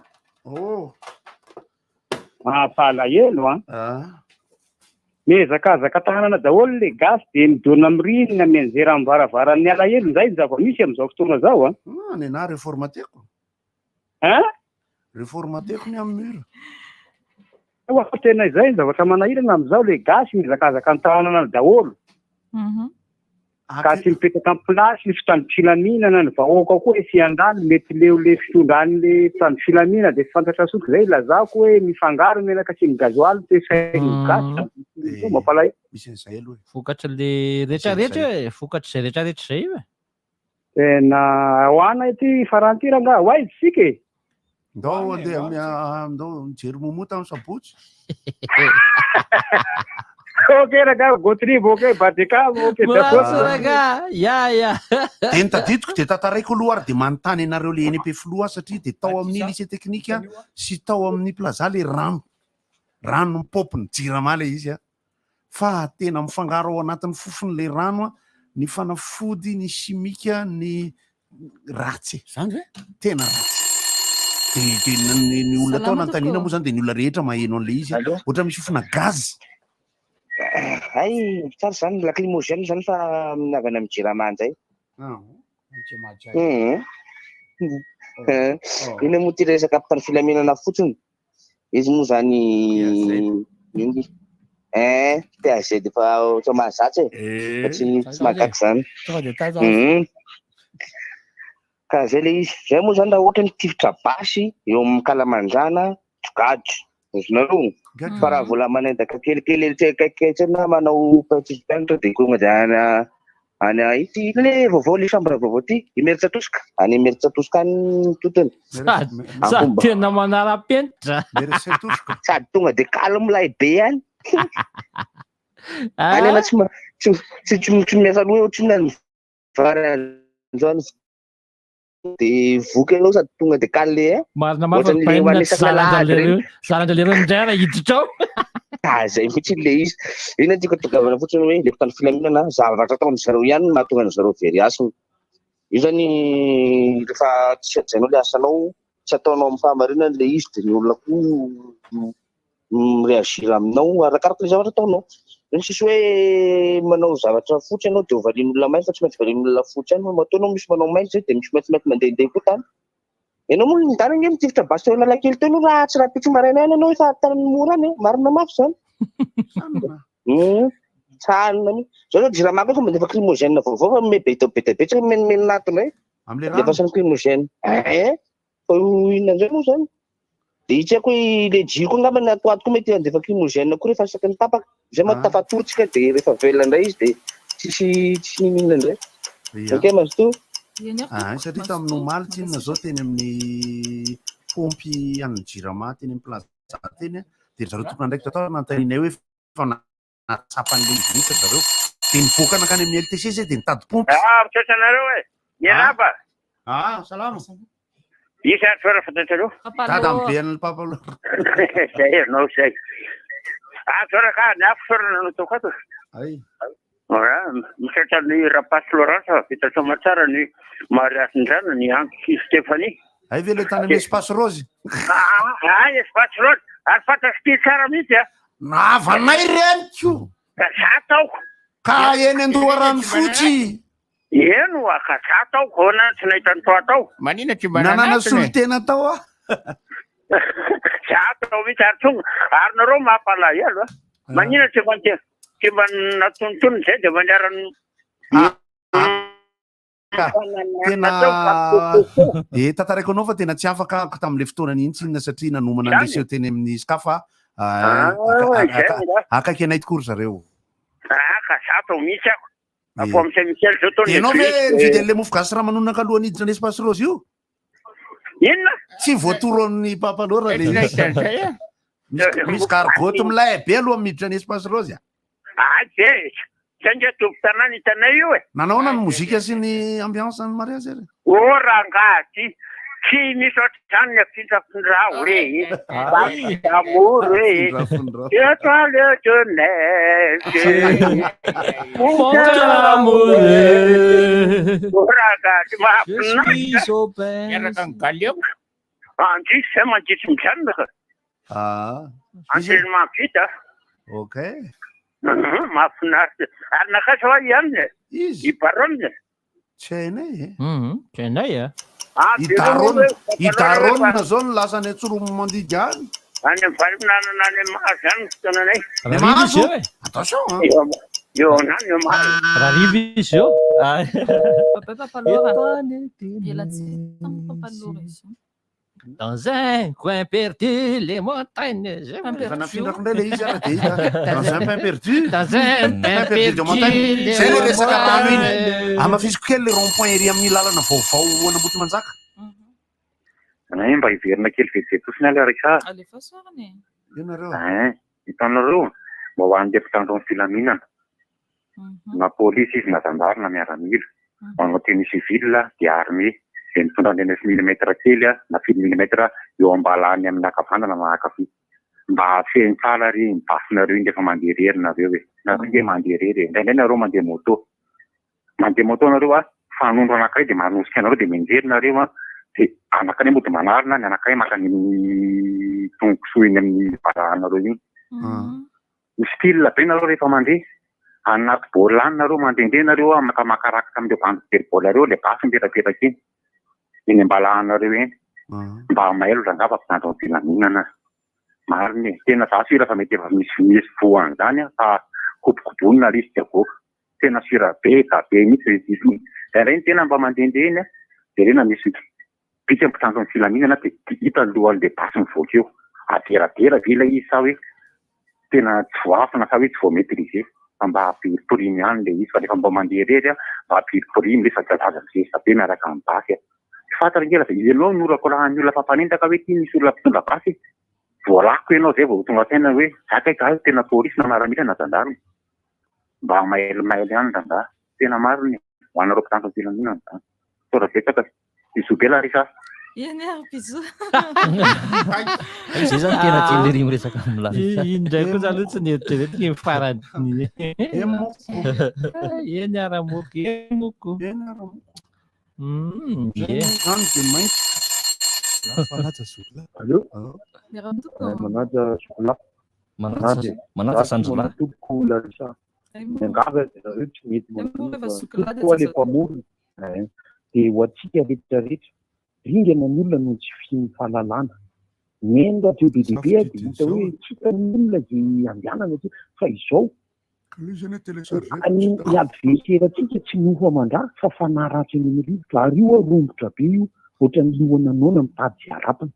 mampalahelo mezakazaka tanana daholo le gasy de midorona mirinina amen'izay raha mivaravaran'ny alahelo zay ny zava-misy amin'izao fotoana zao ny na réformateko réformateko ny amin'ny mur tena izay ny zavatra manahirana amin'izao le gasy mizakazaka ny tanana daholo ka tsy mipetraka amin'ny plasy ny fitandro filaminana ny vahoaka koa hoe fiandany mety leo le fitondran'le fitandro filamina de fantatra soky zay lazako hoe mifangaro menaka sy ny gazoaly toesainy gasy mampalahelo misy an'izay aloha vokatra le rehetrarehetra hoe vokatra zay rehetrarehetra zay hoe tena hoana ity faranty ranga ho aizy sika ndao andeha ndao mijery momota amin'ny sabotsy ok raga gotrivo ok badekamo ok de nitadidiko de tataraiko aloha ary de manontany anareo le NP Floa satria de tao amin'ny lycée technique sy tao amin'ny plaza le rano mipopiny jirama le izy fa tena mifangaro ao anatin'ny fofony le rano ny fanafody ny simika ny ratsy zany hoe tena ratsy de ny olona tao nantanina moa zany de ny olona rehetra maheno an'le izy ohatra misy fofona gazy ay tsara zany lacrymogène zany fa minavana amin'ny jiramany zay Iny moa ty resaka ampitany filaminana fotsiny. Izy moa zany ingy. PAZ efa ohatsa mahazatsy fa tsy mahagaga zany. Ka zay le izy. Zay moa zany raha ohatra ny tifitra basy eo amin'ny Kalamanjana, gadro. Nareo fa raha vola manendaka kelikely na manao participant dia konga any ity le vaovao le chambre vaovao ty Imeritsy Atoska any Imeritsy Atoska any totony sady tena manara-penitra sady tonga de calme lay be any any ana tsy miasa loha ohatriny any vary an'izany de voky anao sady tonga de calme marina marina zarandralereo indray raha hiditra ao zay mihitsy le izy ina tiako tongavana fotsiny hoe le mpitany filaminana zavatra atao am'zareo ihany mahatonga an'zareo very asina io zany rehefa tsy ajainao le asanao tsy ataonao amin'ny fahamarinana le izy de ny olona koa mireagir aminao arakaraka le zavatra ataonao ny sisy hoe manao zavatra fotsy ianao de ovalian'olona mainty fa tsy maintsy varian'olona fotsy ihany matoanao misy manao mainty zay de misy mainty mandehandeha koa tany ianao moa nitany nge mitifitra basy teo analakely teo aloha raha tsy raha pitry maraina ihany anao efa tanany mora any marina mafy zany tsanina mi zao zao jiramako fa mandefa climogène vaovao fa mebetabetsaka menatona lefa sany climogène fa inona zay moa zany de tsy haiko hoe le jiro angamba ny atoato koa mety andefa climogène koa rehefa saky ny tapaka zay ma tafatorytsika de rehefa velona indray izy de tsisy ninona indray ok mazoto satria tamin'ny omaly tsinona zao teny amin'ny pompy any jirama teny amin'ny plaza teny de zareo tokona ndraiky tatao nantaninay hoe fa natsapan'le izy zareo de nivoaka nakany amin'ny LTC zay de nitady pompy mitsoatranareo e miaraba salama isa fera fantatrareo tada ambean'ny papalora zay herinao zay sora ka ny afo sora nanao tao kato misaotra ny rapace Laurence vita somatsara ny mariasin-drano ny anky Stéphanie ay ve le tany amin'ny espace rose espace rose ary fantasy tsara mihitsy navanay reniko za taoko ka eny andoharany fotsy eno ka za taoko na tsy nahita ny toa tao manina tsy nanana solotena tao za tao mihitsy ary tonga ary nareo mampalay alo manina tsy mba natonotony zay de manjarany tena tantaraiko anao fa tena tsy afaka tam'le fotoanany iny tsinona satria nanomana an'leseo teny amin'ny skafa akaiky anay tokory zareo ka za tao mihitsy ako afo amy Saint Michel zao tao enao ve mividy an'le mofo gasy raha manonaka alohan'ny hiditra ny espace rose io inona tsy voatoro amin'ny papalora le misy gargote milay be aloha miditra ny espace rose zay nge tompy tanàna hitanay io nanao na ny mozika sy ny ambiance ny mariage re rangaty tsy misy ohatrany ny afindrafindrao re amour re étoile de neige rangaty mahafinaritra galio andrisy zay mandritry mijanona ka entraînement vita ok mahafinaritra ary nakasa hoa ihany ibaronne tsy hainay tsy hainay idarona zao ny lasany atsoromo mandidy any any valinanana any mahazo any fotoananay mahazo attention eo nany eo mahazo raha riva izy eo Dans un coin perdu, les montagnes. Fanafindra indray le izy de hita. Dans un pain perdu. Dans un pain perdu. Zay le resaka tano iny. Amafisiko kely le rond-point ery amin'ny lalana vaovao anamboty manjaka. Anay mba hiverina kely vetivety ala rehetra. Ianareo. Hitanareo mba ho an'ny mpitandro ny filaminana. Na polisy izy na zandary na miaramila. Manao tenue civile dia armée. Dia mitondra 9 mm kely na 10 mm eo ambalany amin'ny akavanana mahakafy. Mba hafehiny tsara ry mibasinareo iny rehefa mandeha rery nareo hoe. Nareo nge mandeha rery. Indraindray nareo mandeha moto. Mandeha moto nareo fanondro anankiray dia manosika anareo dia menjery nareo dia anankiray moa dia manarina ny anankiray maka ny tongosoa iny amin'ny barahanareo iny. Misy style be nareo rehefa mandeha. Anaty baolany nareo mandehandeha nareo maka makarakitra amin'ireo bandy bery baolareo le basy mipetrapetraka iny. eny ambalahanareo eny mba maelo rangava mpitandro amin'ny filaminana mariny tena za sira fa mety efa misy voan'izany fa kopokobonina ry izy tsy avoaka tena sira be be mihitsy izy reny tena mba mandehandeha eny dia rena misy pitsy mpitandro amin'ny filaminana dia hita ny lohan'le basy mivoaka eo aderadera ve ilay izy sa hoe tena tsy voafina sa hoe tsy voamaitrize fa mba ampiripirimy ihany le izy fa rehefa mba mandeha rery mba ampiripirimy rehefa galaza misesa be miaraka amin'ny basy fantatra ngela fa izy ianao norako raha ny olona fampanendaka hoe ty misy olona mpitondra basy voalako ianao zay vao tonga tena hoe zakaika tena polisy na maramila na zandarmy mba mailimaily ihany zanda tena mariny ho anareo mpitandro amin'ny filaminana zany saora betsaka isobela risa Eny ary bisou. Zay zany tena tian'le miresaka amin'ny indray koa zany tsy nieritreretika ny farany eny aramoko emoko manaja sanjola toko larisa ngava zareo tsy mety le mpamorona dia ho atsika rehetrarehetra ringana ny olona no tsy finy fahalalana menda be dia hita hoe tsika ny olona zay andehanana fa izao ny adversaire-tsika tsy nofo aman-drà fa fanaratsy ny rivotra ary io rombotra be io ohatran'ny lohana nona mitady zay arapana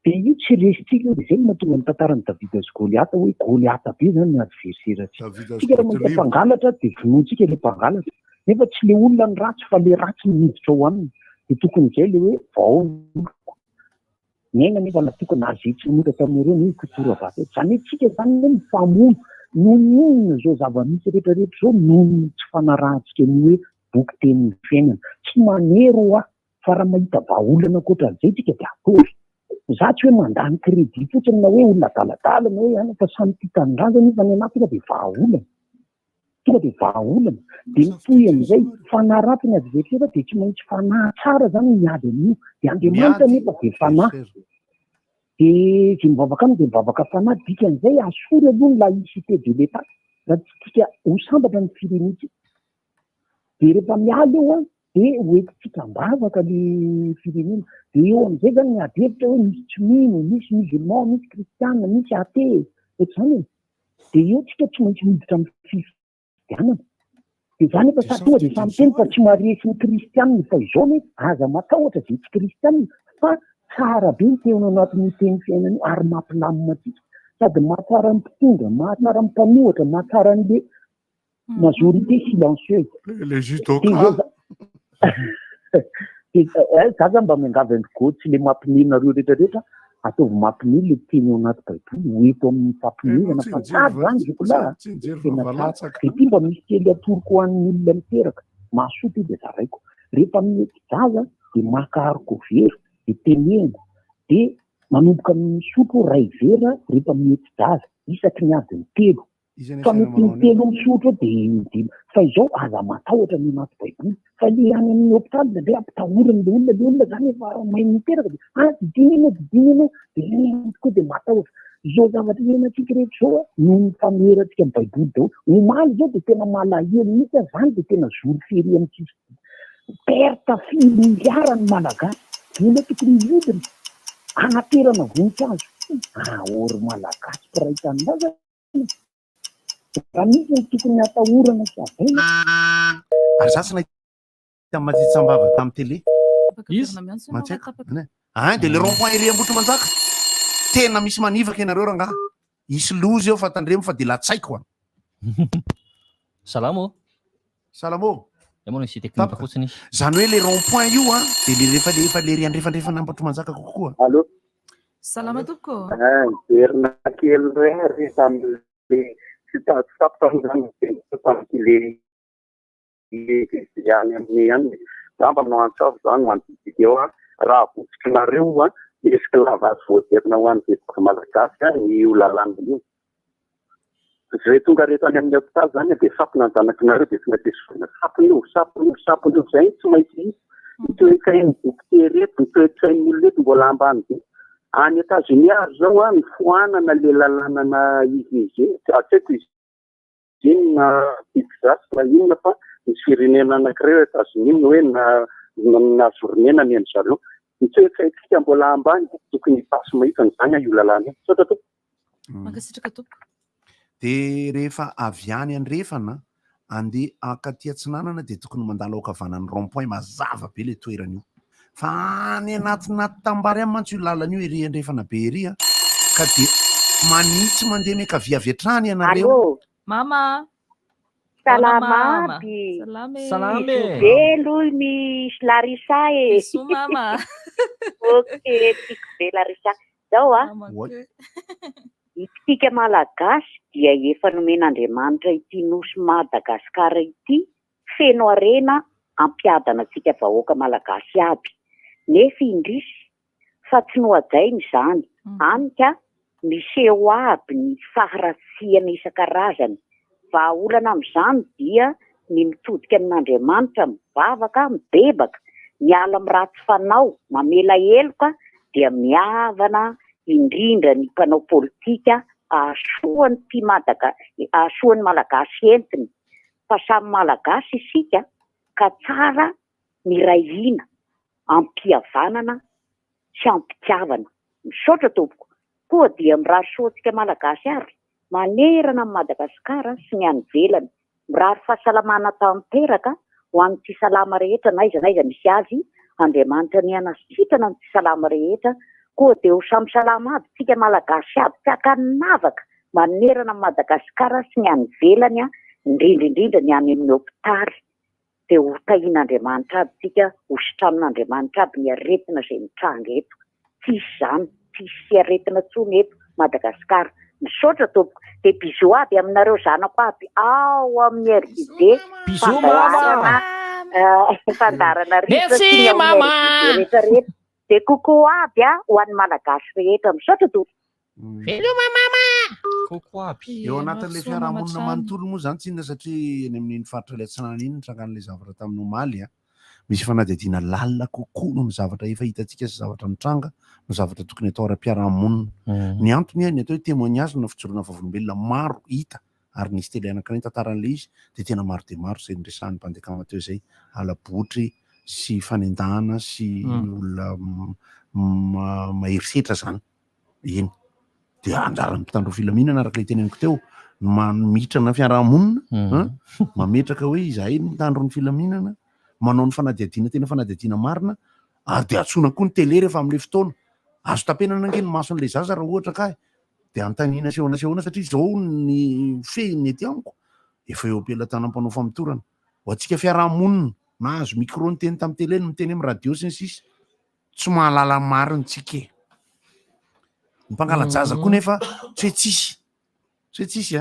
dia io tsy resitsika dia zay no mahatonga ny tantaran'ny Davida sy Goliata hoe Goliata be zany ny adversaire-tsika tsika raha mahita mpangalatra dia vonoantsika ilay mpangalatra nefa tsy le olona ny ratsy fa le ratsy ny miditra ao aminy dia tokony izay le hoe vao nena nefa natokony nazitsy nota tamin'ireo ny kotora vaty zany hoe tsika zany hoe mifamono nononona zao zava-misy rehetrarehetra zao nono tsy fanarahantsika ny hoe boky tenin'ny fiainana tsy manero fa raha mahita vahaolana ankoatran'izay tsika dia atory za tsy hoe mandany crédit fotsiny na hoe olona daladalana hoe ana fa samy pitany ranjany fa ny anatika dia vahaolana tonga dia vahaolana dia mitohy amin'izay fanaraty ny adversaire dia tsy maintsy fanahy tsara zany miady amin'io dia Andriamanitra nefa dia fanahy dia zay mivavaka aminy dia mivavaka fanahy dikan'izay asory aloha ny laïcité de l'État raha tsy tika ho sambatra ny firenitsika dia rehefa miala eo dia hoentintsika mbavaka ny firenena dia eo amin'izay zany ny adevitra hoe misy tsimino misy musulman misy kristiana misy athée ohatr'izany dia eo tsika tsy maintsy miditra amin'ny fifidianana dia zany efa sa tonga dia samy teny fa tsy maharesy ny kristianina fa izao hoe aza matahotra zay tsy kristianina fa tsara be ny tena anatin'ny teny fiainana ary mampilamina tsika sady mahatsara ny mpitondra mahatsara ny mpanohatra mahatsara n'le majorité silencieuse le judoka za zany mba miangavy ny gotsy le mampininareo rehetrarehetra ataovy mampininy le teny ao anaty baiboly hoeto amin'ny fampinirana fa tsara zany zokola tena tsara dia ty mba misy kely atoroko ho an'ny olona miteraka mahasoto io dia zaraiko rehefa mety zaza dia maka harikôvera dia tenena dia manomboka misotro ray vera rehefa mety zaza isaky ny adiny telo fa mety ny telo misotro dia fa izao aza matahotra ny anaty baiboly fa le any amin'ny hôpitaly nandray ampitahorany le olona zany efa mahay miteraka dia didiny ianao dia koa dia matahotra izao zavatra iainantsika rehetra zao no mifamerantsika amin'ny baiboly daholo omaly zao dia tena malahelo mihitsy zany dia tena zory fery amintsika perta filiara ny malagasy vola tokony miodina anaterana voninkazo ory malagasy piray tanin'aza raha misy ny tokony atahorana sy avena ary zasy nahita majitsambava tamin'ny télé izy mantseka dia le rond-point ery ambotro manjaka tena misy manivaka ianareo raha ngaha isy lozy eo fa tandremo fa dia latsaiko salamo salamo moa isy teknika fotsiny zany hoe le rond-point io dia le rehefa le riandrefandrefana ambotro manjaka kokoa allo salama toko verina kely rery tam'le sitatsapany zany tam'le kristiany amin'ny any za mba manao antsavy zany manodididy eo raha votsikinareo esklava azy voaderina ho an'ny vesika malagasy ny olalana io zay tonga rehetra any amin'ny hôpitaly zany dia sapona ny zanakinareo dia tonga dia sapony zay tsy maintsy mitoekain'ny dokitereto mitoekain'ny oloneto mbola ambany be any États-Unis ary zao ny foanana le lalanana IVG atseko izy na Texas na inona fa misy firenena anankiray États-Unis hoe na nazoronena ny zareo mitsoefaitsika mbola ambany tokony pasy mahitany zany io lalàna io sotra tompo mankasitraka tompo dia rehefa avy any andrefana andeha akaty Atsinanana dia tokony mandalo ankavanan'ny rond-point mazava be le toerana io fa any anatinaty tambary any mantsy io lalana io ery andrefana be ery ka dia manitsy mandeha miakavia avy hatrany ianareo mama salama aby salame velo misy Larissa e so mama ok tiako be Larissa zao itika malagasy dia efa nomen'Andriamanitra ity nosy Madagasikara ity feno arena ampiadana antsika vahoaka malagasy aby nefa indrisy fa tsy nohajainy izany anika miseho aby ny faharatsiana isan-karazany vahaolana amin'izany dia ny mitodika amin'Andriamanitra mivavaka mibebaka miala amin'ny ratsy fanao mamela heloka dia mihavana indrindra ny mpanao politika ahasoany ahasoany malagasy entiny fa samy malagasy isika ka tsara mirahina ampihavanana sy ampitiavana misaotra tompoko koa dia mirary soantsika malagasy ary manerana amin'ny Madagasikara sy ny any ivelany mirary fahasalamana tanteraka ho an'ity salama rehetra naiza misy azy Andriamanitra ny anasitana ny salama rehetra koa dia ho samy salama aby tsika malagasy aby tsy akanavaka manerana amin'ny Madagasikara sy ny any ivelany indrindra ny any amin'ny hopitaly dia ho tahin'Andriamanitra aby tsika ho sitramin'Andriamanitra aby ny aretina izay mitranga eto tsisy zany tsisy aretina tsony eto Madagasikara misaotra tompoko dia biso aby aminareo zanako aby ao amin'ny RDD fandarana merci mama rehetrarehetra dia kokoa aby ho an'ny malagasy rehetra misaotra tompoko veloma mama kokoa aby eo anatin'ilay fiarahamonina manontolo moa zany tsy inona satria eny amin'iny faritra ilay Atsinanana iny nitrangan'ilay zavatra tamin'ny omaly misy fanadihadiana lalina kokoa no ny zavatra efa hitantsika sy zavatra mitranga no zavatra tokony atao ara-piarahamonina ny antony ny atao hoe témoignage na fijoroana vavolombelona maro hita ary nisy tele anankiray tantaran'ilay izy dia tena maro dia maro izay niresahan'ny mpandekana teo izay alabotry sy fanendahana sy olona maherisetra zany eny dia anjaran'ny mpitandro filaminana araka ilay teneniko teo mitrana fiarahamonina mametraka hoe izahay mitandro ny filaminana manao ny fanadihadiana tena fanadihadiana marina ary dia atsona koa ny tele rehefa amin'ilay fotoana azo tapenana angeny mason'ilay zaza raha ohatra ka dia antanina sehoana satria zao ny feny ety amiko efa eo ampelantanam-panao famitorana ho antsika fiarahamonina na azo micro ny teny tamin'ny tele miteny amin'ny radio sy ny sisa tsy mahalala mariny tsika ny mpangalajaza koa nefa tsy hoe tsisy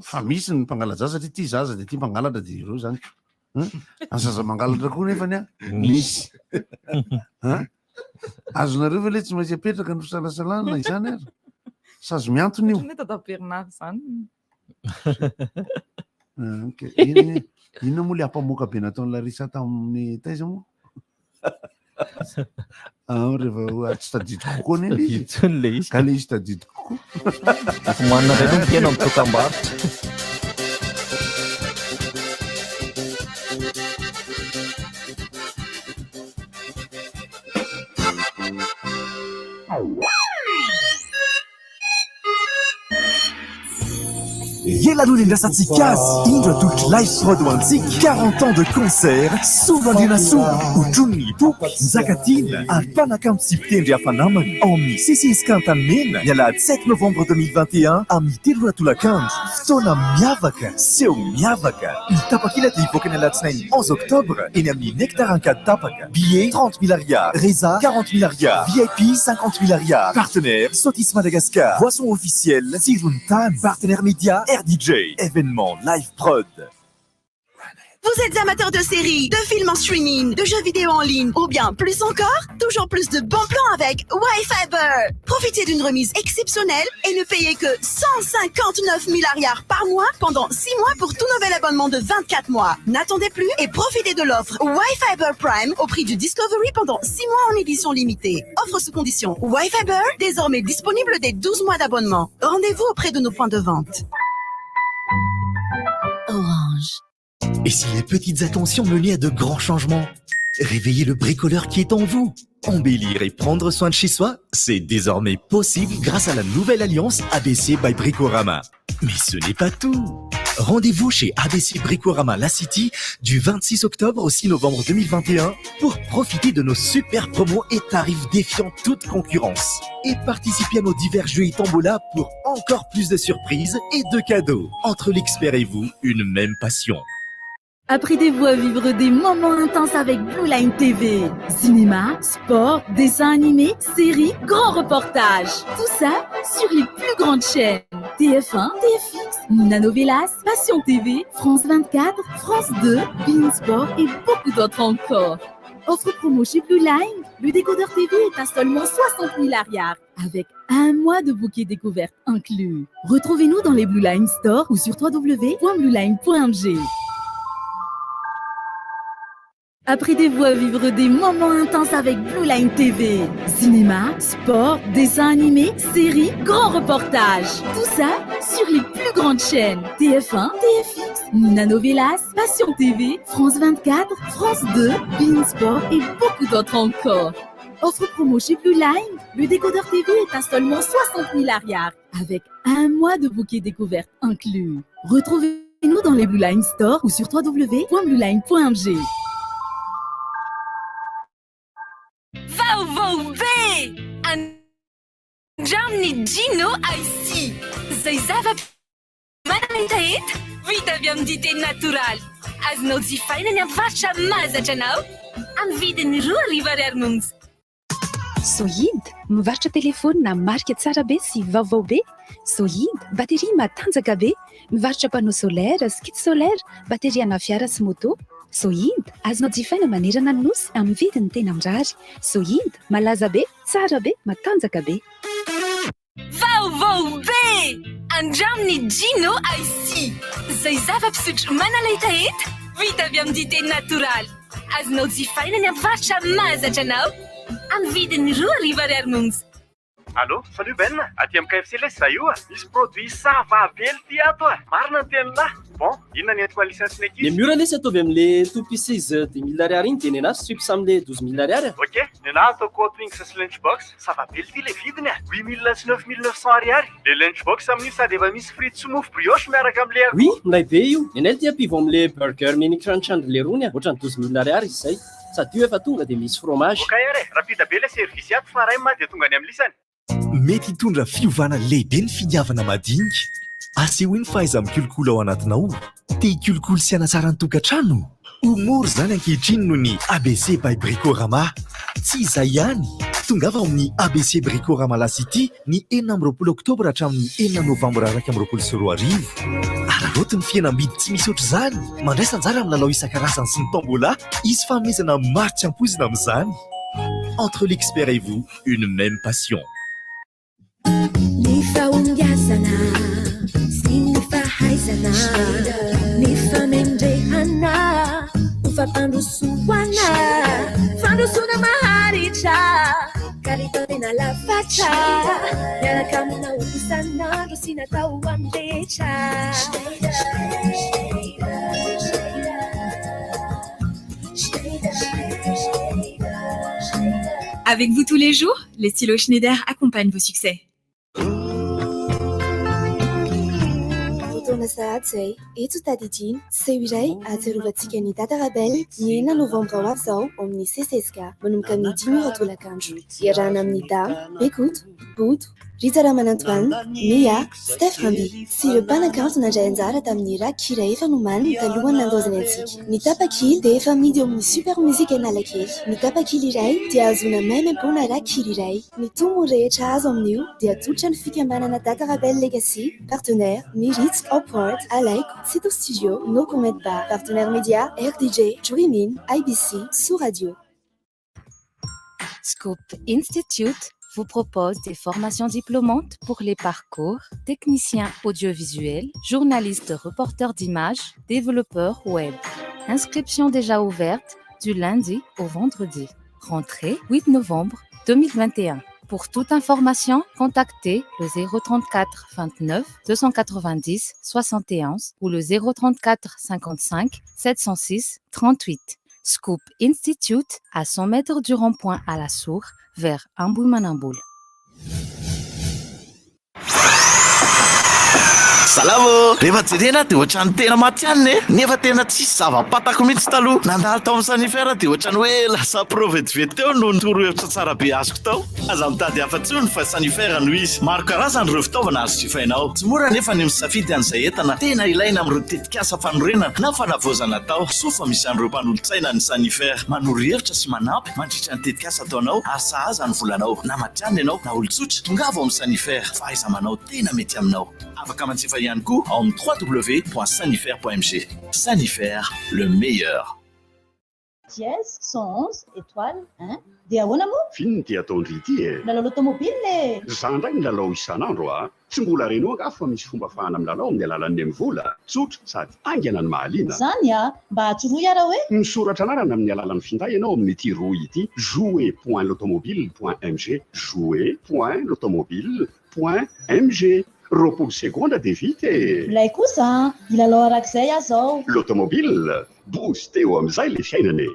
fa misy ny mpangalajaza satria ty zaza dia ty mpangalatra dia ireo zany azaza mangalatra koa nefany misy azonareo fa le tsy maintsy apetraka ny fisalasalana izany ary sazo miantony io inona moa le ampamoaka be nataon'ny Larissa tamin'ny taiza moa rehefa tsy tadidiko kokoa ny izy ka le izy tadidiko kokoa manana ray no tena mitokam-barotra Yelaluni Ndasatsikas, Indra Dutch Live Prod Wanzik, 40 ans de concert, Souvandina Sou, Ujuni Pouk, Zakatin, Alpana Camp Siptendria Fanaman, Omni Sissis Kantamen, Yala 7 novembre 2021, Ami Tilwa Tulakanj, Sona Miavaka, Seo Miavaka, Tapakila Divoken Latsnain 11 octobre, Enami Nektaranka Tapaka, billets 30 000 arias, Reza 40 000 arias, VIP 50 000 arias, partenaire Sotis Madagascar, boisson officielle, Siruntan, partenaire média, RDJ, événement Live Prod. Vous êtes amateur de séries, de films en streaming, de jeux vidéo en ligne ou bien plus encore, toujours plus de bons plans avec Wi-Fiber. Profitez d'une remise exceptionnelle et ne payez que 159 000 ariars par mois pendant 6 mois pour tout nouvel abonnement de 24 mois. N'attendez plus et profitez de l'offre Wi-Fiber Prime au prix du Discovery pendant 6 mois en édition limitée. Offre sous condition Wi-Fiber, désormais disponible dès 12 mois d'abonnement. Rendez-vous auprès de nos points de vente. Orange. Et si les petites attentions menaient à de grands changements? Réveillez le bricoleur qui est en vous. Embellir et prendre soin de chez soi, c'est désormais possible grâce à la nouvelle alliance ABC by Bricorama. Mais ce n'est pas tout. Rendez-vous chez ABC Bricorama La City du 26 octobre au 6 novembre 2021 pour profiter de nos super promos et tarifs défiant toute concurrence. Et participer à nos divers jeux et tombola pour encore plus de surprises et de cadeaux. Entre l'expert et vous, une même passion. Apprêtez-vous à vivre des moments intenses avec Blue Line TV. Cinéma, sport, dessins animés, séries, grands reportages. Tout ça sur les plus grandes chaînes. TF1, TFX, Nanovelas, Passion TV, France 24, France 2, Bein Sport et beaucoup d'autres encore. Offre promo chez Blue Line. Le décodeur TV est à seulement 60 000 arrières, avec un mois de bouquet découverte inclus. Retrouvez-nous dans les Blue Line Store ou sur www.blueline.mg. Apprêtez-vous à vivre des moments intenses avec Blue Line TV. Cinéma, sport, dessins animés, séries, grands reportages. Tout ça sur les plus grandes chaînes. TF1, TFX, Nanovelas, Passion TV, France 24, France 2, Bein Sport et beaucoup d'autres encore. Offre promo chez Blue Line. Le décodeur TV est à seulement 60 000 arrières, avec un mois de bouquet découverte inclus. Retrouvez-nous dans les Blue Line Store ou sur www.blueline.mg. Vauve Andramy Gino IC zay zava-manana eto vita avy amin'ny dité natoraly azonao jifaina ny avarotra mazatra anao amin'ny vidiny 2 arivo ariary monja. Solide, mivarotra telefônina marika tsara be sy vaovao be. Solide, bateria matanjaka be, mivarotra panneau solaire, skid solaire, bateria ana fiara sy moto. Solide, azonao jifaina manerana ny nosy amin'ny vidiny tena mirary. Solide, malaza be, tsara be, matanjaka be. Vaovao be Andramy Gino IC zay zava-pisotro manaleta eto vita avy amin'ny dité natoraly azonao jifaina ny avarotra mazatra anao amin'ny vidiny 2 arivo ariary monja. Allô, salut Ben, aty amin'ny KFC lesy za io misy produit savavely ty ato marina ny tenin'lahy. Bon, inona ny entiko licensinay ty? Le mura lesy ataovy amin'le tout pieces 10 000 ariary iny de nenazy sup sam'le 12 000 ariary. Ok, nenahy ataoko hot wings sy lunchbox, savavely ty le vidiny 8 000 sy 9 900 ariary. Le lunchbox amin'io sady efa misy frites sy mofo brioche miaraka amin'le Oui, milay be io. Nenay ty ampivo amin'le burger mini crunch andrele rony ohatrany 12 000 ariary izy zay. Sady io efa tonga de misy fromage. Ok ary, rapide be le service ato fa ray ma de tonga any amin'ny lisany. Mety hitondra fiovana lehibe ny finiavana madinika. Aseho iny fahaiza mikolokolo ao anatinao. Te hikolokolo sy hanatsara ny tokantrano. Ho mora zany ankehitriny noho ny ABC by Bricorama. Tsy izay ihany, tongava ao amin'ny ABC Bricorama La City ny 20 oktobra hatramin'ny 9 novambra 2024. Araroty ny fihenam-bidy tsy misy ohatr' izany. Mandraisa anjara amin'ny lalao isan-karazany sy ny tombola, izy fanomezana maro tsy ampoizina amin'izany. Entre l'expert et vous, une même passion. Ny fahombiazana sy ny fahaizana ny famendrehana ho fampandrosoana fandrosoana maharitra kalitao tena lafatra miaraka aminao isan'andro sy natao amin'ny rehetra. Avec vous tous les jours, les stylos Schneider accompagnent vos succès. Fotoana sahady zay, eto tadidiny, seho iray ahatsiarovatsika ny data rabel ny 9 novambra ho avy zao ao amin'ny CCSK manomboka amin'ny 10 ora tolakandro. Iarahana amin'ny dame, Bekoto, Boto, Rita Ramanantoine, Mia, Steph Ramby sy ireo mpanakanto nandray anjara tamin'ny rakira efa nomaniny talohany nandozany antsika. Ny tapakily dia efa amidy ao amin'ny super musique Analakely. Ny tapakily iray dia azona maimaimpona rakira iray. Ny tombony rehetra azo amin'io dia atolotra ny fikambanana Data Rabel Legacy, partenaire Miritz, Upward, Alaiko, Sito Studio, No Comment Bar, partenaire média RDJ, Dreamin, IBC, Sous Radio. Scoop Institute vous propose des formations diplômantes pour les parcours technicien audiovisuel, journaliste reporter d'images, développeur web. Inscription déjà ouverte du lundi au vendredi. Rentrée 8 novembre 2021. Pour toute information, contactez le 034 29 290 71 ou le 034 55 706 38. Scoop Institute à 100 mètres du rond-point à la Sour vers Amboul-Manamboul. Salamo, rehefa jerena dia ohatrany tena maty ihany nefa tena tsisy zava-patako mihitsy taloha. Nandalo tao amin'ny sanifera dia ohatrany hoe lasa provetivety teo no torohevitra tsara be azoko tao. Aza mitady hafa-tsony fa sanifera no izy. Maro karazany ireo fitaovana azo jifainao. Tsy mora nefa ny misafidy an'izay entana tena ilaina amin'ireo tetikasa fanorenana na fanavozana tao. Sofa misy an'ireo mpanolotsaina ny sanifera. Manoro-hevitra sy manampy mandritra ny tetikasa ataonao ary sahaza ny volanao. Na matianina ianao na olon-tsotra tongava amin'ny sanifera. Fahaiza-manao tena mety aminao. Afaka manjifa ihany koa ao amin'ny www.sanifaire.mg. Sanifaire, le meilleur. Dièse 111 étoile 1 dia ahoana moa? Finon dia ataondry ity e. Lalao automobile Za indray ny lalao isan'andro tsy mbola reno nga fa misy fomba fahana amin'ny lalao amin'ny alalan'ny amin'ny vola tsotra sady aingana ny mahaliana. Zany mba hatsoroy ara hoe misoratra anarana amin'ny alalan'ny finday ianao amin'ny ity roy ity jouer.l'automobile.mg jouer.l'automobile.mg roapolo seconda dia vita e. Ilay kosa ilalao arak'izay aho zao. L'automobile boost eo amin'izay le fiainana e.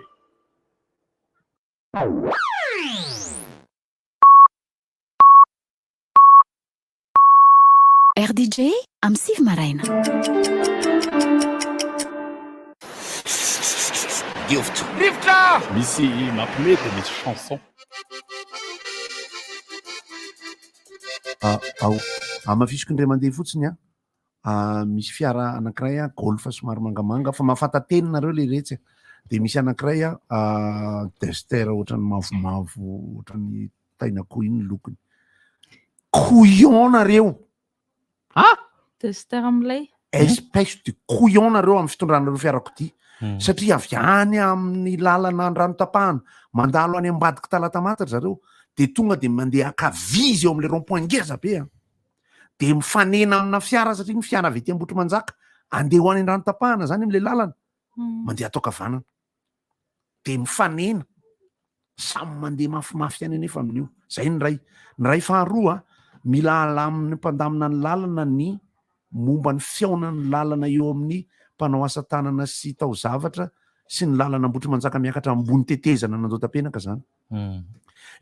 RDJ amin'ny Sivy Maraina. Rivotra! Misy mampimety misy chanson. Mafisiko indray mandeha fotsiny misy fiara anankiray Golf somary mangamanga fa mahafantateny nareo le retsy dia misy anankiray Duster ohatrany mavomavo ohatrany tainako iny lokony couillon nareo Duster amin'ilay espèce de couillon nareo amin'ny fitondranareo fiarakodia satria avy any amin'ny lalana rano-tapahana mandalo any ambadika talatamata zareo dia tonga dia mandeha akavizy eo amin'ilay rond-point ngeza be dia mifanena amina fiara satria ny fiara avy ety Ambotrimanjaka andeha ho any rano-tapahana zany amin'ilay lalana mandeha atao kavanana dia mifanena samy mandeha mafimafy any anefa amin'io zay ny ray faharoa mila alaminy mpandamina ny lalana ny momba ny fiaonany lalana eo amin'ny mpanao asa tanana sy tao zavatra sy ny lalana Ambotrimanjaka miakatra ambony tetezana nandota-penaka zany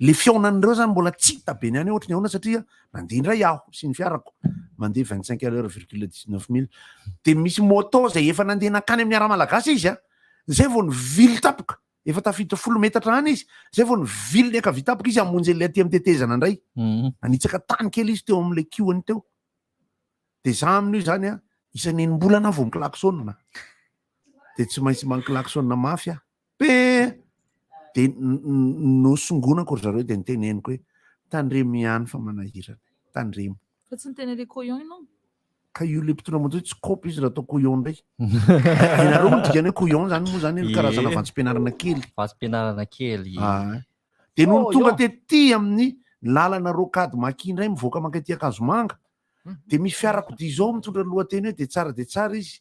le fiaonan'ireo zany mbola tsy tabeny any ohatra ny ahoana satria nandeha indray aho sy ny fiarako mandeha 25,19 dia misy moto zay efa nandeha nakany amin'ny ara-malagasy izy zay vao ny vily tapoka efa tafiditra 10 metatra any izy zay vao ny vily ny akavy tapoka izy hamonjy an'ilay aty amin'ny tetezana indray nanitsaka tany kely izy teo amin'ilay kiony teo dia za amin'io zany isany enim-bolana vao miklaksonina dia tsy maintsy manklaksonina mafy be dia nosongonako ry zareo dia niteneniko hoe tandremo ihany fa manahirana tandremo fa tsy niteny le couillon ianao ka io le mpitondra moto tsy kopy izy raha atao couillon ndray nareo modikany hoe couillon zany moa zany karazana vansim-pianarana kely dia noho tonga tety amin'ny lalana rokady maki indray mivoaka mankaty Akazomanga dia misy fiarakodia izao mitondra lohateny hoe dia tsara izy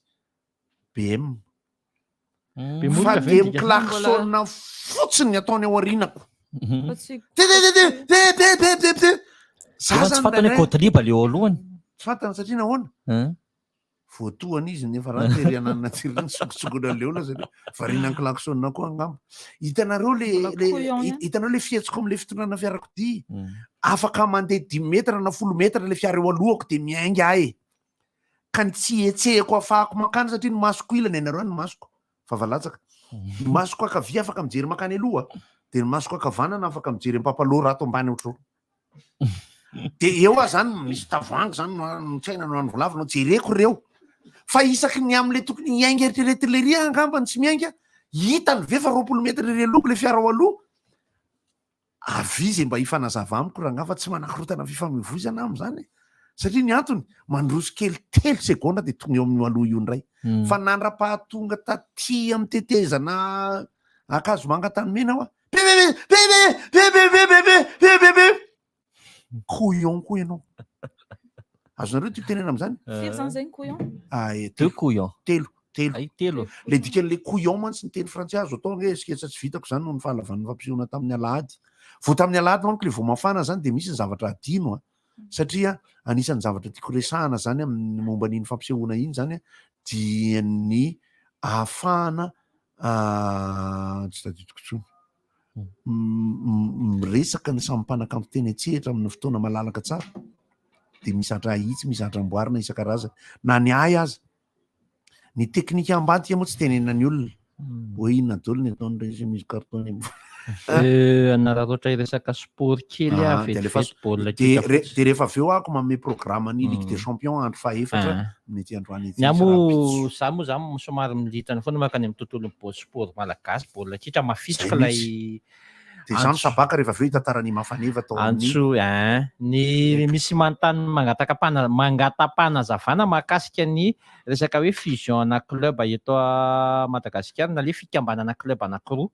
BM fa dia miklaksona fotsiny ataony ao arinako tsy fantany hoe godriba le eo alohany tsy fantany satria nahoana voatohany izy nefa raha teriananina tsiriny sokotsokona leona satria varinan klaksona koa angamba hitanareo le fietsiko amin'le fitondrana fiarakodia afaka mandeha 10 metra na 10 metra le fiara eo alohako dia miaingy ahy ka ny tsy etsehako afahako makany satria ny masoko ilana ianareo ny masoko fa valatsaka ny masoko akavia afaka mijery makany aloha dia ny masoko akavanana afaka mijery ampapaloha rato ambany ohatrao dia eo zany misy tavoangy zany tsaina no anovolavina jereko reo fa isaky ny amin'le tokony hiainga eritreretylery angambany tsy miainga hitany ve fa 20 metra ry aloko le fiara ao aloha avizy mba hifanazava amiko raha ngafa tsy manakorotana fifamoivoizana amin'izany satria ny antony mandroso kely 3 segonda dia tonga eo amin'ny aloha io indray fa nandra-pahatonga taty amin'ny tetezana Akazomanga tany mena aho couillon koa ianao azonareo ty tenena amin'izany firy zany zay ny couillon telo le dikan'le couillon mantsy ny teny frantsay azo atao nge esketsa tsy vitako zany no ny fahalavan'ny fampisehoana tamin'ny alahady vota amin'ny alahady manko le vao mafana zany de misy ny zavatra adino satria anisan'ny zavatra tiako resahana zany amin'ny momba n'iny fampisehoana iny zany dia ny ahafahana tsy tadidiko tsony miresaka ny samy mpanakanto teny atsehatra amin'ny fotoana malalaka tsara de misy atra ahitsy misy atra amboarina isan-karazany na ny ay aza ny teknika ambantika moa tsy tenena ny olona hoe inona dolo ny ataon'ireo misy carton anararoatra iresaka sport kely de rehefa avy eo ako mame programme ny ligue des champions andro faefatra mety androany nyamo za moa zany somary militany foana makany amin'ny tontolo sport malagasy baolina kitra mafitraka lay de zany sabaka rehefa avy eo hitantarany mafaneva tao antso ny misy manontany mangatapana-zavana mahakasika ny resaka hoe fusion ana club eto Madagasikara na le fikambanana club anankiroa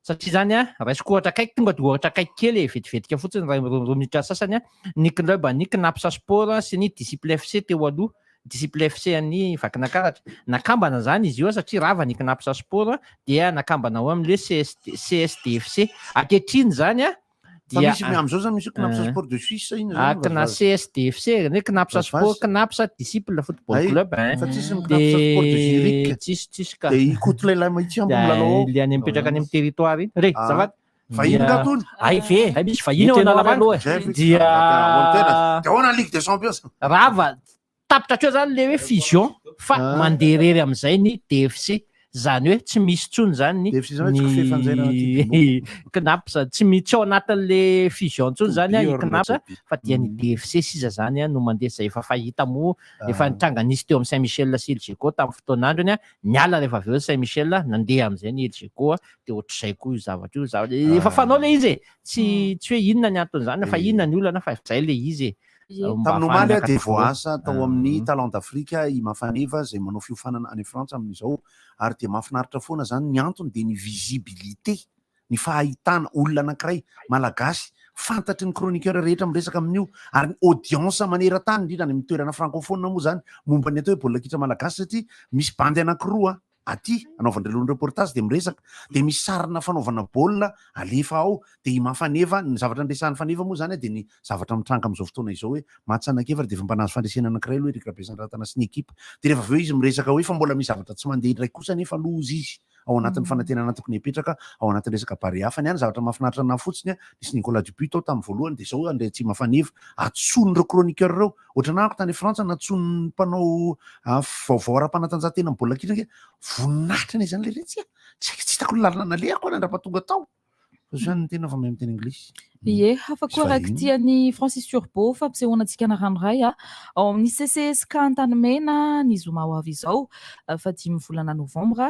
satria zany raisiko ohatra akaiky tonga de ohatra akaiky kely vetivetika fotsiny raha rominitra sasany ny club ny Knapsa Sport sy ny Disciple FC teo aloha Disciple FC any Vakinankaratra nakambana zany izy io satria rava ny Knapsa Sport dia nakambana ao amin'le CSDFC ankehitriny zany dia misy am'zao zany misy Knapsa Sport de Suisse iny akina CSDFC ny Knapsa Sport Knapsa Disciple Football Club fa tsisy Knapsa Sport de Zurich tsisy ka de ikotlay lay mahitsy ambo milalao le any mipetraka any amin'ny territoire iny re zavaty vahiny gatony ay ve ay misy vahiny ao analavany dia ahoana Ligue des Champions rava tapitra atreo zany le hoe fusion fa mandeha rery am'izay ny DFC zany hoe tsy misy tsony zany ny Knapsa tsy misy ao anatin'le fusion tsony zany i Knapsa fa dia ny DFC siza zany no mandeha zay efa fahita mo efa nitranga nisy teo amin'ny Saint-Michel sy Elgeco tamin'ny fotoan'androny niala rehefa avy eo Saint-Michel nandeha am'izay ny Elgeco de ohatr'izay koa io zavatra io efa fanao le izy tsy hoe inona ny antony zany fa inona ny olana fa zay le izy tamin'omaly de voasa tao amin'ny Talent d'Afrique i Mafaneva zay manao fiofanana any Frantsa amin'izao ary de mahafinaritra foana zany ny antony de ny visibilité ny fahahitana olona anankiray malagasy fantatry ny chroniqueur rehetra miresaka amin'io ary ny audience maneran-tany indrindra any amin'ny toerana francophone moa zany momba ny atao hoe baolina kitra malagasy satria misy bandy anankiroa aty anaovan'ireo reportage de miresaka de misy sarina fanaovana baolina alefa ao de i Mafaneva ny zavatra andresan'ny Faneva moa zany de ny zavatra mitranga am'izao fotoana izao hoe Matsanakevatra de efa mpanazo fandresena anankiray aloha Eric Rabesandrantana sy ny ekipa de rehefa avy eo izy miresaka hoe fa mbola misy zavatra tsy mandeha ndraiky kosa nefa loza izy ao anatin'ny fanantenana tokony hipetraka ao anatin'ny resaka pari hafa ny any zavatra mahafinaritra ana fotsiny nisy Nicolas Duput tao tamin'ny voalohany de zao andre tsy Mafaneva atson'ireo chroniqueur reo ohatra nako tany Frantsa natson'ny mpanao vaovao ara-panatanjahantena amin'ny baolina kitra voninahitra ny zany le retsy tsy hitako ny lalana nalehako nandrapatonga tao zany tena fa mahay miteny anglisy ie hafa koa rakitiany Francis Turbo fampisehoanantsika na ranoray ao amin'ny CCSK Antanimena ny zoma ho avy izao fa 10 volana novambra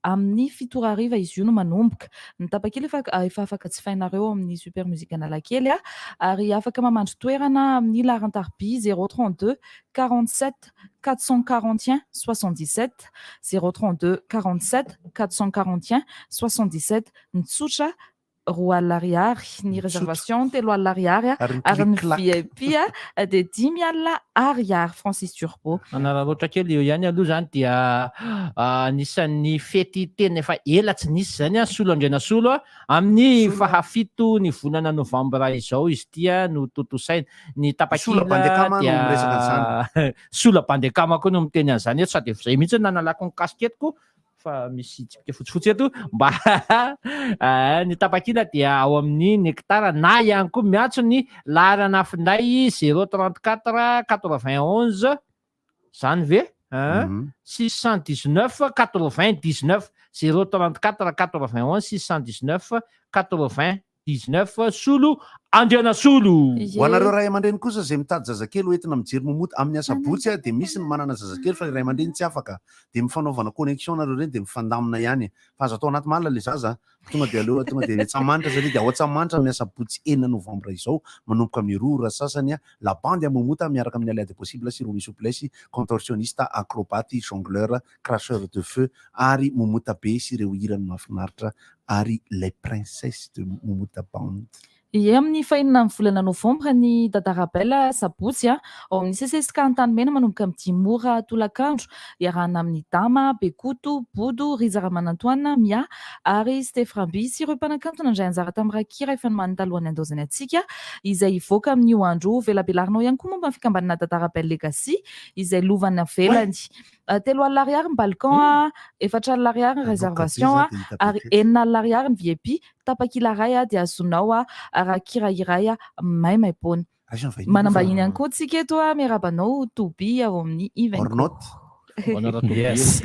amin'ny 7 ariva izy io no manomboka ny tapakely efa afaka jifainareo amin'ny super musique Analakely ary afaka mamandry toerana amin'ny larantarby 032 47 441 77 032 47 441 77 nitsotra roa alariary ny réservation telo alariary ary ny VIP de 10 alina ariary Francis Turbo anararoatra kely eo ihany aloha zany dia anisan'ny fety tena efa ela tsy nisy zany solo andrena solo amin'ny fahafito ny volana novambra izao izy tia no totosaina ny tapakila dia sola bandekama koa no miteny an'izany eto sady zay mihitsy nanalako ny kasketiko fa misy tsipika fotsifotsy eto mba ny tapakila dia ao amin'ny nektara na ihany koa miantso ny larana finday 034 91 zany ve 619 99 034 91 619 99 solo andriana solo ho anareo ray aman-dreny kosa zay mitady zazakely hoentina mijery momoty amin'ny asabotsy de misy ny manana zazakely fa ray aman-dreny tsy afaka de mifanaovana connexion nareo reny de mifandamina ihany fa azo atao anaty malina le zaza tonga de aleoha tonga de tsamanitra satria de ao tsamanitra amin'ny asabotsy 9 novambra izao manomboka amin'ny roa sasany la bande à momota miaraka amin'ny aliade possible sy Romy Souplesse contorsionniste acrobate jongleur cracheur de feu ary momota be sy ireo hirany mahafinaritra ary les princesses de momota band Ie, amin'ny fahinana amin'ny volana novambra ny dadarabela sabotsy ao amin'ny CCSK Antanimena manomboka amin'ny 10 mora tolakandro iarahana amin'ny Dama, Bekoto, Bodo, Riza Ramanantoana, Mia ary Steframby sy ireo mpanakantona indray anjara tamin'ny Rakira efa nomany talohan'ny andozany antsika izay ivoaka amin'io andro velabelarinao ihany koa momba ny fikambanana dadarabela legacy izay lovana velany 3 alina ariary ny balcon 4 alina ariary ny réservation ary 9 alina ariary ny VIP tapakila ray dia azonao Rakira iray maimaimpona. Manambahiny ihany koa tsika eto miarabanao Toby ao amin'ny event. Yes,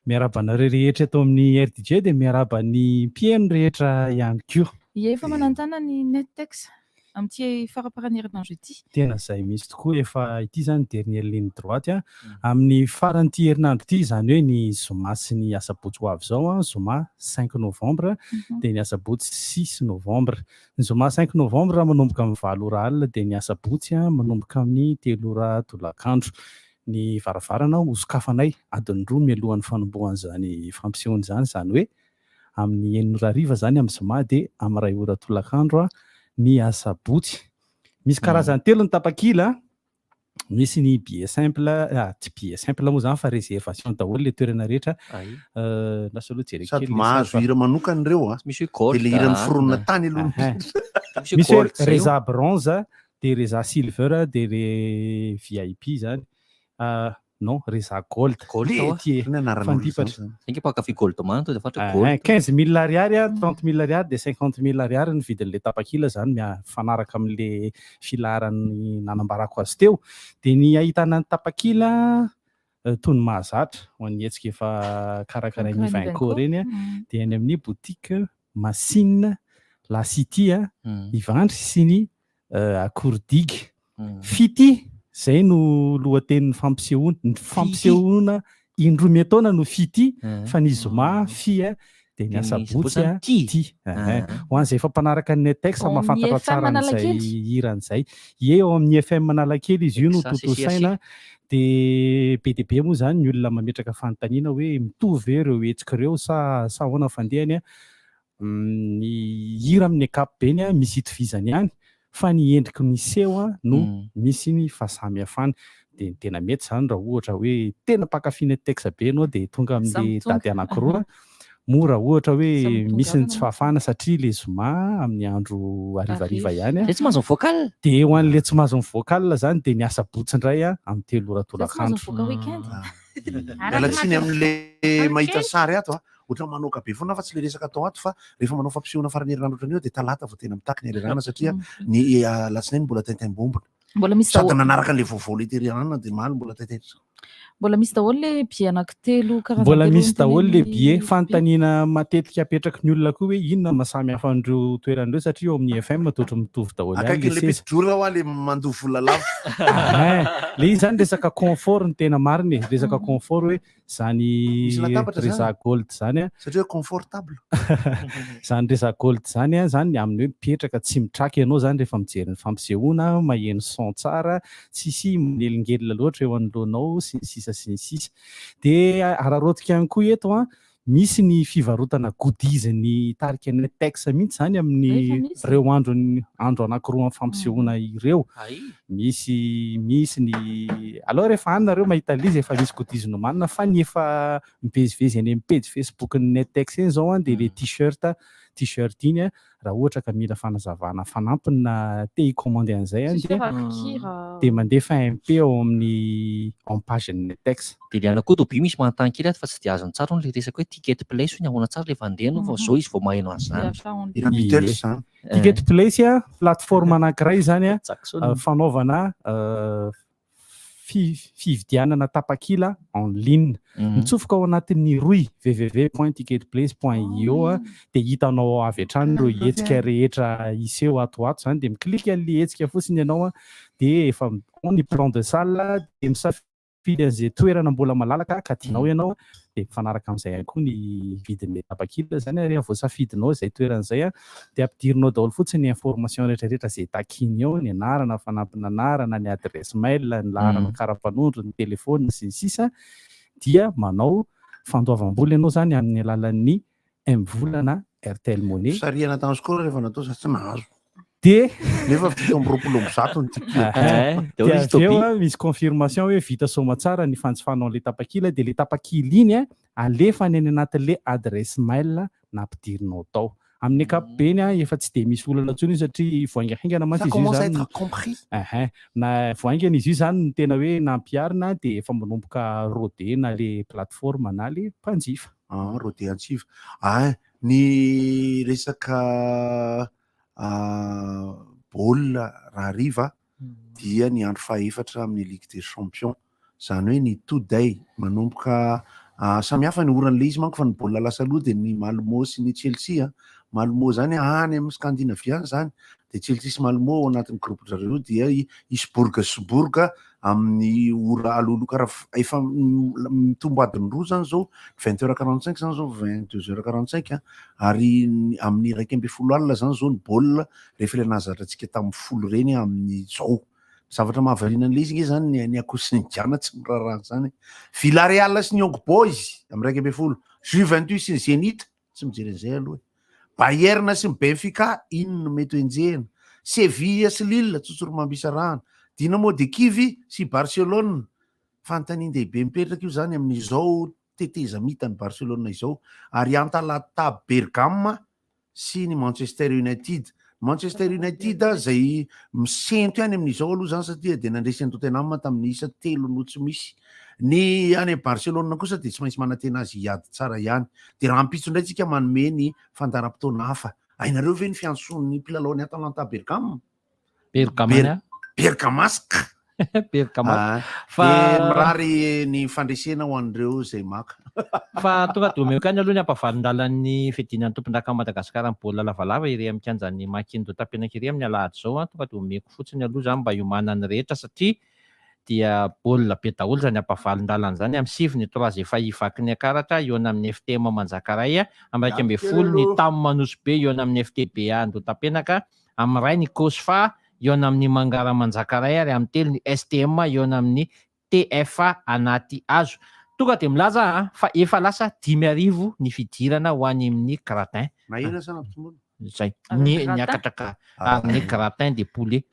miarabanareo rehetra eto amin'ny RDJ dia miarabany mpieno rehetra ihany koa. Ie, efa manantana ny Nettex amin'ity faraparany herinandro ity. Tena izay misy tokoa efa ity zany dernière ligne droite amin'ny faran'ity herinandro ity zany hoe ny zoma sy ny asabotsy ho avy zao zoma 5 novembre dia ny asabotsy 6 novembre. Ny zoma 5 novembre manomboka amin'ny 7 ora alina dia ny asabotsy manomboka amin'ny 3 ora tolakandro. Ny varavarana hosokafanay adiny 2 mialohan'ny fanombohan'izany fampisehoana zany hoe amin'ny 9 ora hariva zany amin'ny zoma dia amin'ny 2 ora tolakandro ny asabotsy. Misy karazany telo ny tapakila, misy ny billet simple, tsy billet simple moa zany fa réservation daholo le toerana rehetra. Lasa aloha jerena kely. Sady mahazo hira manokana ireo misy gold. Dia le hiran'ny foronina tany aloha. Misy reza bronze, dia reza silver, dia le VIP zany. Non, reza gold. Fandipatra. Inge pakafy gold manto dia fatra gold. 15 000 ariary, 30 000 ariary dia 50 000 ariary ny vidin'le tapakila zany mifanaraka amin'le filaharany nanambarako azy teo. Dia ny ahitana ny tapakila toy ny mahazatra ho an'ny hetsika efa karakarain'ny Vinco reny dia any amin'ny boutique Machine La City Ivandry sy ny Akourdigue. Fity zay no lohatenin'ny fampisehoana indroa metaona no fity fa ny zoma dia ny asabotsy ty. Ho an'izay efa mpanaraka ny Nettex mahafantatra tsara an'izay hiran'izay. Eo amin'ny FM Analakely izy io no totosaina dia be dia be moa zany ny olona mametraka fanontaniana hoe mitovy ireo hetsika ireo sa ahoana fandehany. Ny hira amin'ny ankapobeny misy itovizany ihany fa ny endriky miseho no misy ny fahasamihafana. Dia tena mety zany raha ohatra hoe tena mpakafy Nettex be ianao dia tonga amin'ny dady anankiroa. Mora ohatra hoe misy ny tsy fahafana satria le zoma amin'ny andro arivariva ihany. Tsy mahazo vocal. Dia ho an'le tsy mahazo vocal zany dia ny asabotsy indray amin'ny 3 ora tolakandro. Alatsiny amin'le mahita sary ato ohatra manoka be foana fa tsy le resaka atao ato fa rehefa manao fampisehoana farany herinandro ohatrany eo dia talata vao tena mitaky ny herinarana satria ny alatsinainy mbola taitaim-bombona. Sady nanaraka an'le vaovao le herinarana dia maly mbola taitaitra. Mbola misy daholo le billet anankitelo karazana. Mbola misy daholo le billet fanontaniana matetika apetraky ny olona koa hoe inona mahasamy hafa an'ireo toeran'ireo satria eo amin'ny FM totra mitovy daholo. Akaiky le pitijora ho le mandoa vola lava. Le izy zany resaka confort ny tena mariny, resaka confort hoe zany reza gold zany satria confortable. Zany reza gold zany zany amin'ny hoe mipetraka tsy mitraky ianao zany rehefa mijery ny fampisehoana, maheno son tsara, tsisy minelingelina loatra eo anoloanao sy ny sisa sy ny sisa. Dia ararotika ihany koa eto misy ny fivarotana goodies ny tarika Nettex mihitsy zany amin'ny ireo andro anankiroa amin'ny fampisehoana ireo. Misy ny alors rehefa anareo mahita lizy efa misy goodies nomanina fa ny efa mivezivezy any amin'ny page Facebook ny Nettex eny zao dia le t-shirt iny raha ohatra ka mila fanazavana fanampiny na te hikomandy an'izay dia mandefa MP ao amin'ny page ny Nettex. Dia liana koa Toby misy manontany kely fa tsy dia azony tsara le resaka hoe ticket place ny ahoana tsara rehefa andeha fa zao izy vao maheno an'izany. Ticket place plateforme anankiray zany fanaovana fividianana tapakila en ligne. Mitsofoka ao anatin'ny roy www.ticketplace.io dia hitanao avy hatrany ireo hetsika rehetra iseho ato zany dia miklika an'le hetsika fotsiny ianao dia efa ny plan de salle dia misafidy an'izay toerana mbola malalaka ka tianao ianao dia mifanaraka amin'izay ihany koa ny vidin'le tapakila zany rehefa voasafidinao izay toeran'izay dia ampidirinao daholo fotsiny ny information rehetrarehetra izay takiny ao, ny anarana, fanampina anarana, ny adresse mail, ny laharana kara-panondro, ny telefona sy ny sisa dia manao fandoavam-bola ianao zany amin'ny alalan'ny M-volana RTL Money. Sariana tamin'ny skola rehefa natao sa tsy nahazo. De nefa vita amin'ny 20 eo misy confirmation hoe vita soma tsara ny fanjifanao le tapakila de le tapakila iny alefa ny anatin'le adresse mail nampidirinao tao. Amin'ny ankapobeny efa tsy de misy olana intsony satria voaingahingana mantsy izy io zany. Na voaingana izy io zany ny tena hoe nampiarina de efa manomboka rodé na le plateforme na le mpanjifa. Rodé antsiva. Ny resaka baolina raha riva dia ny andro fahaefatra amin'ny Ligue des Champions. Zany hoe ny today manomboka samihafa ny oran'le izy manko fa ny baolina lasa aloha dia ny Malmo sy ny Chelsea. Malmo zany any amin'ny Scandinavia zany, dia Chelsea sy Malmo ao anatin'ny groupe zareo dia Isburga amin'ny ora aloloka raha efa mitombo adiny roa zany zao 20h45 zany zao 22h45 ary amin'ny 1:30 zany zao ny baolina rehefa ilay nahazatratsika tamin'ny folo reny amin'ny zao. Zavatra mahavariana an'ilay izy zany ny akosiny giana tsy miraharaha zany. Villarreal sy ny Young Boys amin'ny 1:30, Juventus sy ny Zenit tsy mijery an'izay aloha. Bayern sy ny Benfica ino no mety enjehina. Sevilla sy Lille tsotsoro mambisarahana. Dinamo de Kiev sy Barcelone fanontanian-dehibe mipetraka io zany amin'izao teteza mitany Barcelone izao. Ary Atalanta Bergame sy ny Manchester United. Manchester United zay misento ihany amin'izao aloha zany satria dia nandresy ny Tottenham tamin'ny isa 3 no tsy misy. Ny any Barcelone kosa dia tsy maintsy manantena azy hiady tsara ihany. Dia raha ampitso indray tsika manome ny fandaram-potoana hafa. Ainareo ve ny fiantson'ny mpilalao Atalanta Bergame? Bergamasque. Mirary ny fandresena ho an'ireo zay maka. Fa tonga de omeko any aloha ny ampavalon-dalan'ny fidinan'ny tompondraka Madagasikara amin'ny baolina lavalava iry amin'ny kianjan'ny Makindo Tapenakiri amin'ny alahady zao. Tonga de omeko fotsiny aloha zany mba hiomanany rehetra satria dia baolina be daholo zany ampavalon-dalana zany amin'ny sivy ny 3 efa hivaky ny akaratra eo amin'ny FTM Manjakaray amin'ny 1:30 ny Tam Manosbe eo amin'ny FTBA Ando Tapenaka amin'ny 1 ny Kosfa eo amin'ny Mangara Manjakaray ary amin'ny 3 ny STM eo amin'ny TFA Anaty Hazo. Tonga de milaza fa efa lasa 5,000 ny fidirana ho any amin'ny Gratin. Nahirana sana mpitomboana. Zay niakatra ny Gratin de Poulet.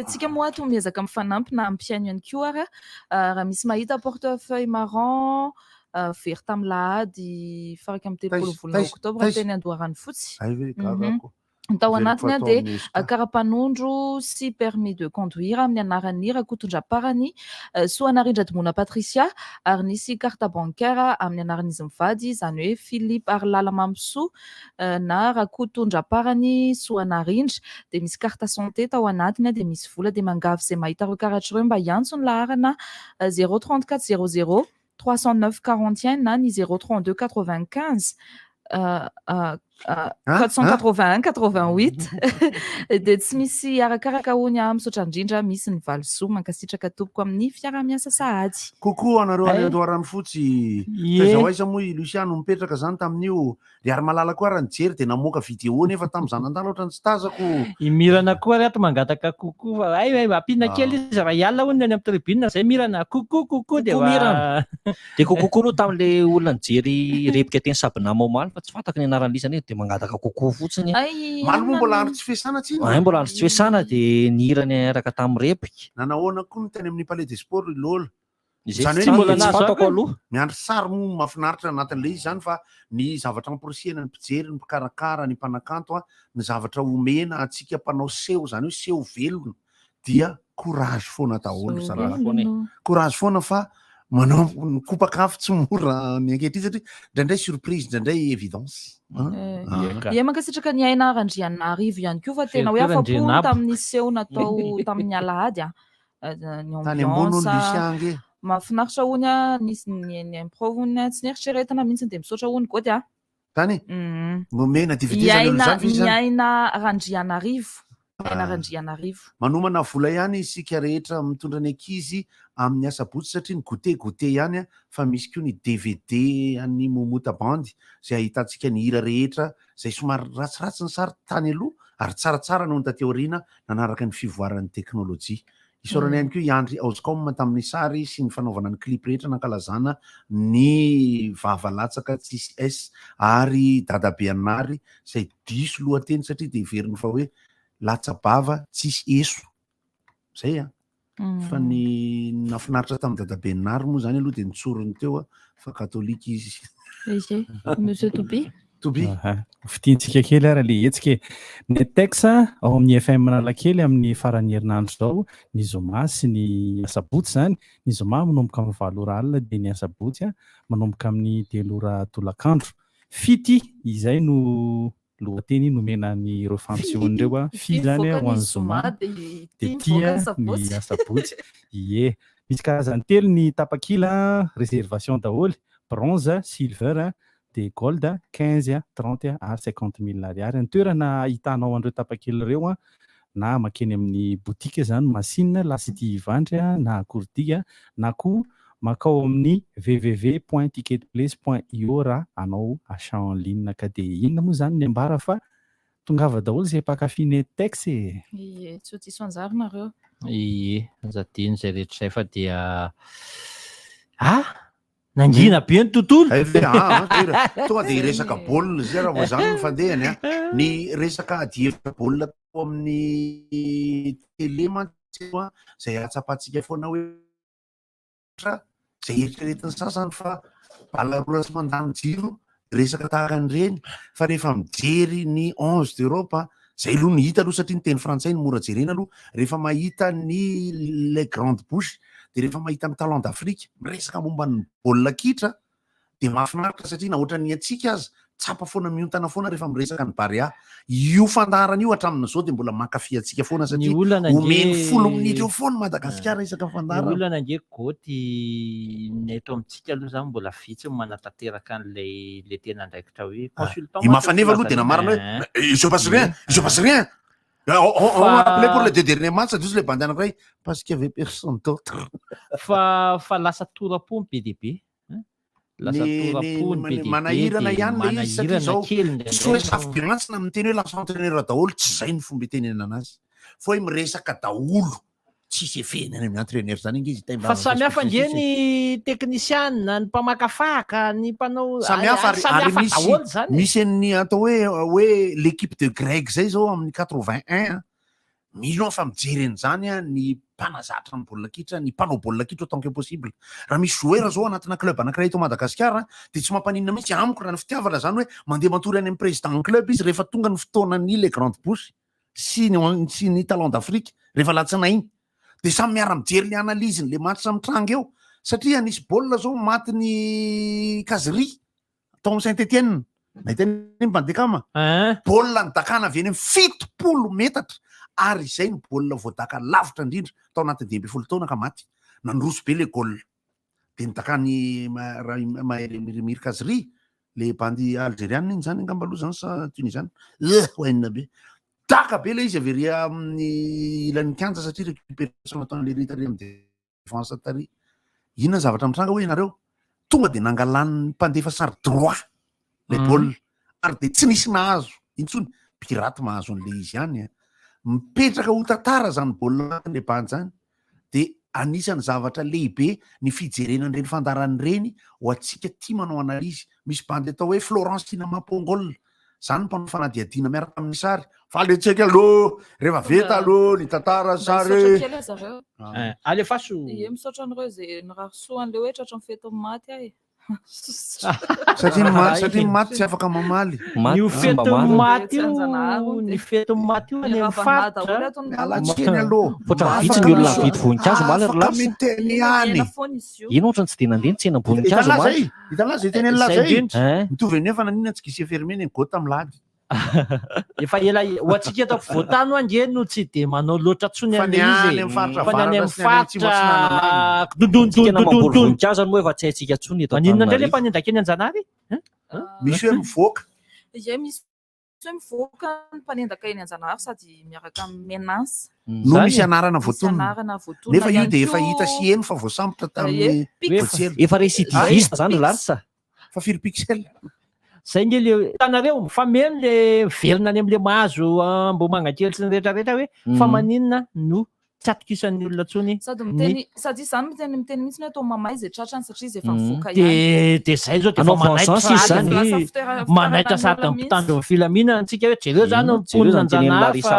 Tsika moa to miezaka mifanampy na ampiaino ihany koa raha misy mahita portefeuille marron very tamin'ny lahady faraka amin'ny 30 volana oktobra teny Andoharany fotsy. Tao anatiny dia karapanondro sy permis de conduire amin'ny anaran'ny Rakotondram-parany Soanarindradimona Patricia ary nisy carte bancaire amin'ny anaran'izy mivady izany hoe Philippe Arlala Mamso na Rakotondram-parany Soanarindra dia misy carte santé tao anatiny dia misy vola dia mangavy izay mahita ireo karatra ireo mba hiantso ny laharana 034 00 309 41 na ny 032 95 481 88 dia tsy misy arakaraka hoy misaotra indrindra misy ny valosoa mankasitraka tompoko amin'ny fiarah-miasa sahady. Kokoa anareo any Andoharany fotsy zao aiza moa i Luciano mipetraka zany tamin'io ry ary malala koa raha nijery dia namoaka vidéo nefa tamin'izany andala ohatry ny tsy tazako. Mirana koa reto mangataka kokoa ay ampina kely izy raha hiala hono any amin'ny tribune zay mirana kokoa dia mirana dia kokoa no tamin'le olona nijery replika teny Sabinamo omaly fa tsy fantako ny anaran'isany dia mangataka kokoa fotsiny. Malmo mbola andro tsy fiasana tsy ino? Mbola andro tsy fiasana dia nihirany araka tamin'ny replika. Nanahoana koa ny teny amin'ny Palais des Sports Lola. Zany hoe tsy fantako aloha. Miandry sary moa mahafinaritra anatin'ilay izy zany fa ny zavatra amporisihana ny mpijery ny mpikarakara ny mpanakanto ny zavatra omena atsika mpanao seho zany hoe seho velona dia courage foana daholo courage foana fa manao kopakafo tsy mora ny ankehitriny satria indraindray surprise indraindray évidence. Mankasitraka ny aina Randrianarivo ihany koa fa tena hoe afa-po tamin'ny seho natao tamin'ny alahady ny ambiance mahafinaritra hony nisy ny impro hony tsy nieritreretana mihitsy dia misaotra hony koa dia tany momena DVD ny aina Randrianarivo Fianarandrianarivo. Manomana vola ihany isika rehetra mitondra ny ankizy amin'ny asabotsy satria ny goûté ihany fa misy koa ny DVD any Momota Bandy zay ahitantsika ny hira rehetra zay somary ratsiratsy ny sary tany aloha ary tsaratsara noho ny taty aoriana nanaraka ny fivoaran'ny teknôlôjia. Isaorana ihany koa Andry Auscom tamin'ny sary sy ny fanaovana ny clip rehetra nankalazana ny vavalatsaka tsisy S ary dadabe anary zay diso lohateny satria dia heveriny fa hoe latsabava tsisy eso zay fa ny nafinaritra tamin'ny dadabe anary moa zany aloha dia nitsorony teo fa katolika izy. Monsieur Toby. Fitiantsika kely ary le hetsika ny texte ao amin'ny FM Analakely amin'ny faran'ny herinandro zao ny zoma sy ny asabotsy zany ny zoma manomboka amin'ny 7 ora alina dia ny asabotsy manomboka amin'ny 3 ora tolakandro. Fity izay no lohateny nomena ny ireo fampisehoan'ireo fi zany ho an'ny zoma dia tia ny asabotsy. Ie, misy karazany telo ny tapakila réservation daholo bronze, silver de gold 15, 30 ary 50 000 ariary. Ny toerana hitanao an'ireo tapakely ireo na makeny amin'ny botika zany masina lasity ivandry na akordiga na koa makao amin'ny www.ticketplace.io raha anao achat en ligne ka dia inona moa zany ny ambara fa tongava daholo zay mpakafy texte. Ie, tsy ho diso anjarinareo. Ie, azadiny zay rehetra izay fa dia nangina be ny tontolo. Tonga dia resaka baolina zay raha vao zany ny fandehany ny resaka adiefika baolina tao amin'ny tele mantsy zay atsapatsika foana hoe zay eritreretiny sasany fa balaroa sy mandany jiro resaka tahaka an'ireny fa rehefa mijery ny 11 d'Europe zay aloha ny hita aloha satria ny teny frantsay ny mora jerena aloha rehefa mahita ny les grandes bouches dia rehefa mahita ny talent d'Afrique miresaka momba ny baolina kitra dia mahafinaritra satria na ohatra ny atsika azy tsapa foana miontana foana rehefa miresaka ny Barea. Io fandaharana io hatramin'izao dia mbola mankafy atsika foana satria omeny 10 minitra eo foana Madagasikara isaka fandaharana. Ny olana nge goty ny eto amintsika aloha zany mbola vitsy manatanteraka an'ilay tena andraikitra hoe consultant. Mafaneva aloha tena marina hoe il se passe rien, il se passe rien. On m'a appelé pour les 2 derniers matchs, juste les bandes anakray parce qu'il y avait personne d'autre. Fa lasa toram-po ny BDB. Lasa toram-po ny BDB. Manahirana ihany le izy satria zao tsy hoe safi-piantsina miteny hoe lasa entraîneur daholo tsy zay ny fomba itenena anazy. Fa hoe miresaka daholo tsisy efeny any amin'ny entraîneur zany ingy izy fa samy hafa nge ny technician ny mpamakafaka ny mpanao samy hafa ary misy ny atao hoe l'équipe de Greg zay zao amin'ny 81 misy no fa mijery an'izany ny mpanazatra ny baolina kitra ny mpanao baolina kitra autant que possible. Raha misy joueur zao anatina club anankiray eto Madagasikara dia tsy mampaninona mihitsy amiko raha ny fitiavana zany hoe mandeha matory any amin'ny président ny club izy rehefa tonga ny fotoanany les grandes bouches sy ny talent d'Afrique rehefa latsinainy dia samy miara mijery ny analyse le match mitranga eo satria nisy baolina zao maty ny Kazri tao amin'ny Saint-Étienne nahitany Bandekama baolina nidakana avy eny amin'ny 70 metatra ary izay ny baolina voadaka lavitra indrindra tao anatin'ny 12 taona ka maty nandroso be le goal dia nidakany Mir Kazri le bandy algériane iny zany angamba aloha zany sa tunisiana hoenina be daka be le izy avery amin'ny ilan'ny kanja satria récupération ataon'le ritary amin'ny défense tary. Inona zavatra mitranga hoe ianareo tonga dia nangalan'ny mpandefa sary droit le baolina ary dia tsy nisy nahazo intsony pirate mahazo an'le izy ihany mipetraka ho tantara zany baolina le bandy zany dia anisan'ny zavatra lehibe ny fijerenan'ireny fandaran'ireny ho atsika tia manao analizy. Misy bandy atao hoe Florence Tinama Pongol zany mpanao fanadihadiana miaraka amin'ny sary fa le tsika aloha rehefa veta aloha ny tantara sary alefaso misaotra an'ireo zay nirarosoan'le hoe tratra ny feto maty ahy satria maty tsy afaka mamaly ny feto maty ny feto maty io any faritra alatseny aloha vitsy ny olona vidy voninkazo maly miteny ihany ino ohatrany tsy dia nandeha ny tsena voninkazo maly hitanazy zay teny an'lazy mitovy any efa nanina tsy kisy fermeny ny gota milady efa ela ho atsika eto voatano ange no tsy dia manao loatra tsony an'le izy fa ny any amin'ny faritra voninkazo any moa efa tsy haintsika tsony eto maninona indray le mpanendaka eny Anjanary misy hoe mivoaka hoe mivoaka ny mpanendaka eny Anjanahary sady miaraka amin'ny menansy. No misy anarana voatonona. Anarana voatonona. Nefa io dia efa hita sy eno fa voasambotra tamin'ny Botselo. Efa récidiviste zany larsa. Fa 4 pixel. Zay nge le tanareo fa meno le velona any amin'le mahazo Ambohimangankely sy ny rehetrarehetra hoe fa maninona no tsy atokisan'ny olona tsony. Sady miteny sady izany miteny mihitsy hoe atao mamay izay tratrany satria izy efa mivoaka ihany. De zay zao de efa manaitra zany manaitra sady ny mpitandro filaminana antsika hoe jereo zany mponina Anjanahary fa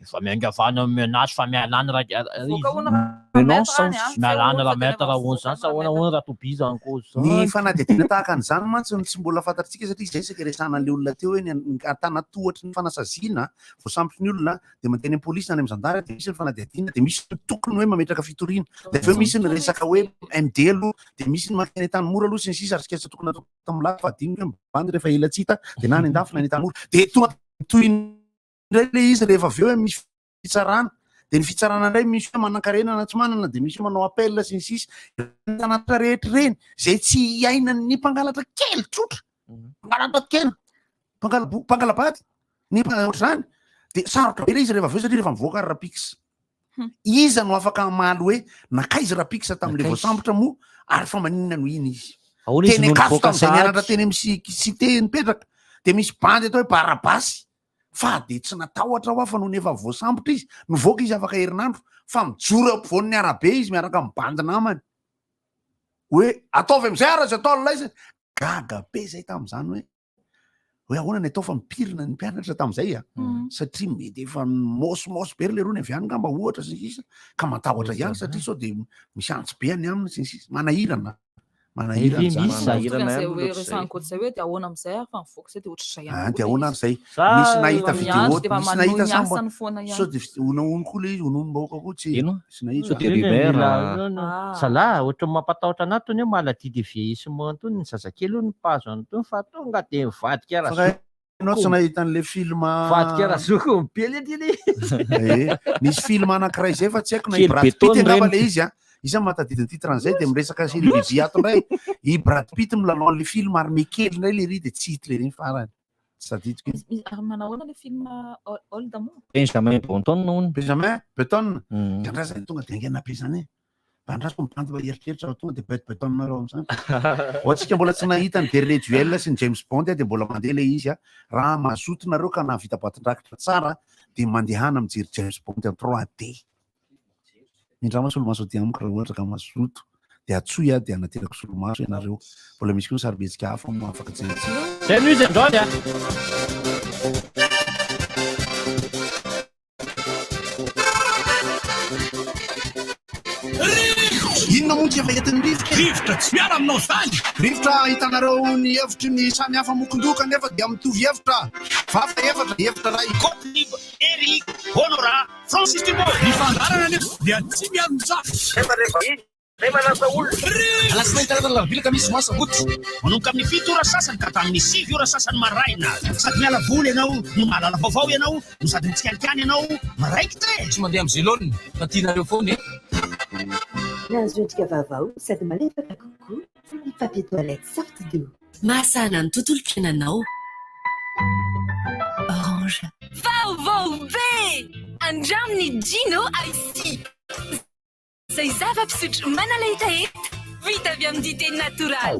efa miangavana menace fa mialany mialany raha maître raha hoany zany sa hoana raha tobi zany koa zany. Ny fanadihadiana tahaka an'izany mantsy tsy mbola fantatsika satria izay isaky resana an'le olona teo hoe atana tohatry ny fanasaziana voasambotra ny olona dia manteny amin'ny polisy any amin'ny zandary dia misy ny fanadihadiana dia misy ny tokony hoe mametraka fitoriana dia aveo misy ny resaka hoe MDL dia misy ny makeny tany mora aloha sy ny sisa arsika tokony atao tam'lahy fa adiny hoe mibandy rehefa ela tsita dia na ny andafina ny tany mora dia toy indray le izy rehefa aveo hoe misy fitsarana dia ny fitsarana indray misy hoe manan-karena na tsy manana dia misy hoe manao appel sy ny sisa tanatra rehetra reny zay tsy iainan'ny mpangalatra kely tsotra mpangalatra kely mpangalabady ny ohatr'izany dia sarotra be izy rehefa aveo satria rehefa mivoaka ary rapix iza no afaka amaly hoe nakaizy rapix tamin'le voasambotra moa ary fa maninona no iny izy teny akaso tamin'izay nianatra teny amin'ny cité nipetraka dia misy bandy atao hoe barabasy fa dia tsy natahotra ho afa noho ny efa voasambotra izy mivoaka izy afaka herinandro fa mijoro eo ampovoan'ny arabe izy miaraka amin'ny bandy namany hoe ataovy amin'izay ara zay atao lay gaga be zay tamin'izany hoe ahoana ny atao fa mipirina ny mpianatra tamin'izay satria mety efa mosomosy be le roa ny avy any ngamba ohatra sy sisa ka matahotra ihany satria sao dia misy antsy be any aminy sy sisa manahirana dia ahoana amin'izay ary fa mivoaka zay dia ohatr'izay ihany dia ahoana aryzay misy nahita vidéo misy nahita samba sao dia onaony koa le izy ononym-bahoaka koa tsy sy nahita zalahy ohatra mampatahotra anaty tony hoe maladie de vieillissement tony ny zazakely ny mpahazo any tony fa tonga dia mivadika anao tsy nahita an'le film vadika razoko be le misy film anankiray zay fa tsy haiko na i Brad Pitt angamba le izy izy matadidiny titran'izay dia miresaka série bibi ato indray i Brad Pitt milalao an'le film ary mekely indray le ry dia tsy hita le reny farany sadidiko ary manahoana le film All d'amour Benjamin Button Benjamin Button andra zany tonga dia angena be zany bandraso mitanty mba eritreritra tonga dia Button nareo amin'izany ohatsika mbola tsy nahita ny Derle Duel sy ny James Bond dia mbola mandeha le izy raha mazoto nareo ka navita boatindrakitra tsara dia mandehana mijery James Bond 3D indrama solomaso dia amiko raha ohatra ka mazoto dia atsoy dia anaterako solomaso ianareo mbola misy koa ny saribetsika hafa mo afaka jerentsika zay misy androany inona moa tsy efa entin'ny rivotra tsy miara aminao zany rivotra hitanareo ny hevitry ny samy hafa mokondoka nefa dia mitovy hevitra fafa hevitra raha Gottlieb Eric Honora Francis Thibault nifandarana nefa dia tsy mialontsafy alasina hitarana lavilaka misy moasa goty manomboka amin'ny 7 ora sasany ka tamin'ny 6 ora sasany maraina sady miala voly ianao no mahalala vaovao ianao no sady mitsikanikany ianao maraiky tre tsy mandeha amin'ny zelone fa tianareo foana nahazo endrika vaovao sady malefaka kokoa ny papier toilette sorte-d'eau mahasana ny tontolo fiainanao Orange vaovao be andraminy Gino IC zay zava-pisotro manalahita hety vita avy amin'ny dité natoraly